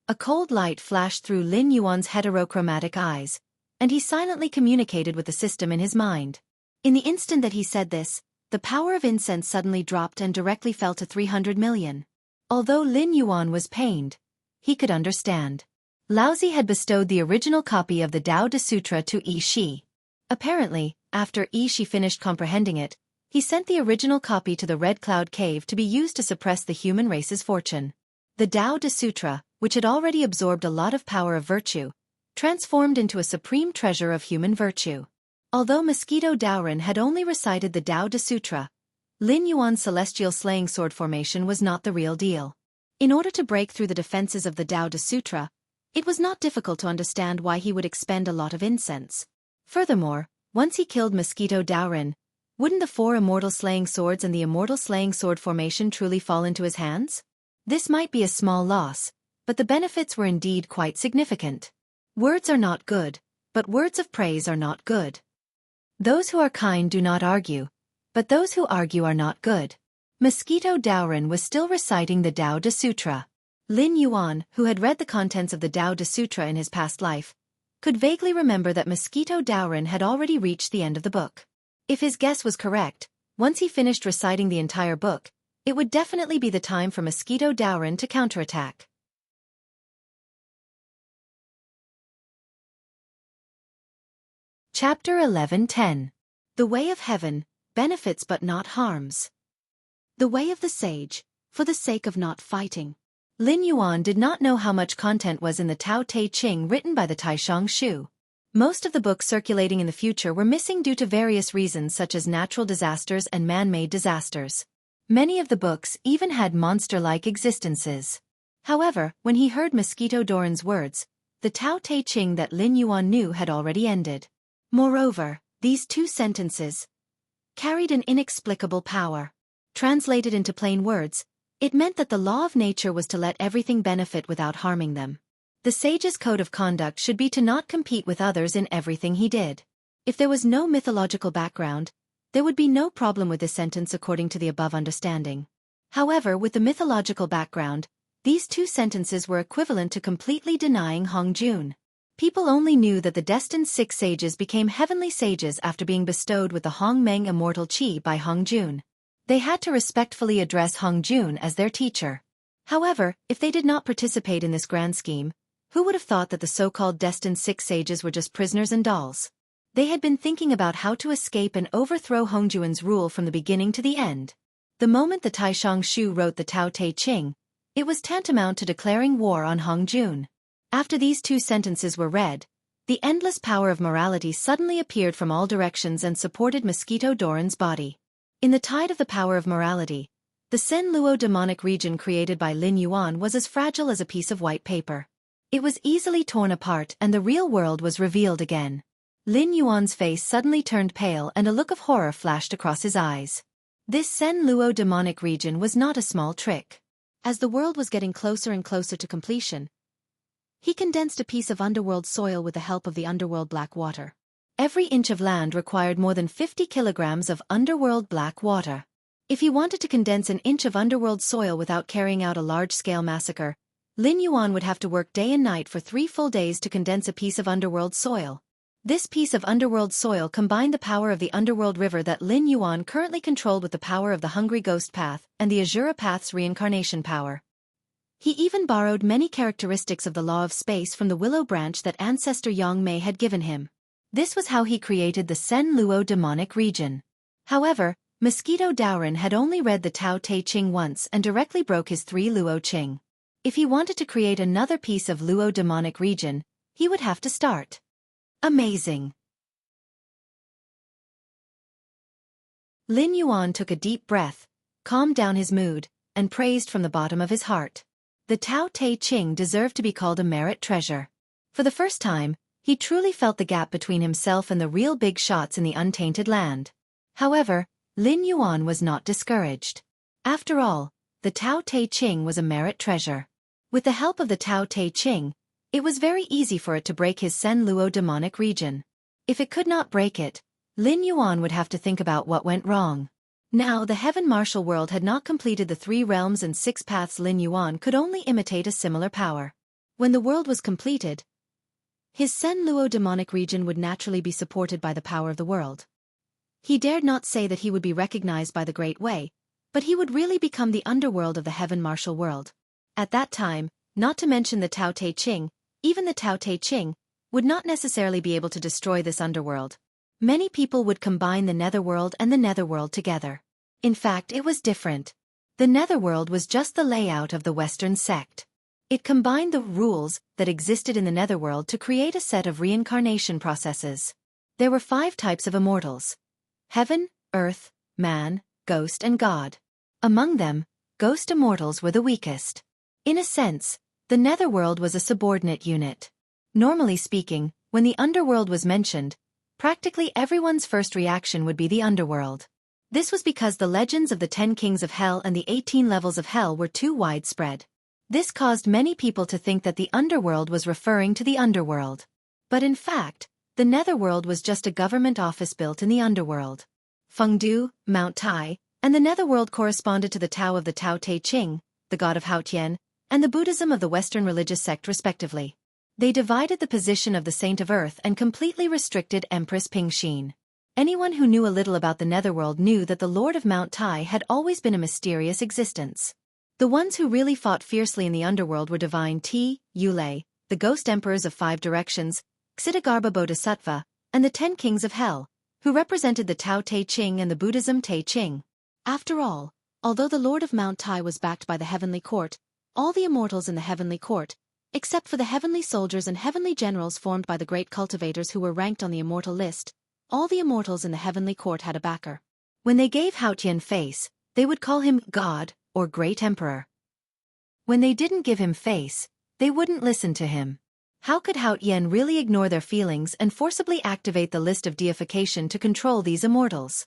A cold light flashed through Lin Yuan's heterochromatic eyes, and he silently communicated with the system in his mind. In the instant that he said this, the power of incense suddenly dropped and directly fell to 300 million. Although Lin Yuan was pained, he could understand. Laozi had bestowed the original copy of the Tao De Sutra to Yi Shi. Apparently, after Yi Shi finished comprehending it, he sent the original copy to the Red Cloud Cave to be used to suppress the human race's fortune. The Tao De Sutra, which had already absorbed a lot of power of virtue, transformed into a supreme treasure of human virtue. Although Mosquito Daoren had only recited the Tao De Sutra, Lin Yuan's celestial slaying sword formation was not the real deal. In order to break through the defenses of the Tao De Sutra, it was not difficult to understand why he would expend a lot of incense. Furthermore, once he killed Mosquito Daoren, wouldn't the 4 immortal slaying swords and the immortal slaying sword formation truly fall into his hands? This might be a small loss, but the benefits were indeed quite significant. Words are not good, but words of praise are not good. Those who are kind do not argue, but those who argue are not good. Mosquito Daoren was still reciting the Tao De Sutra. Lin Yuan, who had read the contents of the Tao De Sutra in his past life, could vaguely remember that Mosquito Daoren had already reached the end of the book. If his guess was correct, once he finished reciting the entire book, it would definitely be the time for Mosquito Daoren to counterattack. Chapter 11:10. The Way of Heaven, Benefits but Not Harms. The Way of the Sage, for the sake of not fighting. Lin Yuan did not know how much content was in the Tao Te Ching written by the Taishang Shu. Most of the books circulating in the future were missing due to various reasons such as natural disasters and man-made disasters. Many of the books even had monster-like existences. However, when he heard Mosquito Daoren's words, the Tao Te Ching that Lin Yuan knew had already ended. Moreover, these 2 sentences carried an inexplicable power. Translated into plain words, it meant that the law of nature was to let everything benefit without harming them. The sage's code of conduct should be to not compete with others in everything he did. If there was no mythological background, there would be no problem with this sentence according to the above understanding. However, with the mythological background, these 2 sentences were equivalent to completely denying Hong Jun. People only knew that the destined 6 sages became heavenly sages after being bestowed with the Hong Meng immortal Qi by Hong Jun. They had to respectfully address Hong Jun as their teacher. However, if they did not participate in this grand scheme, who would have thought that the so-called destined 6 sages were just prisoners and dolls? They had been thinking about how to escape and overthrow Hong Jun's rule from the beginning to the end. The moment the Taishang Shu wrote the Tao Te Ching, it was tantamount to declaring war on Hong Jun. After these 2 sentences were read, the endless power of morality suddenly appeared from all directions and supported Mosquito Doran's body. In the tide of the power of morality, the Sen Luo demonic region created by Lin Yuan was as fragile as a piece of white paper. It was easily torn apart and the real world was revealed again. Lin Yuan's face suddenly turned pale and a look of horror flashed across his eyes. This Sen Luo demonic region was not a small trick. As the world was getting closer and closer to completion, he condensed a piece of underworld soil with the help of the underworld black water. Every inch of land required more than 50 kilograms of underworld black water. If he wanted to condense an inch of underworld soil without carrying out a large-scale massacre, Lin Yuan would have to work day and night for 3 full days to condense a piece of underworld soil. This piece of underworld soil combined the power of the underworld river that Lin Yuan currently controlled with the power of the Hungry Ghost Path and the Azura Path's reincarnation power. He even borrowed many characteristics of the law of space from the willow branch that ancestor Yang Mei had given him. This was how he created the Sen Luo demonic region. However, Mosquito Doran had only read the Tao Te Ching once and directly broke his 3 Luo Ching. If he wanted to create another piece of Luo demonic region, he would have to start. Amazing! Lin Yuan took a deep breath, calmed down his mood, and praised from the bottom of his heart. The Tao Te Ching deserved to be called a merit treasure. For the first time, he truly felt the gap between himself and the real big shots in the untainted land. However, Lin Yuan was not discouraged. After all, the Tao Te Ching was a merit treasure. With the help of the Tao Te Ching, it was very easy for it to break his Sen Luo demonic region. If it could not break it, Lin Yuan would have to think about what went wrong. Now the heaven martial world had not completed the 3 realms and 6 paths. Lin Yuan could only imitate a similar power. When the world was completed, his Sen Luo demonic region would naturally be supported by the power of the world. He dared not say that he would be recognized by the Great Way, but he would really become the underworld of the heaven martial world. At that time, not to mention the Tao Te Ching, even the Tao Te Ching, would not necessarily be able to destroy this underworld. Many people would combine the netherworld and the netherworld together. In fact, it was different. The netherworld was just the layout of the Western sect. It combined the rules that existed in the netherworld to create a set of reincarnation processes. There were 5 types of immortals: heaven, earth, man, ghost and god. Among them, ghost immortals were the weakest. In a sense, the netherworld was a subordinate unit. Normally speaking, when the underworld was mentioned, practically everyone's first reaction would be the underworld. This was because the legends of the 10 kings of hell and the 18 levels of hell were too widespread. This caused many people to think that the underworld was referring to the underworld. But in fact, the netherworld was just a government office built in the underworld. Fengdu, Mount Tai, and the netherworld corresponded to the Tao of the Tao Te Ching, the god of Haotian, and the Buddhism of the Western religious sect respectively. They divided the position of the Saint of Earth and completely restricted Empress Pingxin. Anyone who knew a little about the netherworld knew that the Lord of Mount Tai had always been a mysterious existence. The ones who really fought fiercely in the underworld were Divine Ti, Yulei, the ghost emperors of 5 directions, Ksitigarbha Bodhisattva, and the 10 kings of hell, who represented the Tao Te Ching and the Buddhism Te Ching. After all, although the Lord of Mount Tai was backed by the heavenly court, all the immortals in the heavenly court, except for the heavenly soldiers and heavenly generals formed by the great cultivators who were ranked on the immortal list, all the immortals in the heavenly court had a backer. When they gave Haotian face, they would call him God or Great Emperor. When they didn't give him face, they wouldn't listen to him. How could Haotian really ignore their feelings and forcibly activate the list of deification to control these immortals?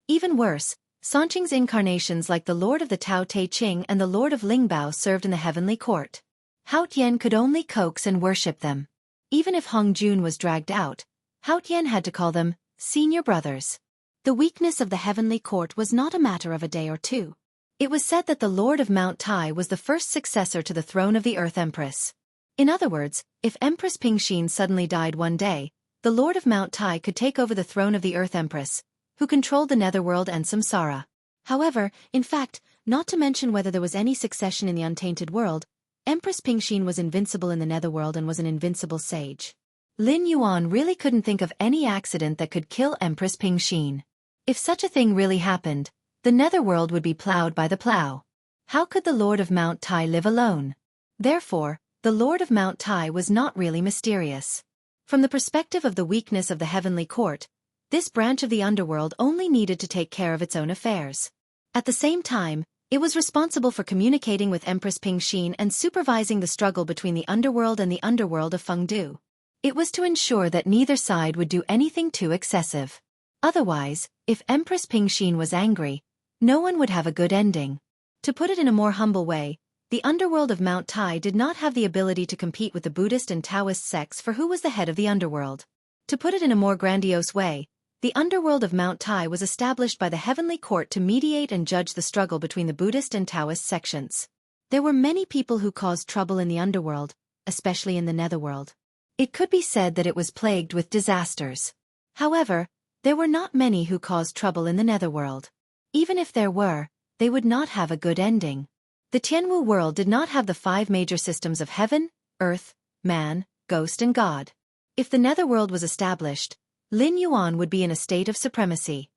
Even worse, Sanqing's incarnations like the Lord of the Tao Te Ching and the Lord of Lingbao served in the heavenly court. Haotian could only coax and worship them. Even if Hong Jun was dragged out, Haotian had to call them senior brothers. The weakness of the heavenly court was not a matter of a day or 2. It was said that the Lord of Mount Tai was the first successor to the throne of the Earth Empress. In other words, if Empress Pingxin suddenly died one day, the Lord of Mount Tai could take over the throne of the Earth Empress, who controlled the Netherworld and Samsara. However, in fact, not to mention whether there was any succession in the untainted world, Empress Pingxin was invincible in the Netherworld and was an invincible sage. Lin Yuan really couldn't think of any accident that could kill Empress Pingxin. If such a thing really happened, the Netherworld would be plowed by the plow. How could the Lord of Mount Tai live alone? Therefore, the Lord of Mount Tai was not really mysterious. From the perspective of the weakness of the heavenly court, this branch of the underworld only needed to take care of its own affairs. At the same time, it was responsible for communicating with Empress Pingxin and supervising the struggle between the underworld and the underworld of Fengdu. It was to ensure that neither side would do anything too excessive. Otherwise, if Empress Pingxin was angry, no one would have a good ending. To put it in a more humble way, the underworld of Mount Tai did not have the ability to compete with the Buddhist and Taoist sects for who was the head of the underworld. To put it in a more grandiose way, the underworld of Mount Tai was established by the heavenly court to mediate and judge the struggle between the Buddhist and Taoist sections. There were many people who caused trouble in the underworld, especially in the netherworld. It could be said that it was plagued with disasters. However, there were not many who caused trouble in the netherworld. Even if there were, they would not have a good ending. The Tianwu world did not have the 5 major systems of heaven, earth, man, ghost and god. If the netherworld was established, Lin Yuan would be in a state of supremacy.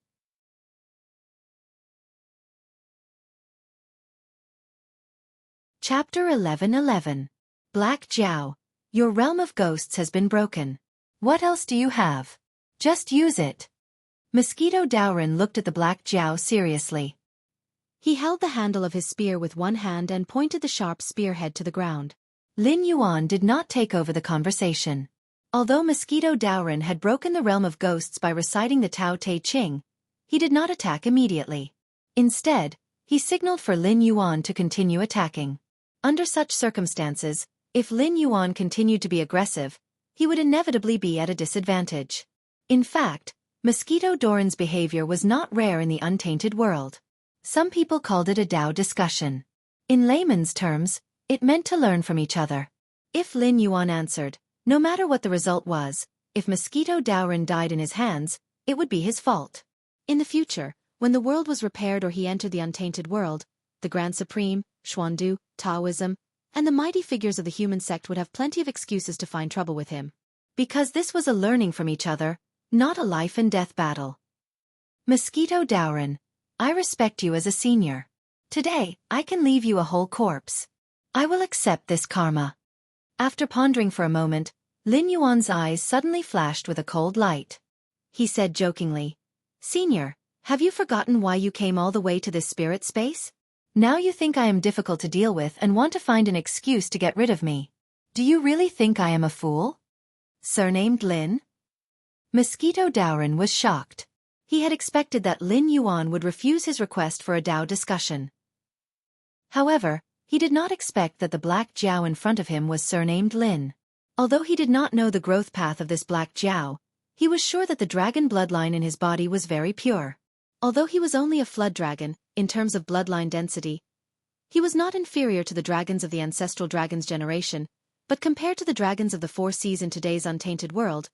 Chapter 11:11. Black Jiao. Your realm of ghosts has been broken. What else do you have? Just use it. Mosquito Daoran looked at the Black Jiao seriously. He held the handle of his spear with one hand and pointed the sharp spearhead to the ground. Lin Yuan did not take over the conversation. Although Mosquito Daoran had broken the realm of ghosts by reciting the Tao Te Ching, he did not attack immediately. Instead, he signaled for Lin Yuan to continue attacking. Under such circumstances, if Lin Yuan continued to be aggressive, he would inevitably be at a disadvantage. In fact, Mosquito Daoran's behavior was not rare in the untainted world. Some people called it a Tao discussion. In layman's terms, it meant to learn from each other. If Lin Yuan answered, no matter what the result was, if Mosquito Daoran died in his hands, it would be his fault. In the future, when the world was repaired or he entered the untainted world, the Grand Supreme, Xuandu, Taoism, and the mighty figures of the human sect would have plenty of excuses to find trouble with him. Because this was a learning from each other, not a life and death battle. Mosquito Daoran, I respect you as a senior. Today, I can leave you a whole corpse. I will accept this karma. After pondering for a moment, Lin Yuan's eyes suddenly flashed with a cold light. He said jokingly, Senior, have you forgotten why you came all the way to this spirit space? Now you think I am difficult to deal with and want to find an excuse to get rid of me. Do you really think I am a fool? Surnamed Lin? Mosquito Daoran was shocked. He had expected that Lin Yuan would refuse his request for a Tao discussion. However, he did not expect that the Black Jiao in front of him was surnamed Lin. Although he did not know the growth path of this Black Jiao, he was sure that the dragon bloodline in his body was very pure. Although he was only a flood dragon, in terms of bloodline density, he was not inferior to the dragons of the ancestral dragon's generation, but compared to the dragons of the 4 seas in today's untainted world,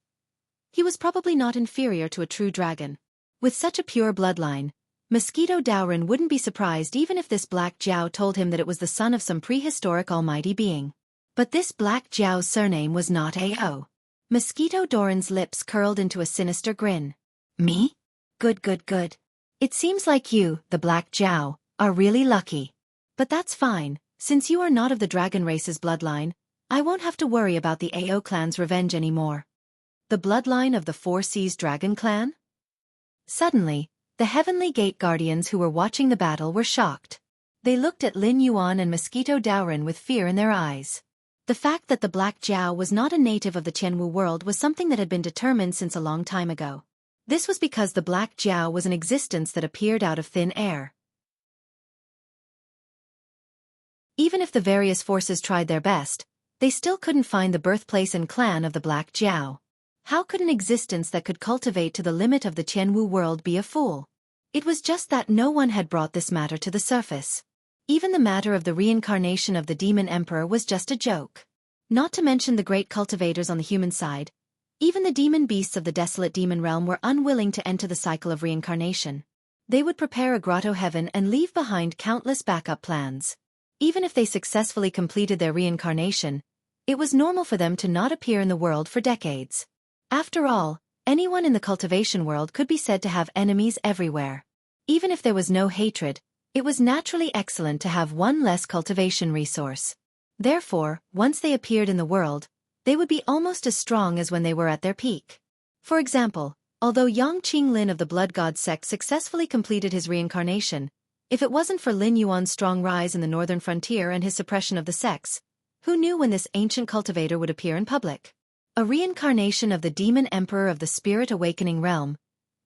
he was probably not inferior to a true dragon. With such a pure bloodline, Mosquito Daoran wouldn't be surprised even if this Black Jiao told him that it was the son of some prehistoric almighty being. But this Black Jiao's surname was not Ao. Mosquito Daoran's lips curled into a sinister grin. Me? Good good good. It seems like you, the Black Jiao, are really lucky. But that's fine, since you are not of the dragon race's bloodline, I won't have to worry about the Ao clan's revenge anymore. The bloodline of the 4 Seas Dragon Clan? Suddenly, the Heavenly Gate Guardians who were watching the battle were shocked. They looked at Lin Yuan and Mosquito Daoran with fear in their eyes. The fact that the Black Jiao was not a native of the Tianwu world was something that had been determined since a long time ago. This was because the Black Jiao was an existence that appeared out of thin air. Even if the various forces tried their best, they still couldn't find the birthplace and clan of the Black Jiao. How could an existence that could cultivate to the limit of the Tianwu world be a fool? It was just that no one had brought this matter to the surface. Even the matter of the reincarnation of the demon emperor was just a joke. Not to mention the great cultivators on the human side, even the demon beasts of the desolate demon realm were unwilling to enter the cycle of reincarnation. They would prepare a grotto heaven and leave behind countless backup plans. Even if they successfully completed their reincarnation, it was normal for them to not appear in the world for decades. After all, anyone in the cultivation world could be said to have enemies everywhere. Even if there was no hatred, it was naturally excellent to have one less cultivation resource. Therefore, once they appeared in the world, they would be almost as strong as when they were at their peak. For example, although Yang Qinglin of the Blood God sect successfully completed his reincarnation, if it wasn't for Lin Yuan's strong rise in the northern frontier and his suppression of the sects, who knew when this ancient cultivator would appear in public? A reincarnation of the demon emperor of the spirit awakening realm.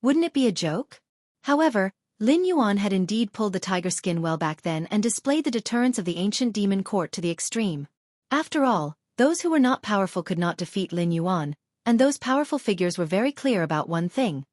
Wouldn't it be a joke? However, Lin Yuan had indeed pulled the tiger skin well back then and displayed the deterrence of the ancient demon court to the extreme. After all, those who were not powerful could not defeat Lin Yuan, and those powerful figures were very clear about one thing.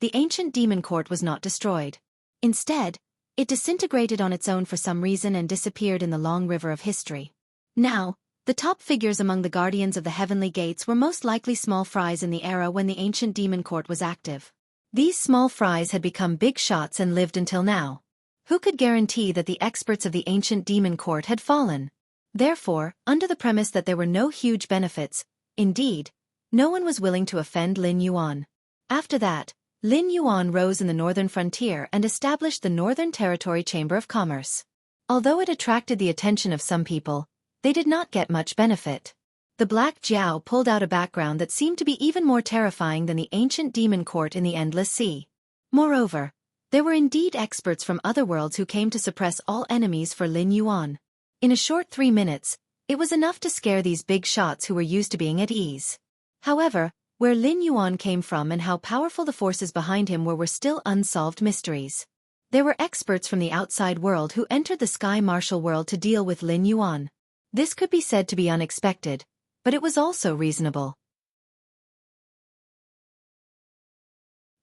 The ancient demon court was not destroyed. Instead, it disintegrated on its own for some reason and disappeared in the long river of history. Now, the top figures among the guardians of the heavenly gates were most likely small fries in the era when the ancient demon court was active. These small fries had become big shots and lived until now. Who could guarantee that the experts of the ancient demon court had fallen? Therefore, under the premise that there were no huge benefits, indeed, no one was willing to offend Lin Yuan. After that, Lin Yuan rose in the northern frontier and established the Northern Territory Chamber of Commerce. Although it attracted the attention of some people, they did not get much benefit. The Black Jiao pulled out a background that seemed to be even more terrifying than the ancient demon court in the Endless Sea. Moreover, there were indeed experts from other worlds who came to suppress all enemies for Lin Yuan. In a short 3 minutes, it was enough to scare these big shots who were used to being at ease. However, where Lin Yuan came from and how powerful the forces behind him were still unsolved mysteries. There were experts from the outside world who entered the Sky Martial world to deal with Lin Yuan. This could be said to be unexpected, but it was also reasonable.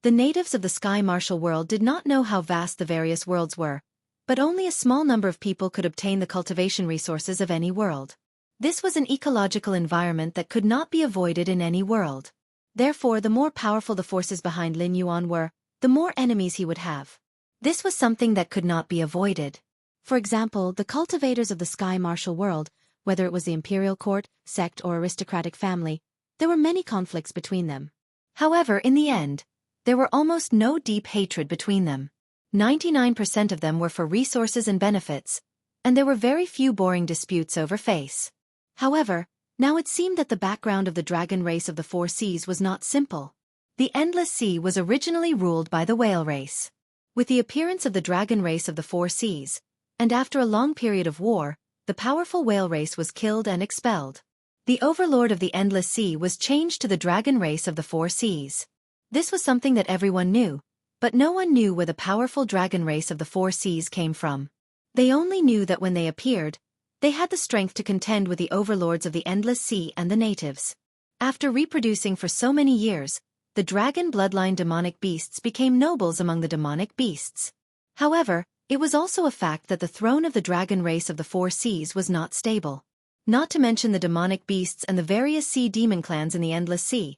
The natives of the Sky Martial world did not know how vast the various worlds were, but only a small number of people could obtain the cultivation resources of any world. This was an ecological environment that could not be avoided in any world. Therefore, the more powerful the forces behind Lin Yuan were, the more enemies he would have. This was something that could not be avoided. For example, the cultivators of the Sky Martial world, whether it was the imperial court, sect or aristocratic family, there were many conflicts between them. However, in the end, there were almost no deep hatred between them. 99% of them were for resources and benefits, and there were very few boring disputes over face. However, now it seemed that the background of the dragon race of the Four Seas was not simple. The Endless Sea was originally ruled by the whale race. With the appearance of the dragon race of the Four Seas, and after a long period of war, the powerful whale race was killed and expelled. The overlord of the Endless Sea was changed to the dragon race of the Four Seas. This was something that everyone knew, but no one knew where the powerful dragon race of the Four Seas came from. They only knew that when they appeared, they had the strength to contend with the overlords of the Endless Sea and the natives. After reproducing for so many years, the dragon bloodline demonic beasts became nobles among the demonic beasts. However, it was also a fact that the throne of the dragon race of the Four Seas was not stable. Not to mention the demonic beasts and the various sea demon clans in the Endless Sea.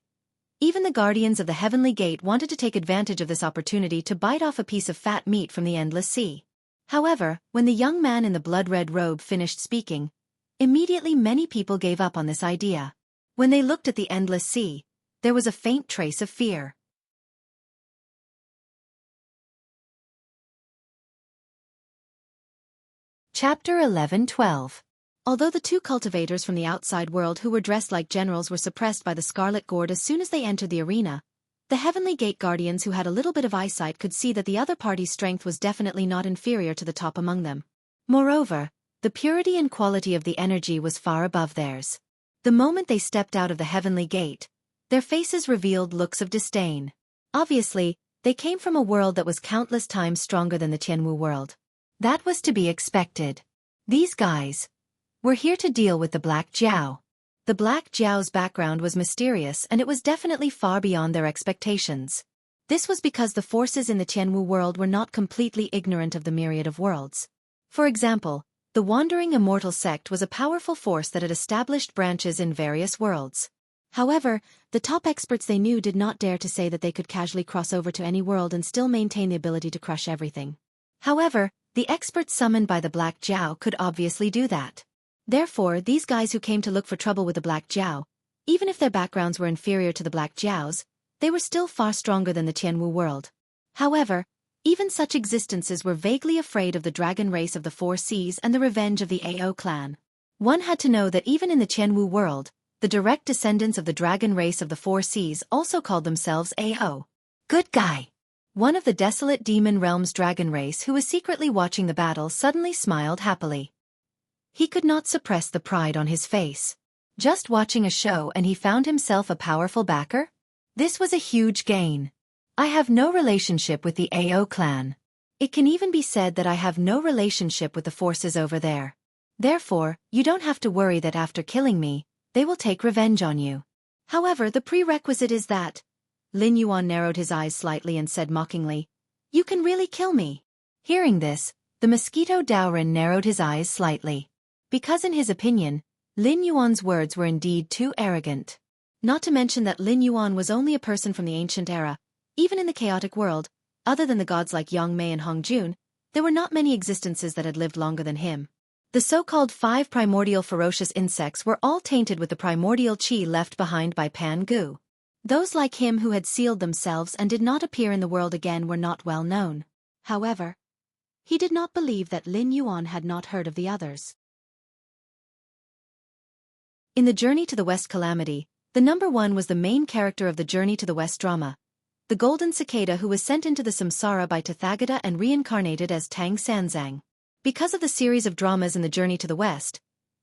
Even the guardians of the Heavenly Gate wanted to take advantage of this opportunity to bite off a piece of fat meat from the Endless Sea. However, when the young man in the blood-red robe finished speaking, immediately many people gave up on this idea. When they looked at the Endless Sea, there was a faint trace of fear. Chapter 11-12. Although the two cultivators from the outside world who were dressed like generals were suppressed by the Scarlet Gourd as soon as they entered the arena, the Heavenly Gate Guardians who had a little bit of eyesight could see that the other party's strength was definitely not inferior to the top among them. Moreover, the purity and quality of the energy was far above theirs. The moment they stepped out of the Heavenly Gate, their faces revealed looks of disdain. Obviously, they came from a world that was countless times stronger than the Tianwu world. That was to be expected. These guys were here to deal with the Black Jiao. The Black Jiao's background was mysterious and it was definitely far beyond their expectations. This was because the forces in the Tianwu world were not completely ignorant of the myriad of worlds. For example, the Wandering Immortal sect was a powerful force that had established branches in various worlds. However, the top experts they knew did not dare to say that they could casually cross over to any world and still maintain the ability to crush everything. However, the experts summoned by the Black Jiao could obviously do that. Therefore, these guys who came to look for trouble with the Black Jiao, even if their backgrounds were inferior to the Black Jiao's, they were still far stronger than the Tianwu world. However, even such existences were vaguely afraid of the dragon race of the Four Seas and the revenge of the AO clan. One had to know that even in the Tianwu world, the direct descendants of the dragon race of the Four Seas also called themselves AO. Good guy. One of the desolate demon realm's dragon race who was secretly watching the battle suddenly smiled happily. He could not suppress the pride on his face. Just watching a show and he found himself a powerful backer? This was a huge gain. I have no relationship with the AO clan. It can even be said that I have no relationship with the forces over there. Therefore, you don't have to worry that after killing me, they will take revenge on you. However, the prerequisite is that... Lin Yuan narrowed his eyes slightly and said mockingly, "You can really kill me." Hearing this, the mosquito Daorin narrowed his eyes slightly. Because in his opinion, Lin Yuan's words were indeed too arrogant. Not to mention that Lin Yuan was only a person from the ancient era. Even in the chaotic world, other than the gods like Yang Mei and Hong Jun, there were not many existences that had lived longer than him. The so-called 5 primordial ferocious insects were all tainted with the primordial qi left behind by Pan Gu. Those like him who had sealed themselves and did not appear in the world again were not well known. However, he did not believe that Lin Yuan had not heard of the others. In the Journey to the West Calamity, the number 1 was the main character of the Journey to the West drama, the golden cicada who was sent into the samsara by Tathagata and reincarnated as Tang Sanzang. Because of the series of dramas in the Journey to the West,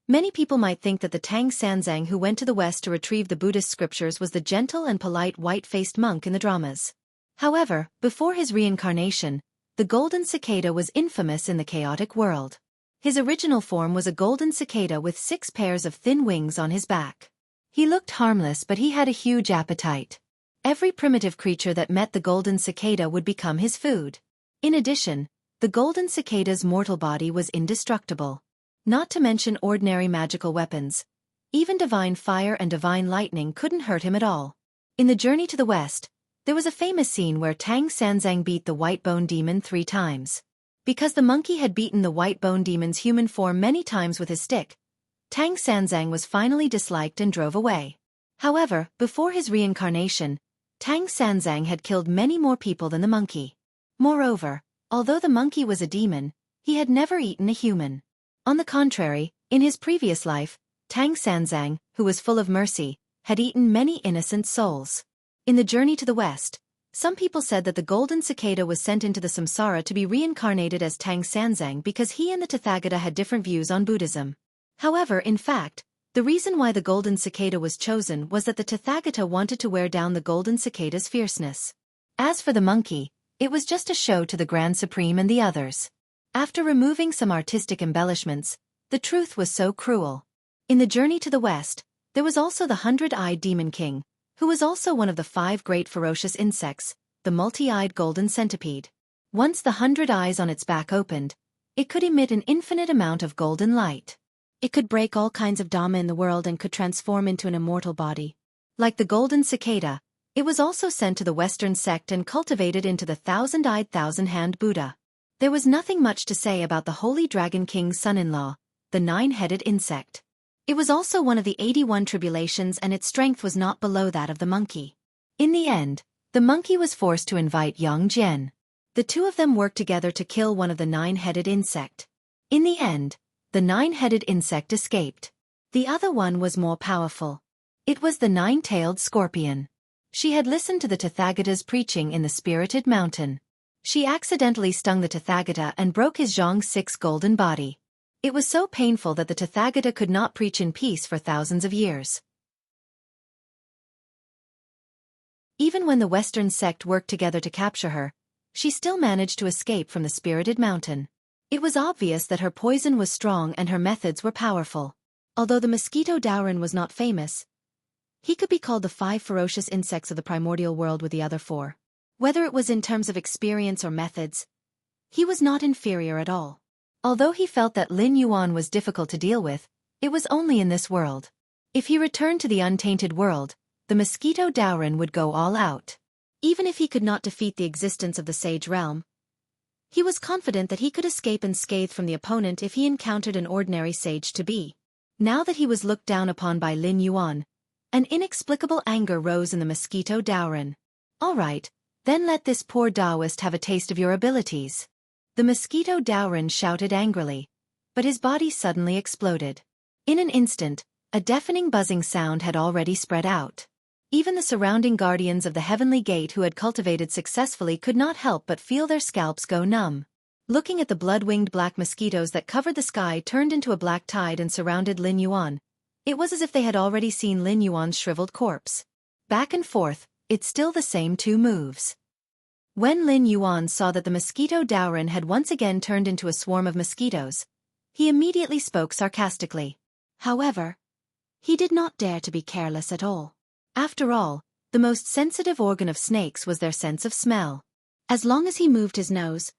many people might think that the Tang Sanzang who went to the West to retrieve the Buddhist scriptures was the gentle and polite white-faced monk in the dramas. However, before his reincarnation, the golden cicada was infamous in the chaotic world. His original form was a golden cicada with 6 pairs of thin wings on his back. He looked harmless, but he had a huge appetite. Every primitive creature that met the golden cicada would become his food. In addition, the golden cicada's mortal body was indestructible. Not to mention ordinary magical weapons. Even divine fire and divine lightning couldn't hurt him at all. In the Journey to the West, there was a famous scene where Tang Sanzang beat the white bone demon 3 times. Because the monkey had beaten the white bone demon's human form many times with his stick, Tang Sanzang was finally disliked and drove away. However, before his reincarnation, Tang Sanzang had killed many more people than the monkey. Moreover, although the monkey was a demon, he had never eaten a human. On the contrary, in his previous life, Tang Sanzang, who was full of mercy, had eaten many innocent souls. In the Journey to the West, some people said that the golden cicada was sent into the samsara to be reincarnated as Tang Sanzang because he and the Tathagata had different views on Buddhism. However, in fact, the reason why the golden cicada was chosen was that the Tathagata wanted to wear down the golden cicada's fierceness. As for the monkey, it was just a show to the Grand Supreme and the others. After removing some artistic embellishments, the truth was so cruel. In the Journey to the West, there was also the 100-eyed Demon King, who was also one of the 5 great ferocious insects, the multi-eyed golden centipede. Once the 100 eyes on its back opened, it could emit an infinite amount of golden light. It could break all kinds of dhamma in the world and could transform into an immortal body. Like the golden cicada, it was also sent to the Western sect and cultivated into the 1,000-eyed thousand-hand Buddha. There was nothing much to say about the Holy Dragon King's son-in-law, the 9-headed insect. It was also one of the 81 tribulations and its strength was not below that of the monkey. In the end, the monkey was forced to invite Yang Jian. The 2 of them worked together to kill one of the 9-headed insect. In the end, the 9-headed insect escaped. The other one was more powerful. It was the 9-tailed scorpion. She had listened to the Tathagata's preaching in the spirited mountain. She accidentally stung the Tathagata and broke his Zhang's 6 golden body. It was so painful that the Tathagata could not preach in peace for thousands of years. Even when the Western sect worked together to capture her, she still managed to escape from the spirited mountain. It was obvious that her poison was strong and her methods were powerful. Although the mosquito Daorin was not famous, he could be called the 5 ferocious insects of the primordial world with the other 4. Whether it was in terms of experience or methods, he was not inferior at all. Although he felt that Lin Yuan was difficult to deal with, it was only in this world. If he returned to the untainted world, the mosquito Daoran would go all out. Even if he could not defeat the existence of the Sage Realm, he was confident that he could escape unscathed from the opponent if he encountered an ordinary sage to be. Now that he was looked down upon by Lin Yuan, an inexplicable anger rose in the mosquito Daoran. All right, then let this poor Taoist have a taste of your abilities. The mosquito Daoran shouted angrily, but his body suddenly exploded. In an instant, a deafening buzzing sound had already spread out. Even the surrounding guardians of the heavenly gate who had cultivated successfully could not help but feel their scalps go numb. Looking at the blood-winged black mosquitoes that covered the sky turned into a black tide and surrounded Lin Yuan, it was as if they had already seen Lin Yuan's shriveled corpse. Back and forth, it's still the same two moves. When Lin Yuan saw that the mosquito Daoran had once again turned into a swarm of mosquitoes, he immediately spoke sarcastically. However, he did not dare to be careless at all. After all, the most sensitive organ of snakes was their sense of smell. As long as he moved his nose,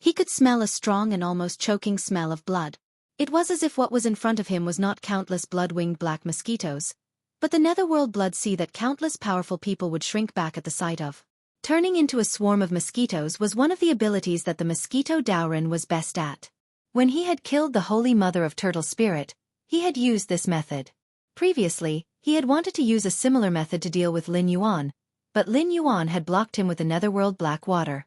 he could smell a strong and almost choking smell of blood. It was as if what was in front of him was not countless blood-winged black mosquitoes, but the netherworld blood sea that countless powerful people would shrink back at the sight of. Turning into a swarm of mosquitoes was one of the abilities that the mosquito Daoran was best at. When he had killed the Holy Mother of Turtle Spirit, he had used this method. Previously, he had wanted to use a similar method to deal with Lin Yuan, but Lin Yuan had blocked him with the netherworld black water.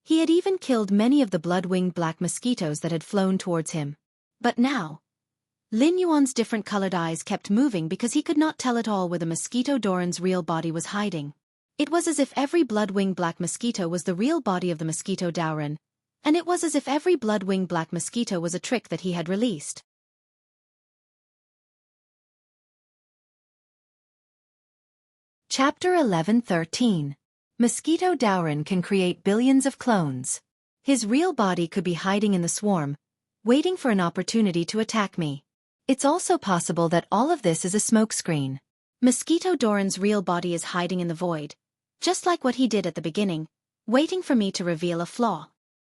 He had even killed many of the blood-winged black mosquitoes that had flown towards him. But now, Lin Yuan's different colored eyes kept moving because he could not tell at all where the mosquito Daoran's real body was hiding. It was as if every blood-winged black mosquito was the real body of the mosquito Daoran, and it was as if every blood-winged black mosquito was a trick that he had released. Chapter 11:13. Mosquito Daoran can create billions of clones. His real body could be hiding in the swarm, waiting for an opportunity to attack me. It's also possible that all of this is a smokescreen. Mosquito Daoran's real body is hiding in the void, just like what he did at the beginning, waiting for me to reveal a flaw.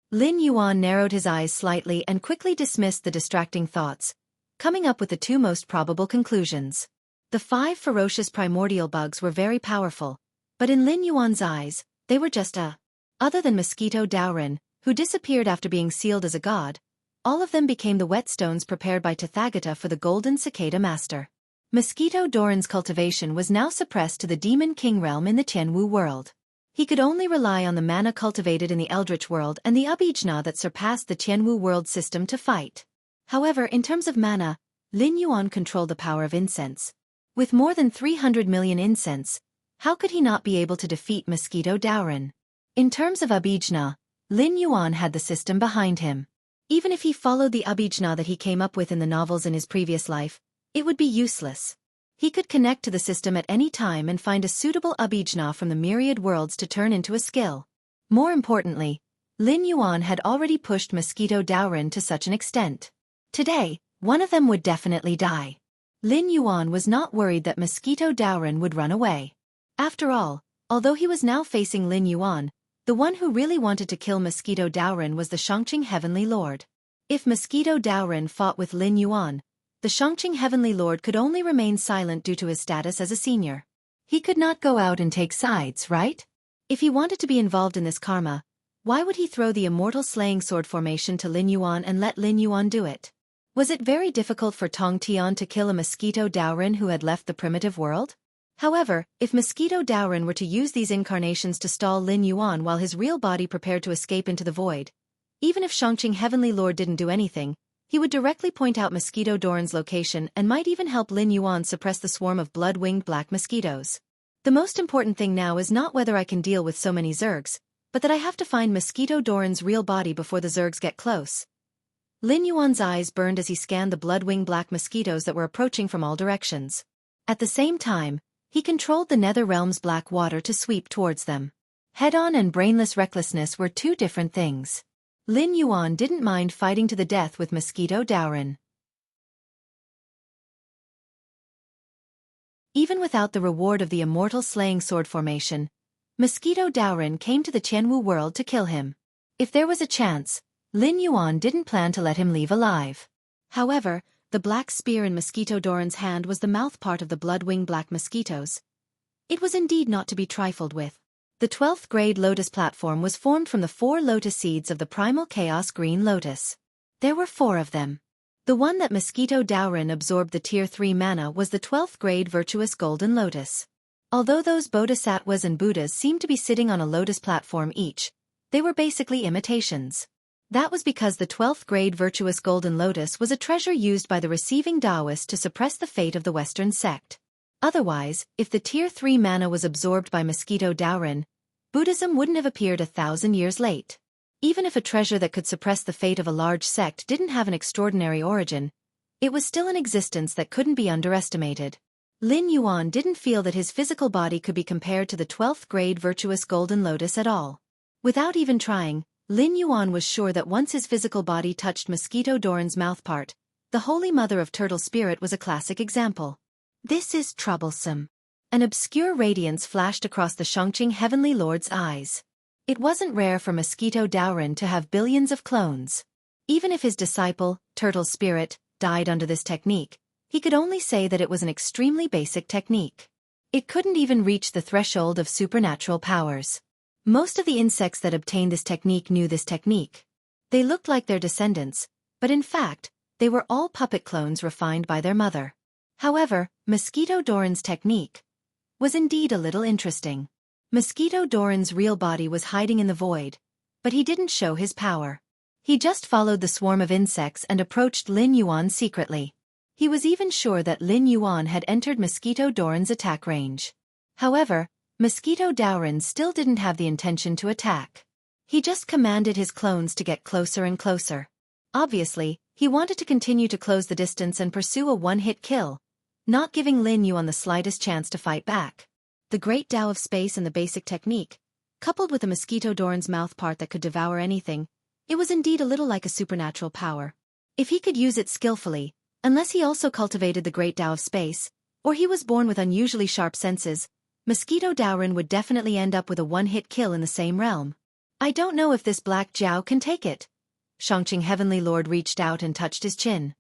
Lin Yuan narrowed his eyes slightly and quickly dismissed the distracting thoughts, coming up with the two most probable conclusions. The 5 ferocious primordial bugs were very powerful, but in Lin Yuan's eyes, they were just other than Mosquito Daoran, who disappeared after being sealed as a god, all of them became the whetstones prepared by Tathagata for the Golden Cicada Master. Mosquito Daoran's cultivation was now suppressed to the Demon King realm in the Tianwu world. He could only rely on the mana cultivated in the Eldritch world and the Abijna that surpassed the Tianwu world system to fight. However, in terms of mana, Lin Yuan controlled the power of incense. With more than 300 million incense, how could he not be able to defeat Mosquito Daoran? In terms of Abijna, Lin Yuan had the system behind him. Even if he followed the Abijna that he came up with in the novels in his previous life, it would be useless. He could connect to the system at any time and find a suitable Abijna from the myriad worlds to turn into a skill. More importantly, Lin Yuan had already pushed Mosquito Daoran to such an extent. Today, one of them would definitely die. Lin Yuan was not worried that Mosquito Daoran would run away. After all, although he was now facing Lin Yuan, the one who really wanted to kill Mosquito Daoran was the Shangqing Heavenly Lord. If Mosquito Daoran fought with Lin Yuan, the Shangqing Heavenly Lord could only remain silent due to his status as a senior. He could not go out and take sides, right? If he wanted to be involved in this karma, why would he throw the immortal slaying sword formation to Lin Yuan and let Lin Yuan do it? Was it very difficult for Tong Tian to kill a Mosquito Daoran who had left the primitive world? However, if Mosquito Daoran were to use these incarnations to stall Lin Yuan while his real body prepared to escape into the void, even if Shangqing Heavenly Lord didn't do anything, he would directly point out Mosquito Daoran's location and might even help Lin Yuan suppress the swarm of blood-winged black mosquitoes. The most important thing now is not whether I can deal with so many Zergs, but that I have to find Mosquito Daoran's real body before the Zergs get close. Lin Yuan's eyes burned as he scanned the blood-winged black mosquitoes that were approaching from all directions. At the same time, he controlled the Nether Realm's black water to sweep towards them. Head-on and brainless recklessness were two different things. Lin Yuan didn't mind fighting to the death with Mosquito Daoran. Even without the reward of the immortal slaying sword formation, Mosquito Daorin came to the Tianwu world to kill him. If there was a chance, Lin Yuan didn't plan to let him leave alive. However, the black spear in Mosquito Doran's hand was the mouthpart of the blood-winged black mosquitoes. It was indeed not to be trifled with. The 12th grade lotus platform was formed from the 4 lotus seeds of the primal chaos green lotus. There were 4 of them. The one that Mosquito Daorin absorbed the tier 3 mana was the 12th grade virtuous golden lotus. Although those bodhisattvas and buddhas seemed to be sitting on a lotus platform each, they were basically imitations. That was because the 12th grade virtuous golden lotus was a treasure used by the receiving Taoist to suppress the fate of the Western sect. Otherwise, if the tier 3 mana was absorbed by Mosquito Daorin, Buddhism wouldn't have appeared 1,000 years late. Even if a treasure that could suppress the fate of a large sect didn't have an extraordinary origin, it was still an existence that couldn't be underestimated. Lin Yuan didn't feel that his physical body could be compared to the 12th grade virtuous golden lotus at all. Without even trying, Lin Yuan was sure that once his physical body touched Mosquito Doran's mouthpart, the Holy Mother of Turtle Spirit was a classic example. This is troublesome. An obscure radiance flashed across the Shangqing Heavenly Lord's eyes. It wasn't rare for Mosquito Daorin to have billions of clones. Even if his disciple, Turtle Spirit, died under this technique, he could only say that it was an extremely basic technique. It couldn't even reach the threshold of supernatural powers. Most of the insects that obtained this technique knew this technique. They looked like their descendants, but in fact, they were all puppet clones refined by their mother. However, Mosquito Doran's technique was indeed a little interesting. Mosquito Doran's real body was hiding in the void, but he didn't show his power. He just followed the swarm of insects and approached Lin Yuan secretly. He was even sure that Lin Yuan had entered Mosquito Doran's attack range. However, Mosquito Daorin still didn't have the intention to attack. He just commanded his clones to get closer and closer. Obviously, he wanted to continue to close the distance and pursue a one-hit kill, not giving Lin Yuan the slightest chance to fight back. The great Tao of space and the basic technique, coupled with the Mosquito Doran's mouthpart that could devour anything, it was indeed a little like a supernatural power. If he could use it skillfully, unless he also cultivated the great Tao of space, or he was born with unusually sharp senses, Mosquito Daorin would definitely end up with a one-hit kill in the same realm. I don't know if this black Jiao can take it. Shangqing Heavenly Lord reached out and touched his chin.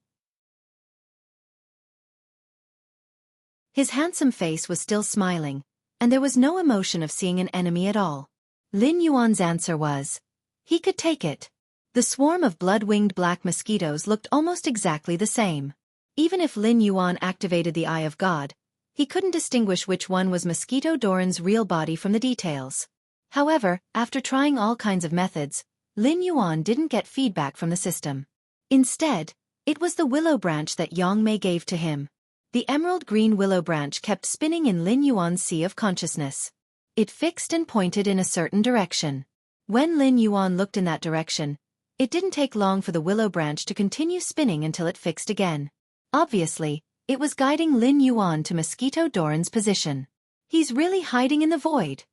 His handsome face was still smiling, and there was no emotion of seeing an enemy at all. Lin Yuan's answer was, he could take it. The swarm of blood-winged black mosquitoes looked almost exactly the same. Even if Lin Yuan activated the Eye of God, he couldn't distinguish which one was Mosquito Doran's real body from the details. However, after trying all kinds of methods, Lin Yuan didn't get feedback from the system. Instead, it was the willow branch that Yang Mei gave to him. The emerald green willow branch kept spinning in Lin Yuan's sea of consciousness. It fixed and pointed in a certain direction. When Lin Yuan looked in that direction, it didn't take long for the willow branch to continue spinning until it fixed again. Obviously, it was guiding Lin Yuan to Mosquito Doran's position. He's really hiding in the void.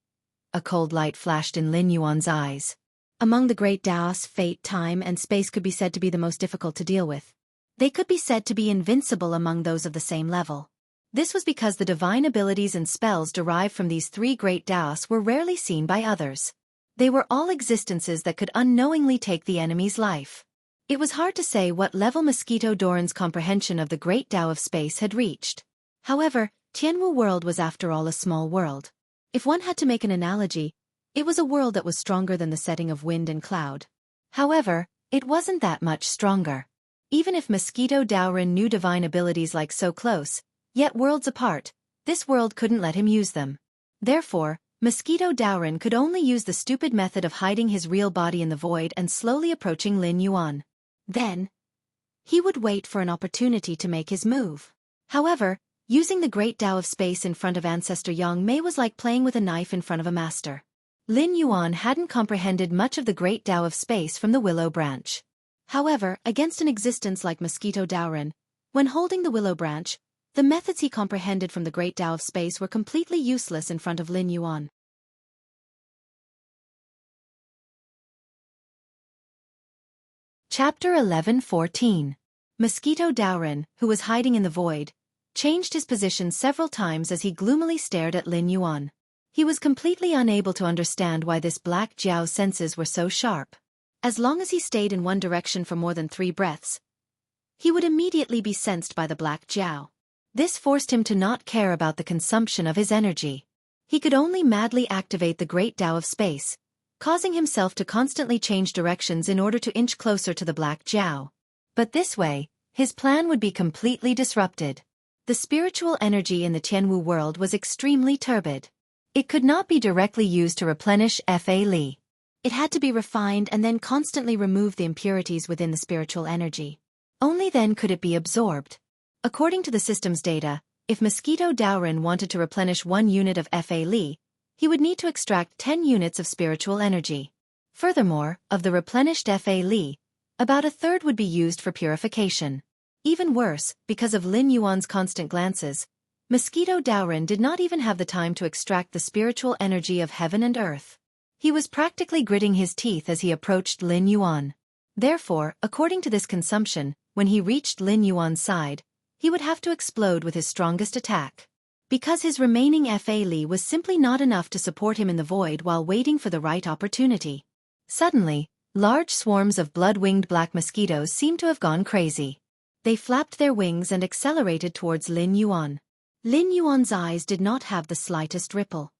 A cold light flashed in Lin Yuan's eyes. Among the great Taos, fate, time, and space could be said to be the most difficult to deal with. They could be said to be invincible among those of the same level. This was because the divine abilities and spells derived from these 3 great Taos were rarely seen by others. They were all existences that could unknowingly take the enemy's life. It was hard to say what level Mosquito Doran's comprehension of the great Tao of space had reached. However, Tianwu world was after all a small world. If one had to make an analogy, it was a world that was stronger than the setting of wind and cloud. However, it wasn't that much stronger. Even if Mosquito Daorin knew divine abilities like so close, yet worlds apart, this world couldn't let him use them. Therefore, Mosquito Daorin could only use the stupid method of hiding his real body in the void and slowly approaching Lin Yuan. Then, he would wait for an opportunity to make his move. However, using the great Tao of space in front of Ancestor Yang Mei was like playing with a knife in front of a master. Lin Yuan hadn't comprehended much of the great Tao of space from the willow branch. However, against an existence like Mosquito Daorin, when holding the willow branch, the methods he comprehended from the great Tao of space were completely useless in front of Lin Yuan. Chapter 11:14. Mosquito Daorin, who was hiding in the void, changed his position several times as he gloomily stared at Lin Yuan. He was completely unable to understand why this black Jiao's senses were so sharp. As long as he stayed in one direction for more than 3 breaths, he would immediately be sensed by the black Jiao. This forced him to not care about the consumption of his energy. He could only madly activate the great Tao of space, causing himself to constantly change directions in order to inch closer to the black Jiao. But this way, his plan would be completely disrupted. The spiritual energy in the Tianwu world was extremely turbid. It could not be directly used to replenish Fa Li. It had to be refined and then constantly remove the impurities within the spiritual energy. Only then could it be absorbed. According to the system's data, if Mosquito Daoren wanted to replenish 1 unit of Fa Li, he would need to extract 10 units of spiritual energy. Furthermore, of the replenished Fa Li, about a third would be used for purification. Even worse, because of Lin Yuan's constant glances, Mosquito Daoren did not even have the time to extract the spiritual energy of heaven and earth. He was practically gritting his teeth as he approached Lin Yuan. Therefore, according to this consumption, when he reached Lin Yuan's side, he would have to explode with his strongest attack. Because his remaining Fa Li was simply not enough to support him in the void while waiting for the right opportunity. Suddenly, large swarms of blood-winged black mosquitoes seemed to have gone crazy. They flapped their wings and accelerated towards Lin Yuan. Lin Yuan's eyes did not have the slightest ripple.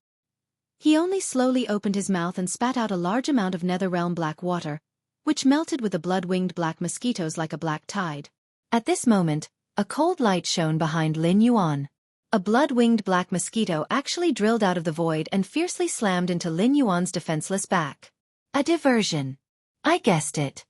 He only slowly opened his mouth and spat out a large amount of nether-realm black water, which melted with the blood-winged black mosquitoes like a black tide. At this moment, a cold light shone behind Lin Yuan. A blood-winged black mosquito actually drilled out of the void and fiercely slammed into Lin Yuan's defenseless back. A diversion. I guessed it.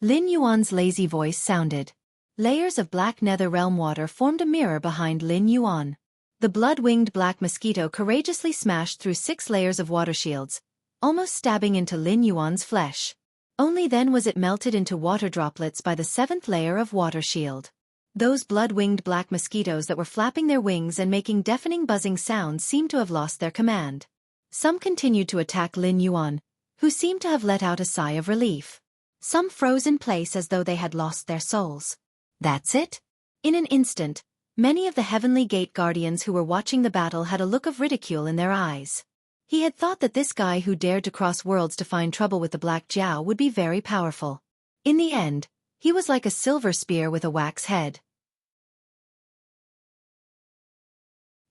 Lin Yuan's lazy voice sounded. Layers of black nether-realm water formed a mirror behind Lin Yuan. The blood-winged black mosquito courageously smashed through 6 layers of water shields, almost stabbing into Lin Yuan's flesh. Only then was it melted into water droplets by the 7th layer of water shield. Those blood-winged black mosquitoes that were flapping their wings and making deafening buzzing sounds seemed to have lost their command. Some continued to attack Lin Yuan, who seemed to have let out a sigh of relief. Some froze in place as though they had lost their souls. That's it? In an instant, many of the Heavenly Gate Guardians who were watching the battle had a look of ridicule in their eyes. He had thought that this guy who dared to cross worlds to find trouble with the Black Jiao would be very powerful. In the end, he was like a silver spear with a wax head.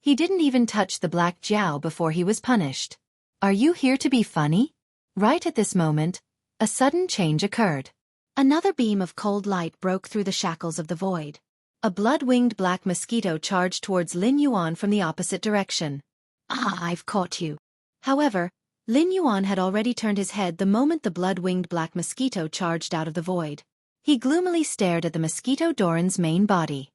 He didn't even touch the Black Jiao before he was punished. Are you here to be funny? Right at this moment, a sudden change occurred. Another beam of cold light broke through the shackles of the void. A blood-winged black mosquito charged towards Lin Yuan from the opposite direction. Ah, I've caught you. However, Lin Yuan had already turned his head the moment the blood-winged black mosquito charged out of the void. He gloomily stared at the mosquito Doran's main body.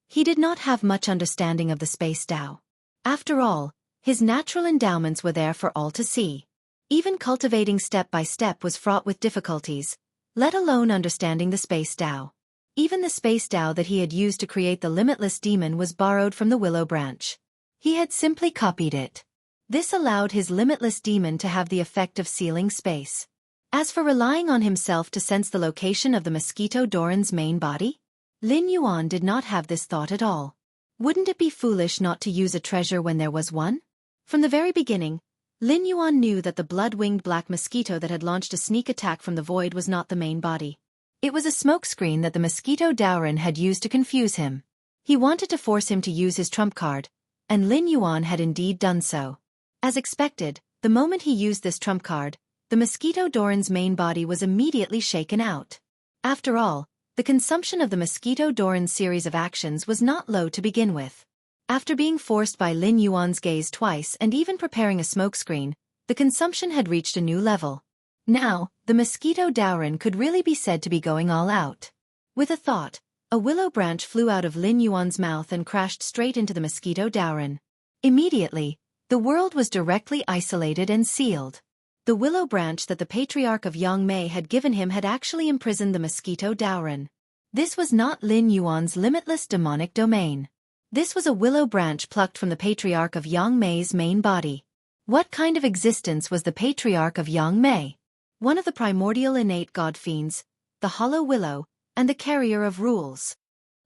He did not have much understanding of the space Tao. After all, his natural endowments were there for all to see. Even cultivating step by step was fraught with difficulties, let alone understanding the space Tao. Even the space Tao that he had used to create the limitless demon was borrowed from the willow branch. He had simply copied it. This allowed his limitless demon to have the effect of sealing space. As for relying on himself to sense the location of the mosquito Doran's main body, Lin Yuan did not have this thought at all. Wouldn't it be foolish not to use a treasure when there was one? From the very beginning, Lin Yuan knew that the blood-winged black mosquito that had launched a sneak attack from the void was not the main body. It was a smokescreen that the mosquito Daoren had used to confuse him. He wanted to force him to use his trump card, and Lin Yuan had indeed done so. As expected, the moment he used this trump card, the mosquito Doran's main body was immediately shaken out. After all, the consumption of the mosquito Doran's series of actions was not low to begin with. After being forced by Lin Yuan's gaze twice and even preparing a smokescreen, the consumption had reached a new level. Now, the mosquito Daoren could really be said to be going all out. With a thought, a willow branch flew out of Lin Yuan's mouth and crashed straight into the mosquito Daoren. Immediately, the world was directly isolated and sealed. The willow branch that the Patriarch of Yangmei had given him had actually imprisoned the mosquito Daoren. This was not Lin Yuan's limitless demonic domain. This was a willow branch plucked from the Patriarch of Yangmei's main body. What kind of existence was the Patriarch of Yangmei? One of the primordial innate god fiends, the hollow willow, and the carrier of rules.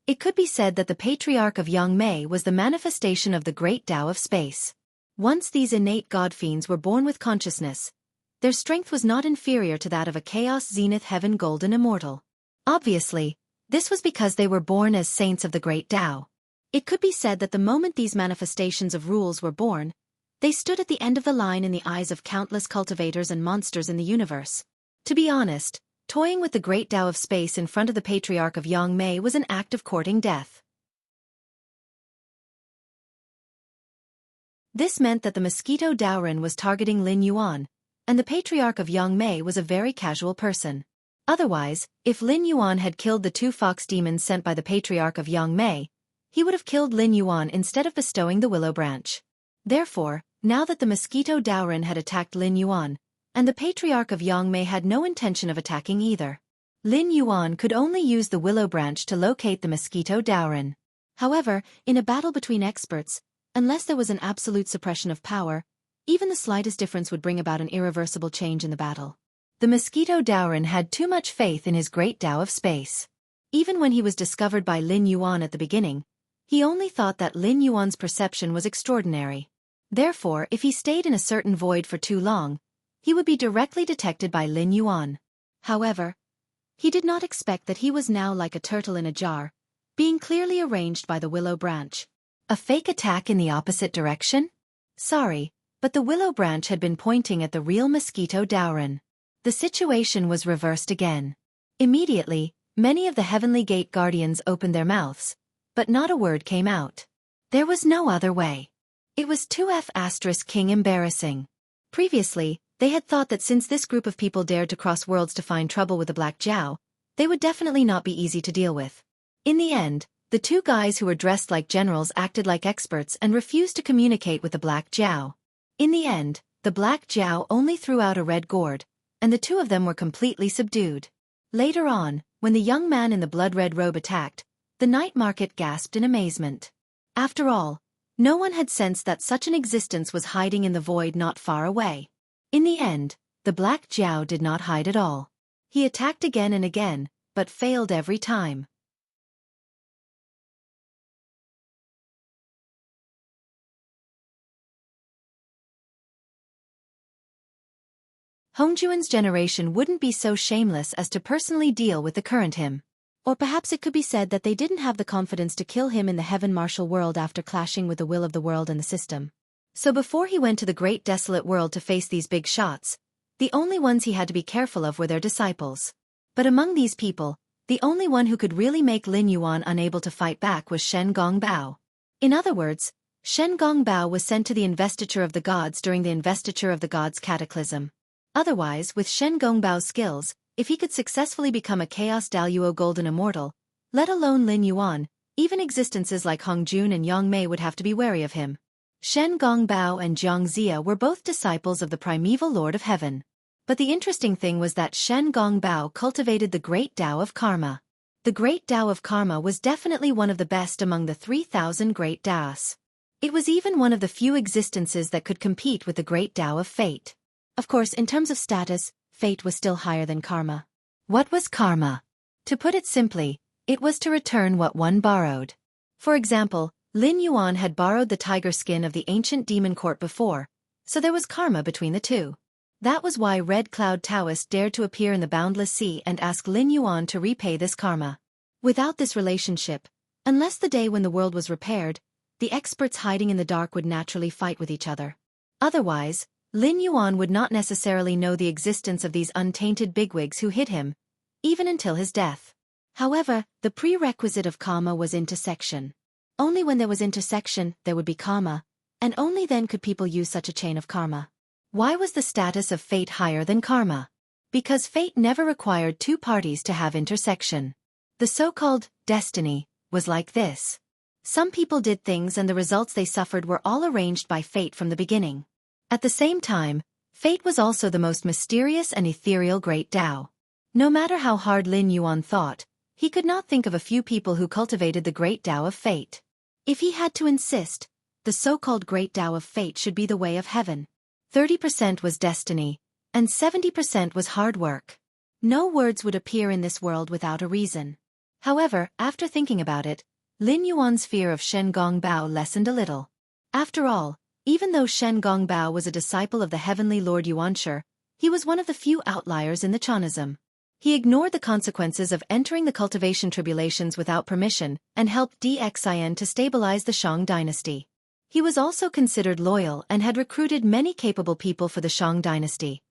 It could be said that the Patriarch of Yangmei was the manifestation of the great Tao of space. Once these innate god fiends were born with consciousness, their strength was not inferior to that of a Chaos Zenith Heaven Golden Immortal. Obviously, this was because they were born as saints of the Great Tao. It could be said that the moment these manifestations of rules were born, they stood at the end of the line in the eyes of countless cultivators and monsters in the universe. To be honest, toying with the Great Tao of Space in front of the Patriarch of Yangmei was an act of courting death. This meant that the Mosquito Daorin was targeting Lin Yuan, and the Patriarch of Yangmei was a very casual person. Otherwise, if Lin Yuan had killed the 2 fox demons sent by the Patriarch of Yangmei, he would have killed Lin Yuan instead of bestowing the willow branch. Therefore, now that the Mosquito Daorin had attacked Lin Yuan, and the Patriarch of Yangmei had no intention of attacking either, Lin Yuan could only use the willow branch to locate the Mosquito Daorin. However, in a battle between experts, unless there was an absolute suppression of power, even the slightest difference would bring about an irreversible change in the battle. The Mosquito Daorin had too much faith in his Great Tao of Space. Even when he was discovered by Lin Yuan at the beginning, he only thought that Lin Yuan's perception was extraordinary. Therefore, if he stayed in a certain void for too long, he would be directly detected by Lin Yuan. However, he did not expect that he was now like a turtle in a jar, being clearly arranged by the willow branch. A fake attack in the opposite direction? Sorry, but the willow branch had been pointing at the real Mosquito Daorin. The situation was reversed again. Immediately, many of the Heavenly Gate Guardians opened their mouths, but not a word came out. There was no other way. It was 2F** King embarrassing. Previously, they had thought that since this group of people dared to cross worlds to find trouble with the Black Jiao, they would definitely not be easy to deal with. In the end, the 2 guys who were dressed like generals acted like experts and refused to communicate with the Black Jiao. In the end, the Black Jiao only threw out a red gourd, and the 2 of them were completely subdued. Later on, when the young man in the blood-red robe attacked, the night market gasped in amazement. After all, no one had sensed that such an existence was hiding in the void not far away. In the end, the Black Jiao did not hide at all. He attacked again and again, but failed every time. Hongjuan's generation wouldn't be so shameless as to personally deal with the current him. Or perhaps it could be said that they didn't have the confidence to kill him in the heaven martial world after clashing with the will of the world and the system. So before he went to the great desolate world to face these big shots, the only ones he had to be careful of were their disciples. But among these people, the only one who could really make Lin Yuan unable to fight back was Shen Gongbao. In other words, Shen Gongbao was sent to the investiture of the gods during the investiture of the gods cataclysm. Otherwise, with Shen Gongbao's skills, if he could successfully become a Chaos Daluo Golden Immortal, let alone Lin Yuan, even existences like Hongjun and Yang Mei would have to be wary of him. Shen Gongbao and Jiang Zia were both disciples of the primeval Lord of Heaven. But the interesting thing was that Shen Gongbao cultivated the Great Tao of Karma. The Great Tao of Karma was definitely one of the best among the 3,000 Great Taos. It was even one of the few existences that could compete with the Great Tao of Fate. Of course, in terms of status, Fate was still higher than Karma. What was Karma? To put it simply, it was to return what one borrowed. For example, Lin Yuan had borrowed the tiger skin of the ancient demon court before, so there was karma between the two. That was why Red Cloud Taoist dared to appear in the Boundless Sea and ask Lin Yuan to repay this karma. Without this relationship, unless the day when the world was repaired, the experts hiding in the dark would naturally fight with each other. Otherwise, Lin Yuan would not necessarily know the existence of these untainted bigwigs who hid him, even until his death. However, the prerequisite of karma was intersection. Only when there was intersection, there would be karma, and only then could people use such a chain of karma. Why was the status of fate higher than karma? Because fate never required two parties to have intersection. The so-called destiny was like this. Some people did things and the results they suffered were all arranged by fate from the beginning. At the same time, fate was also the most mysterious and ethereal Great Tao. No matter how hard Lin Yuan thought, he could not think of a few people who cultivated the Great Tao of Fate. If he had to insist, the so-called Great Tao of Fate should be the way of heaven. 30% was destiny, and 70% was hard work. No words would appear in this world without a reason. However, after thinking about it, Lin Yuan's fear of Shen Gongbao lessened a little. After all, Even though Shen Gongbao was a disciple of the heavenly Lord Yuanshi, he was one of the few outliers in the Chanism. He ignored the consequences of entering the cultivation tribulations without permission and helped Dxin to stabilize the Shang dynasty. He was also considered loyal and had recruited many capable people for the Shang dynasty.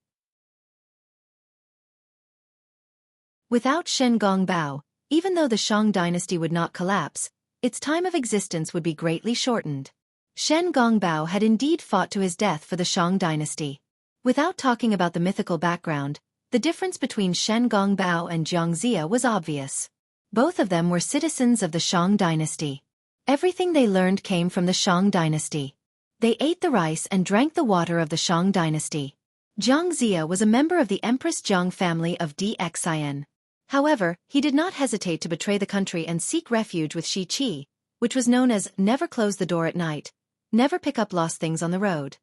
Without Shen Gongbao, even though the Shang dynasty would not collapse, its time of existence would be greatly shortened. Shen Gongbao had indeed fought to his death for the Shang dynasty. Without talking about the mythical background, the difference between Shen Gongbao and Jiang Zia was obvious. Both of them were citizens of the Shang dynasty. Everything they learned came from the Shang dynasty. They ate the rice and drank the water of the Shang dynasty. Jiang Zia was a member of the Empress Jiang family of Dxin. However, he did not hesitate to betray the country and seek refuge with Shi Qi, which was known as never close the door at night, never pick up lost things on the road.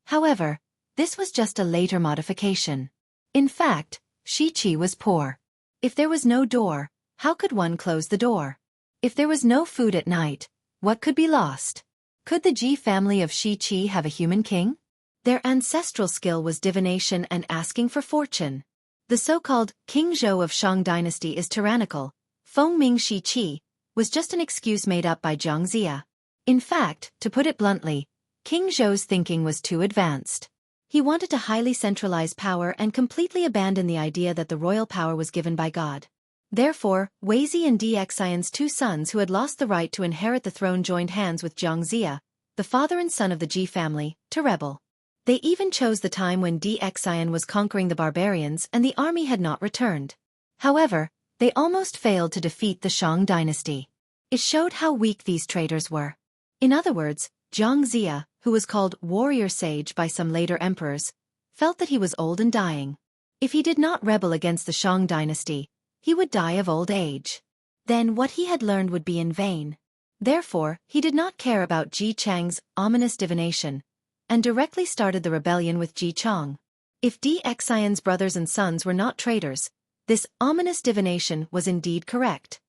However, this was just a later modification. In fact, Shi Qi was poor. If there was no door, how could one close the door? If there was no food at night, what could be lost? Could the Ji family of Shi Qi have a human king? Their ancestral skill was divination and asking for fortune. The so-called King Zhou of Shang dynasty is tyrannical. Feng Ming Shi Qi was just an excuse made up by Jiang Zia. In fact, to put it bluntly, King Zhou's thinking was too advanced. He wanted to highly centralize power and completely abandon the idea that the royal power was given by God. Therefore, Weizi and Dxin's two sons who had lost the right to inherit the throne joined hands with Jiang Zia, the father and son of the Ji family, to rebel. They even chose the time when Dxin was conquering the barbarians and the army had not returned. However, they almost failed to defeat the Shang dynasty. It showed how weak these traitors were. In other words, Jiang Zia, who was called warrior sage by some later emperors, felt that he was old and dying. If he did not rebel against the Shang dynasty, he would die of old age. Then what he had learned would be in vain. Therefore, he did not care about Ji Chang's ominous divination, and directly started the rebellion with Ji Chang. If Dxin's brothers and sons were not traitors, this ominous divination was indeed correct.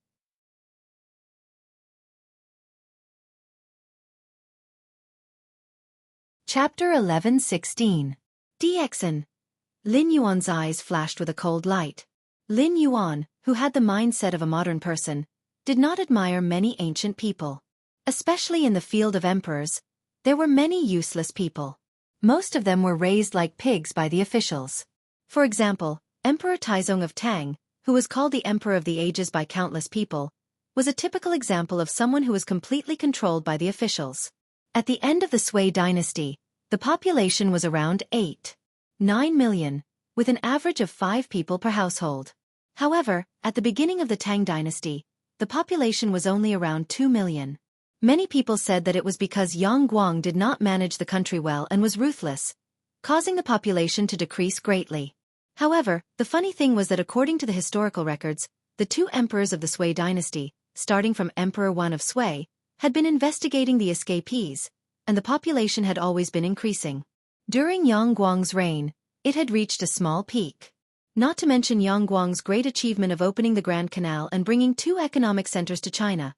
Chapter 11:16. Dxin. Lin Yuan's eyes flashed with a cold light. Lin Yuan, who had the mindset of a modern person, did not admire many ancient people. Especially in the field of emperors, there were many useless people. Most of them were raised like pigs by the officials. For example, Emperor Taizong of Tang, who was called the Emperor of the Ages by countless people, was a typical example of someone who was completely controlled by the officials. At the end of the Sui dynasty, the population was around 8-9 million, with an average of 5 people per household. However, at the beginning of the Tang dynasty, the population was only around 2 million. Many people said that it was because Yang Guang did not manage the country well and was ruthless, causing the population to decrease greatly. However, the funny thing was that according to the historical records, the two emperors of the Sui dynasty, starting from Emperor I of Sui, had been investigating the escapees, and the population had always been increasing. During Yang Guang's reign, it had reached a small peak. Not to mention Yang Guang's great achievement of opening the Grand Canal and bringing 2 economic centers to China.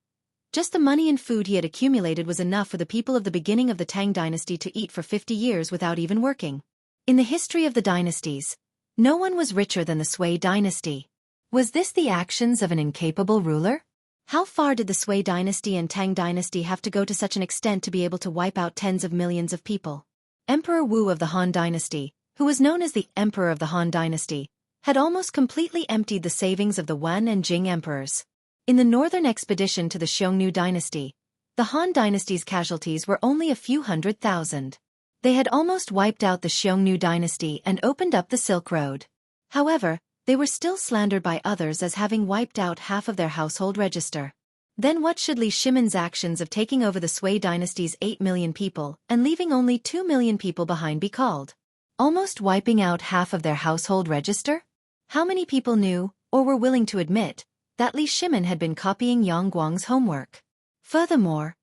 Just the money and food he had accumulated was enough for the people of the beginning of the Tang dynasty to eat for 50 years without even working. In the history of the dynasties, no one was richer than the Sui dynasty. Was this the actions of an incapable ruler? How far did the Sui dynasty and Tang dynasty have to go to such an extent to be able to wipe out tens of millions of people? Emperor Wu of the Han dynasty, who was known as the Emperor of the Han dynasty, had almost completely emptied the savings of the Wen and Jing emperors. In the northern expedition to the Xiongnu dynasty, the Han dynasty's casualties were only a few 100,000. They had almost wiped out the Xiongnu dynasty and opened up the Silk Road. However, they were still slandered by others as having wiped out half of their household register. Then what should Li Shimin's actions of taking over the Sui dynasty's 8 million people and leaving only 2 million people behind be called? Almost wiping out half of their household register? How many people knew, or were willing to admit, that Li Shimin had been copying Yang Guang's homework? Furthermore,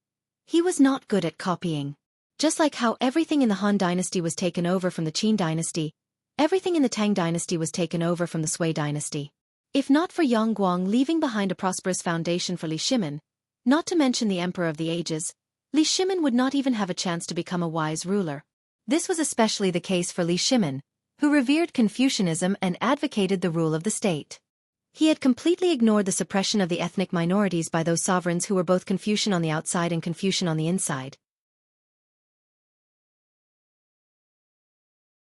he was not good at copying. Just like how everything in the Han dynasty was taken over from the Qin dynasty, everything in the Tang dynasty was taken over from the Sui dynasty. If not for Yang Guang leaving behind a prosperous foundation for Li Shimin, not to mention the Emperor of the Ages, Li Shimin would not even have a chance to become a wise ruler. This was especially the case for Li Shimin, who revered Confucianism and advocated the rule of the state. He had completely ignored the suppression of the ethnic minorities by those sovereigns who were both Confucian on the outside and Confucian on the inside.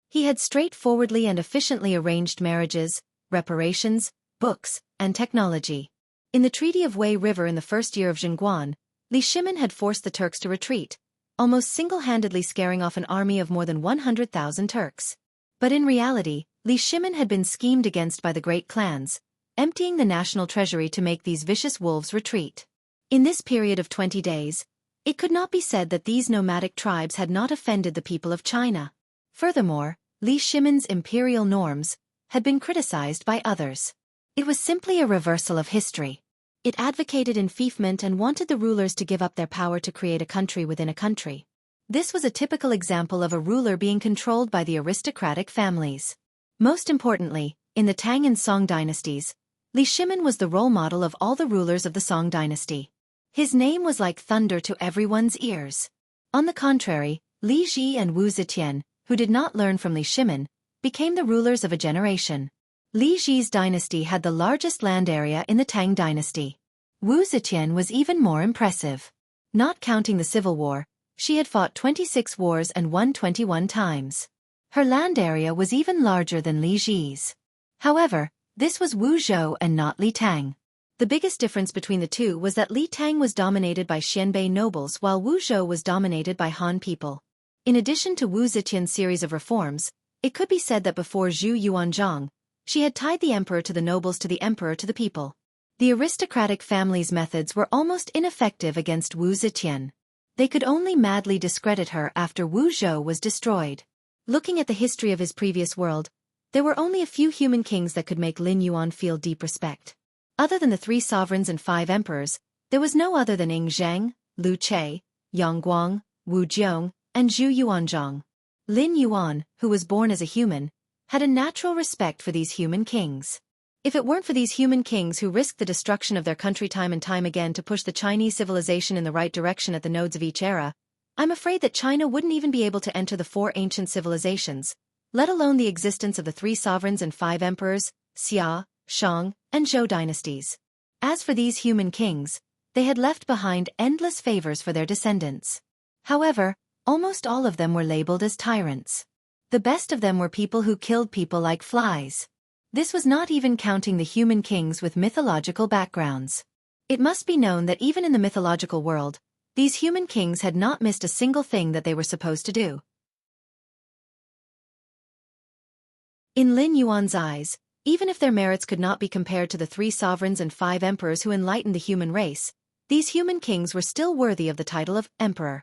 He had straightforwardly and efficiently arranged marriages, reparations, books, and technology. In the Treaty of Wei River in the first year of Zhenguan, Li Shimin had forced the Turks to retreat, almost single-handedly scaring off an army of more than 100,000 Turks. But in reality, Li Shimin had been schemed against by the great clans, emptying the national treasury to make these vicious wolves retreat. In this period of 20 days, it could not be said that these nomadic tribes had not offended the people of China. Furthermore, Li Shimin's imperial norms had been criticized by others. It was simply a reversal of history. It advocated enfeoffment and wanted the rulers to give up their power to create a country within a country. This was a typical example of a ruler being controlled by the aristocratic families. Most importantly, in the Tang and Song dynasties, Li Shimin was the role model of all the rulers of the Song dynasty. His name was like thunder to everyone's ears. On the contrary, Li Ji and Wu Zetian, who did not learn from Li Shimin, became the rulers of a generation. Li Ji's dynasty had the largest land area in the Tang dynasty. Wu Zetian was even more impressive. Not counting the civil war, she had fought 26 wars and won 21 times. Her land area was even larger than Li Ji's. However, this was Wu Zhou and not Li Tang. The biggest difference between the two was that Li Tang was dominated by Xianbei nobles while Wu Zhou was dominated by Han people. In addition to Wu Zetian's series of reforms, it could be said that before Zhu Yuanzhang, she had tied the emperor to the nobles to the emperor to the people. The aristocratic family's methods were almost ineffective against Wu Zetian. They could only madly discredit her after Wu Zhou was destroyed. Looking at the history of his previous world, there were only a few human kings that could make Lin Yuan feel deep respect. Other than the 3 sovereigns and 5 emperors, there was no other than Ing Zheng, Liu Che, Yang Guang, Wu Jiong, and Zhu Yuanzhang. Lin Yuan, who was born as a human, had a natural respect for these human kings. If it weren't for these human kings who risked the destruction of their country time and time again to push the Chinese civilization in the right direction at the nodes of each era, I'm afraid that China wouldn't even be able to enter the 4 ancient civilizations, let alone the existence of the 3 sovereigns and 5 emperors, Xia, Shang, and Zhou dynasties. As for these human kings, they had left behind endless favors for their descendants. However, almost all of them were labeled as tyrants. The best of them were people who killed people like flies. This was not even counting the human kings with mythological backgrounds. It must be known that even in the mythological world, these human kings had not missed a single thing that they were supposed to do. In Lin Yuan's eyes, even if their merits could not be compared to the 3 sovereigns and 5 emperors who enlightened the human race, these human kings were still worthy of the title of emperor.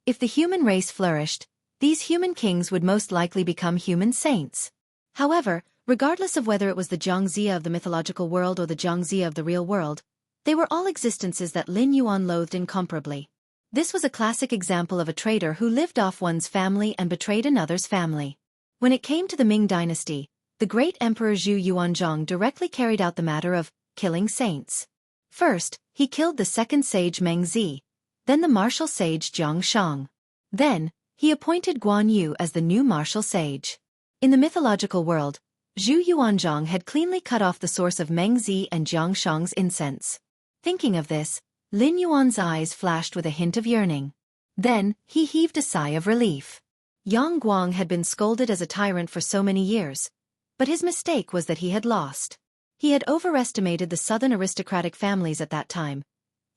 If the human race flourished, these human kings would most likely become human saints. However, regardless of whether it was the Zhangzia of the mythological world or the Zhangzia of the real world, they were all existences that Lin Yuan loathed incomparably. This was a classic example of a traitor who lived off one's family and betrayed another's family. When it came to the Ming dynasty, the great emperor Zhu Yuanzhang directly carried out the matter of killing saints. First, he killed the second sage Mengzi, then the martial sage Jiang Shang. Then, he appointed Guan Yu as the new martial sage. In the mythological world, Zhu Yuanzhang had cleanly cut off the source of Mengzi and Jiang Shang's incense. Thinking of this, Lin Yuan's eyes flashed with a hint of yearning. Then, he heaved a sigh of relief. Yang Guang had been scolded as a tyrant for so many years, but his mistake was that he had lost. He had overestimated the southern aristocratic families at that time,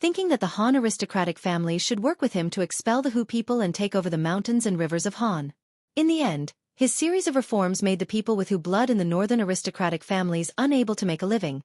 thinking that the Han aristocratic families should work with him to expel the Hu people and take over the mountains and rivers of Han. In the end, his series of reforms made the people with Hu blood in the northern aristocratic families unable to make a living,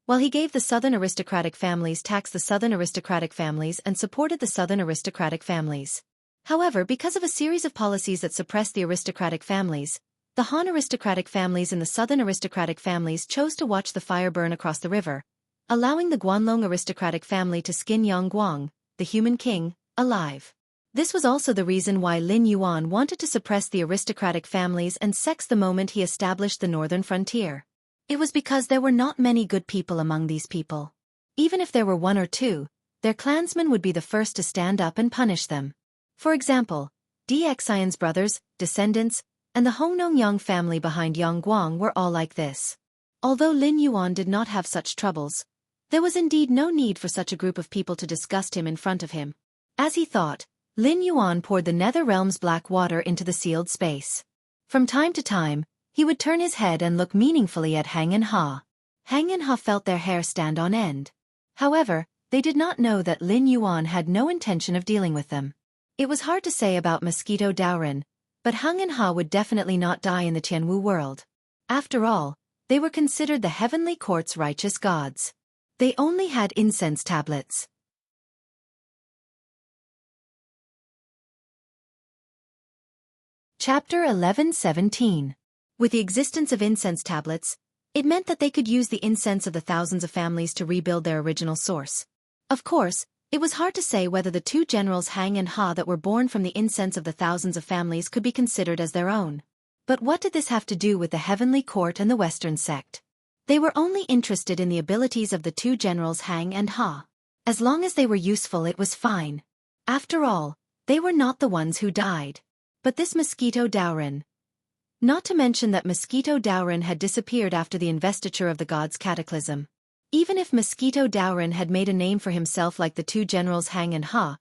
while he gave the southern aristocratic families taxed the southern aristocratic families and supported the southern aristocratic families. However, because of a series of policies that suppressed the aristocratic families, the Han aristocratic families and the southern aristocratic families chose to watch the fire burn across the river, allowing the Guanlong aristocratic family to skin Yang Guang, the human king, alive. This was also the reason why Lin Yuan wanted to suppress the aristocratic families and sects the moment he established the northern frontier. It was because there were not many good people among these people. Even if there were 1 or 2, their clansmen would be the first to stand up and punish them. For example, Dxion's brothers, descendants, and the Hongnongyang family behind Yongguang were all like this. Although Lin Yuan did not have such troubles, there was indeed no need for such a group of people to disgust him in front of him. As he thought, Lin Yuan poured the nether realm's black water into the sealed space. From time to time, he would turn his head and look meaningfully at Hang and Ha. Hang and Ha felt their hair stand on end. However, they did not know that Lin Yuan had no intention of dealing with them. It was hard to say about Mosquito Daoren, but Hang and Ha would definitely not die in the Tianwu world. After all, they were considered the heavenly court's righteous gods. They only had incense tablets. Chapter 11:17. With the existence of incense tablets, it meant that they could use the incense of the thousands of families to rebuild their original source. Of course, it was hard to say whether the two generals Hang and Ha that were born from the incense of the thousands of families could be considered as their own. But what did this have to do with the heavenly court and the Western sect? They were only interested in the abilities of the two generals Hang and Ha. As long as they were useful, it was fine. After all, they were not the ones who died. But this Mosquito Daoren. Not to mention that Mosquito Daoren had disappeared after the investiture of the gods' cataclysm. Even if Mosquito Daoren had made a name for himself like the two generals Hang and Ha,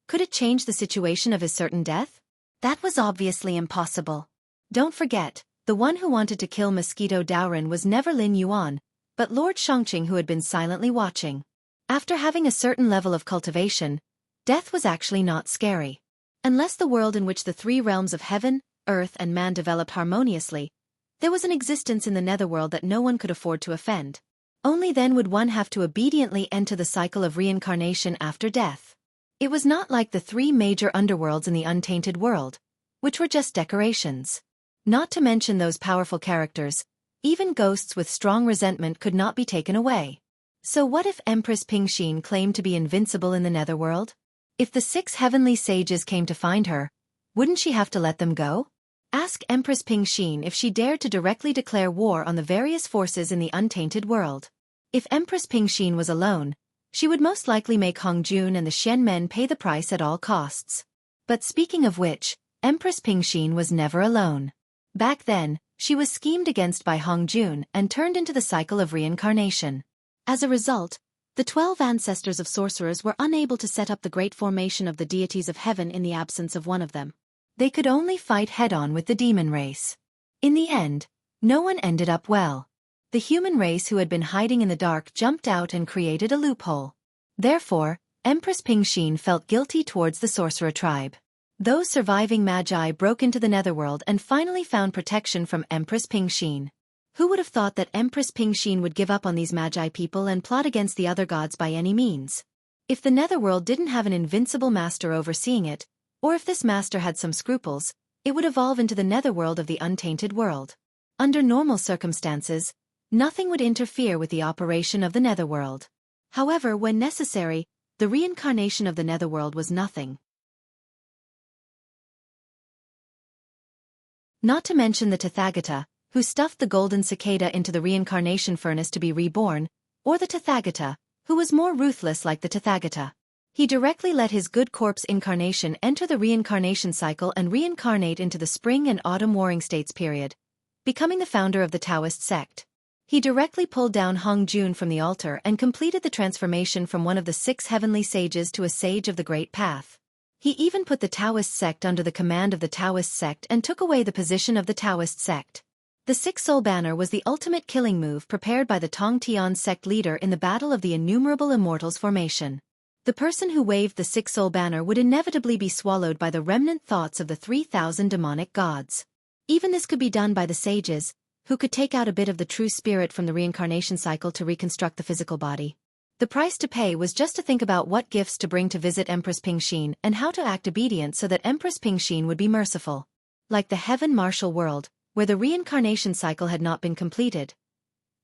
could it change the situation of his certain death? That was obviously impossible. Don't forget, the one who wanted to kill Mosquito Daoren was never Lin Yuan, but Lord Shangqing, who had been silently watching. After having a certain level of cultivation, death was actually not scary. Unless the world in which the three realms of heaven, earth and man developed harmoniously, there was an existence in the netherworld that no one could afford to offend. Only then would one have to obediently enter the cycle of reincarnation after death. It was not like the three major underworlds in the untainted world, which were just decorations. Not to mention those powerful characters, even ghosts with strong resentment could not be taken away. So what if Empress Pingxin claimed to be invincible in the netherworld? If the 6 heavenly sages came to find her, wouldn't she have to let them go? Ask Empress Pingxin if she dared to directly declare war on the various forces in the untainted world. If Empress Pingxin was alone, she would most likely make Hongjun and the Shen men pay the price at all costs. But speaking of which, Empress Pingxin was never alone. Back then, she was schemed against by Hongjun and turned into the cycle of reincarnation. As a result, the 12 ancestors of sorcerers were unable to set up the great formation of the deities of heaven in the absence of one of them. They could only fight head-on with the demon race. In the end, no one ended up well. The human race who had been hiding in the dark jumped out and created a loophole. Therefore, Empress Pingxin felt guilty towards the sorcerer tribe. Those surviving magi broke into the netherworld and finally found protection from Empress Pingxin. Who would have thought that Empress Pingxin would give up on these magi people and plot against the other gods by any means? If the netherworld didn't have an invincible master overseeing it, or if this master had some scruples, it would evolve into the netherworld of the untainted world. Under normal circumstances, nothing would interfere with the operation of the netherworld. However, when necessary, the reincarnation of the netherworld was nothing. Not to mention the Tathagata, who stuffed the golden cicada into the reincarnation furnace to be reborn, or the Tathagata, who was more ruthless like the Tathagata. He directly let his good corpse incarnation enter the reincarnation cycle and reincarnate into the spring and autumn warring states period, becoming the founder of the Taoist sect. He directly pulled down Hongjun from the altar and completed the transformation from one of the 6 heavenly sages to a sage of the Great Path. He even put the Taoist sect under the command of the Taoist sect and took away the position of the Taoist sect. The 6-soul banner was the ultimate killing move prepared by the Tong Tian sect leader in the Battle of the Innumerable Immortals formation. The person who waved the 6-soul banner would inevitably be swallowed by the remnant thoughts of the 3,000 demonic gods. Even this could be done by the sages, who could take out a bit of the true spirit from the reincarnation cycle to reconstruct the physical body. The price to pay was just to think about what gifts to bring to visit Empress Pingxin and how to act obedient so that Empress Pingxin would be merciful. Like the heaven martial world, where the reincarnation cycle had not been completed.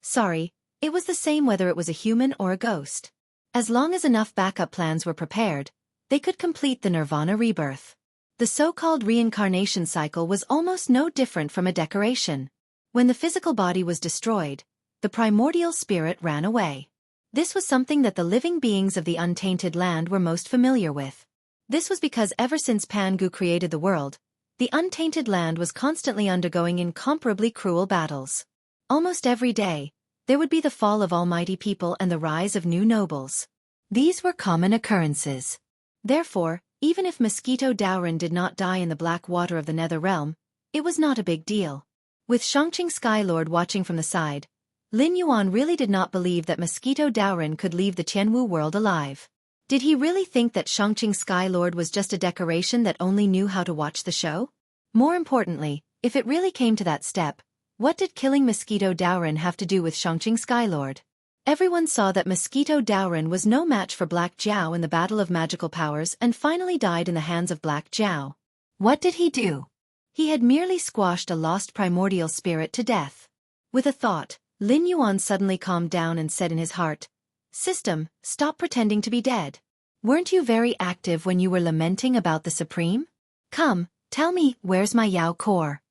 Sorry, it was the same whether it was a human or a ghost. As long as enough backup plans were prepared, they could complete the nirvana rebirth. The so-called reincarnation cycle was almost no different from a decoration. When the physical body was destroyed, the primordial spirit ran away. This was something that the living beings of the untainted land were most familiar with. This was because ever since Pangu created the world, the untainted land was constantly undergoing incomparably cruel battles. Almost every day, there would be the fall of almighty people and the rise of new nobles. These were common occurrences. Therefore, even if Mosquito Dowrin did not die in the black water of the Nether Realm, it was not a big deal. With Shangqing Skylord watching from the side, Lin Yuan really did not believe that Mosquito Dowrin could leave the Tianwu world alive. Did he really think that Shangqing Skylord was just a decoration that only knew how to watch the show? More importantly, if it really came to that step, what did killing Mosquito Dowrin have to do with Shangqing Skylord? Everyone saw that Mosquito Dowrin was no match for Black Jiao in the battle of magical powers and finally died in the hands of Black Jiao. What did he do? He had merely squashed a lost primordial spirit to death. With a thought, Lin Yuan suddenly calmed down and said in his heart, "System, stop pretending to be dead. Weren't you very active when you were lamenting about the Supreme? Come, tell me, where's my Yao core?"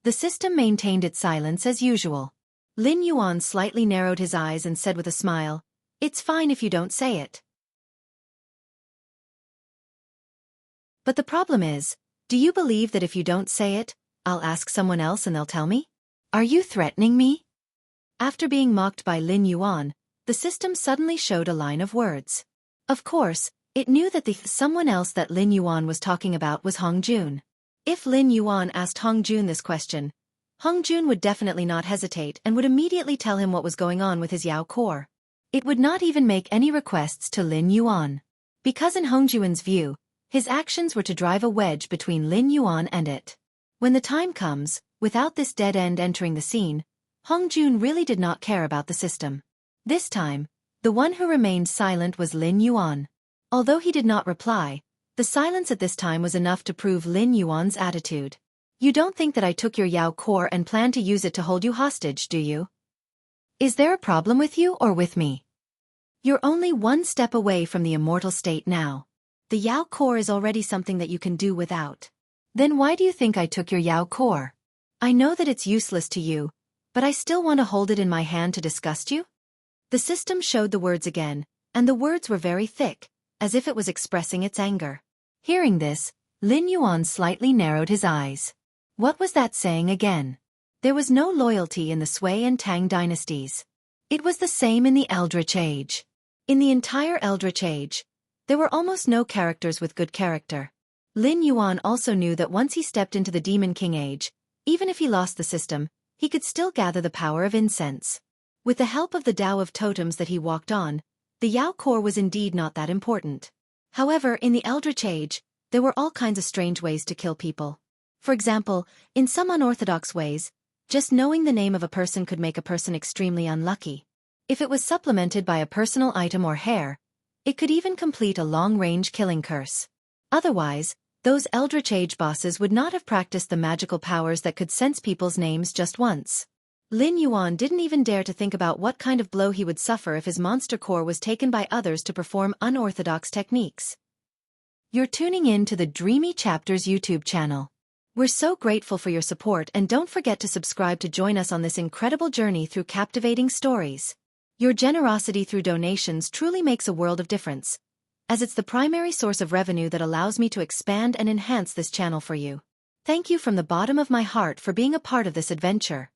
The system maintained its silence as usual. Lin Yuan slightly narrowed his eyes and said with a smile, "It's fine if you don't say it. But the problem is, do you believe that if you don't say it, I'll ask someone else and they'll tell me? Are you threatening me?" After being mocked by Lin Yuan, the system suddenly showed a line of words. Of course, it knew that the someone else that Lin Yuan was talking about was Hong Jun. If Lin Yuan asked Hong Jun this question, Hong Jun would definitely not hesitate and would immediately tell him what was going on with his Yao core. It would not even make any requests to Lin Yuan. Because in Hong Jun's view, his actions were to drive a wedge between Lin Yuan and it. When the time comes, without this dead end entering the scene, Hong Jun really did not care about the system. This time, the one who remained silent was Lin Yuan. Although he did not reply, the silence at this time was enough to prove Lin Yuan's attitude. "You don't think that I took your Yao core and plan to use it to hold you hostage, do you? Is there a problem with you or with me? You're only one step away from the immortal state now. The Yao core is already something that you can do without. Then why do you think I took your Yao core? I know that it's useless to you, but I still want to hold it in my hand to disgust you?" The system showed the words again, and the words were very thick, as if it was expressing its anger. Hearing this, Lin Yuan slightly narrowed his eyes. What was that saying again? There was no loyalty in the Sui and Tang dynasties. It was the same in the Eldritch Age. In the entire Eldritch Age, there were almost no characters with good character. Lin Yuan also knew that once he stepped into the Demon King Age, even if he lost the system, he could still gather the power of incense. With the help of the Tao of Totems that he walked on, the Yao core was indeed not that important. However, in the Eldritch Age, there were all kinds of strange ways to kill people. For example, in some unorthodox ways, just knowing the name of a person could make a person extremely unlucky. If it was supplemented by a personal item or hair, it could even complete a long-range killing curse. Otherwise, those Eldritch Age bosses would not have practiced the magical powers that could sense people's names just once. Lin Yuan didn't even dare to think about what kind of blow he would suffer if his monster core was taken by others to perform unorthodox techniques. You're tuning in to the Dreamy Chapters YouTube channel. We're so grateful for your support, and don't forget to subscribe to join us on this incredible journey through captivating stories. Your generosity through donations truly makes a world of difference, as it's the primary source of revenue that allows me to expand and enhance this channel for you. Thank you from the bottom of my heart for being a part of this adventure.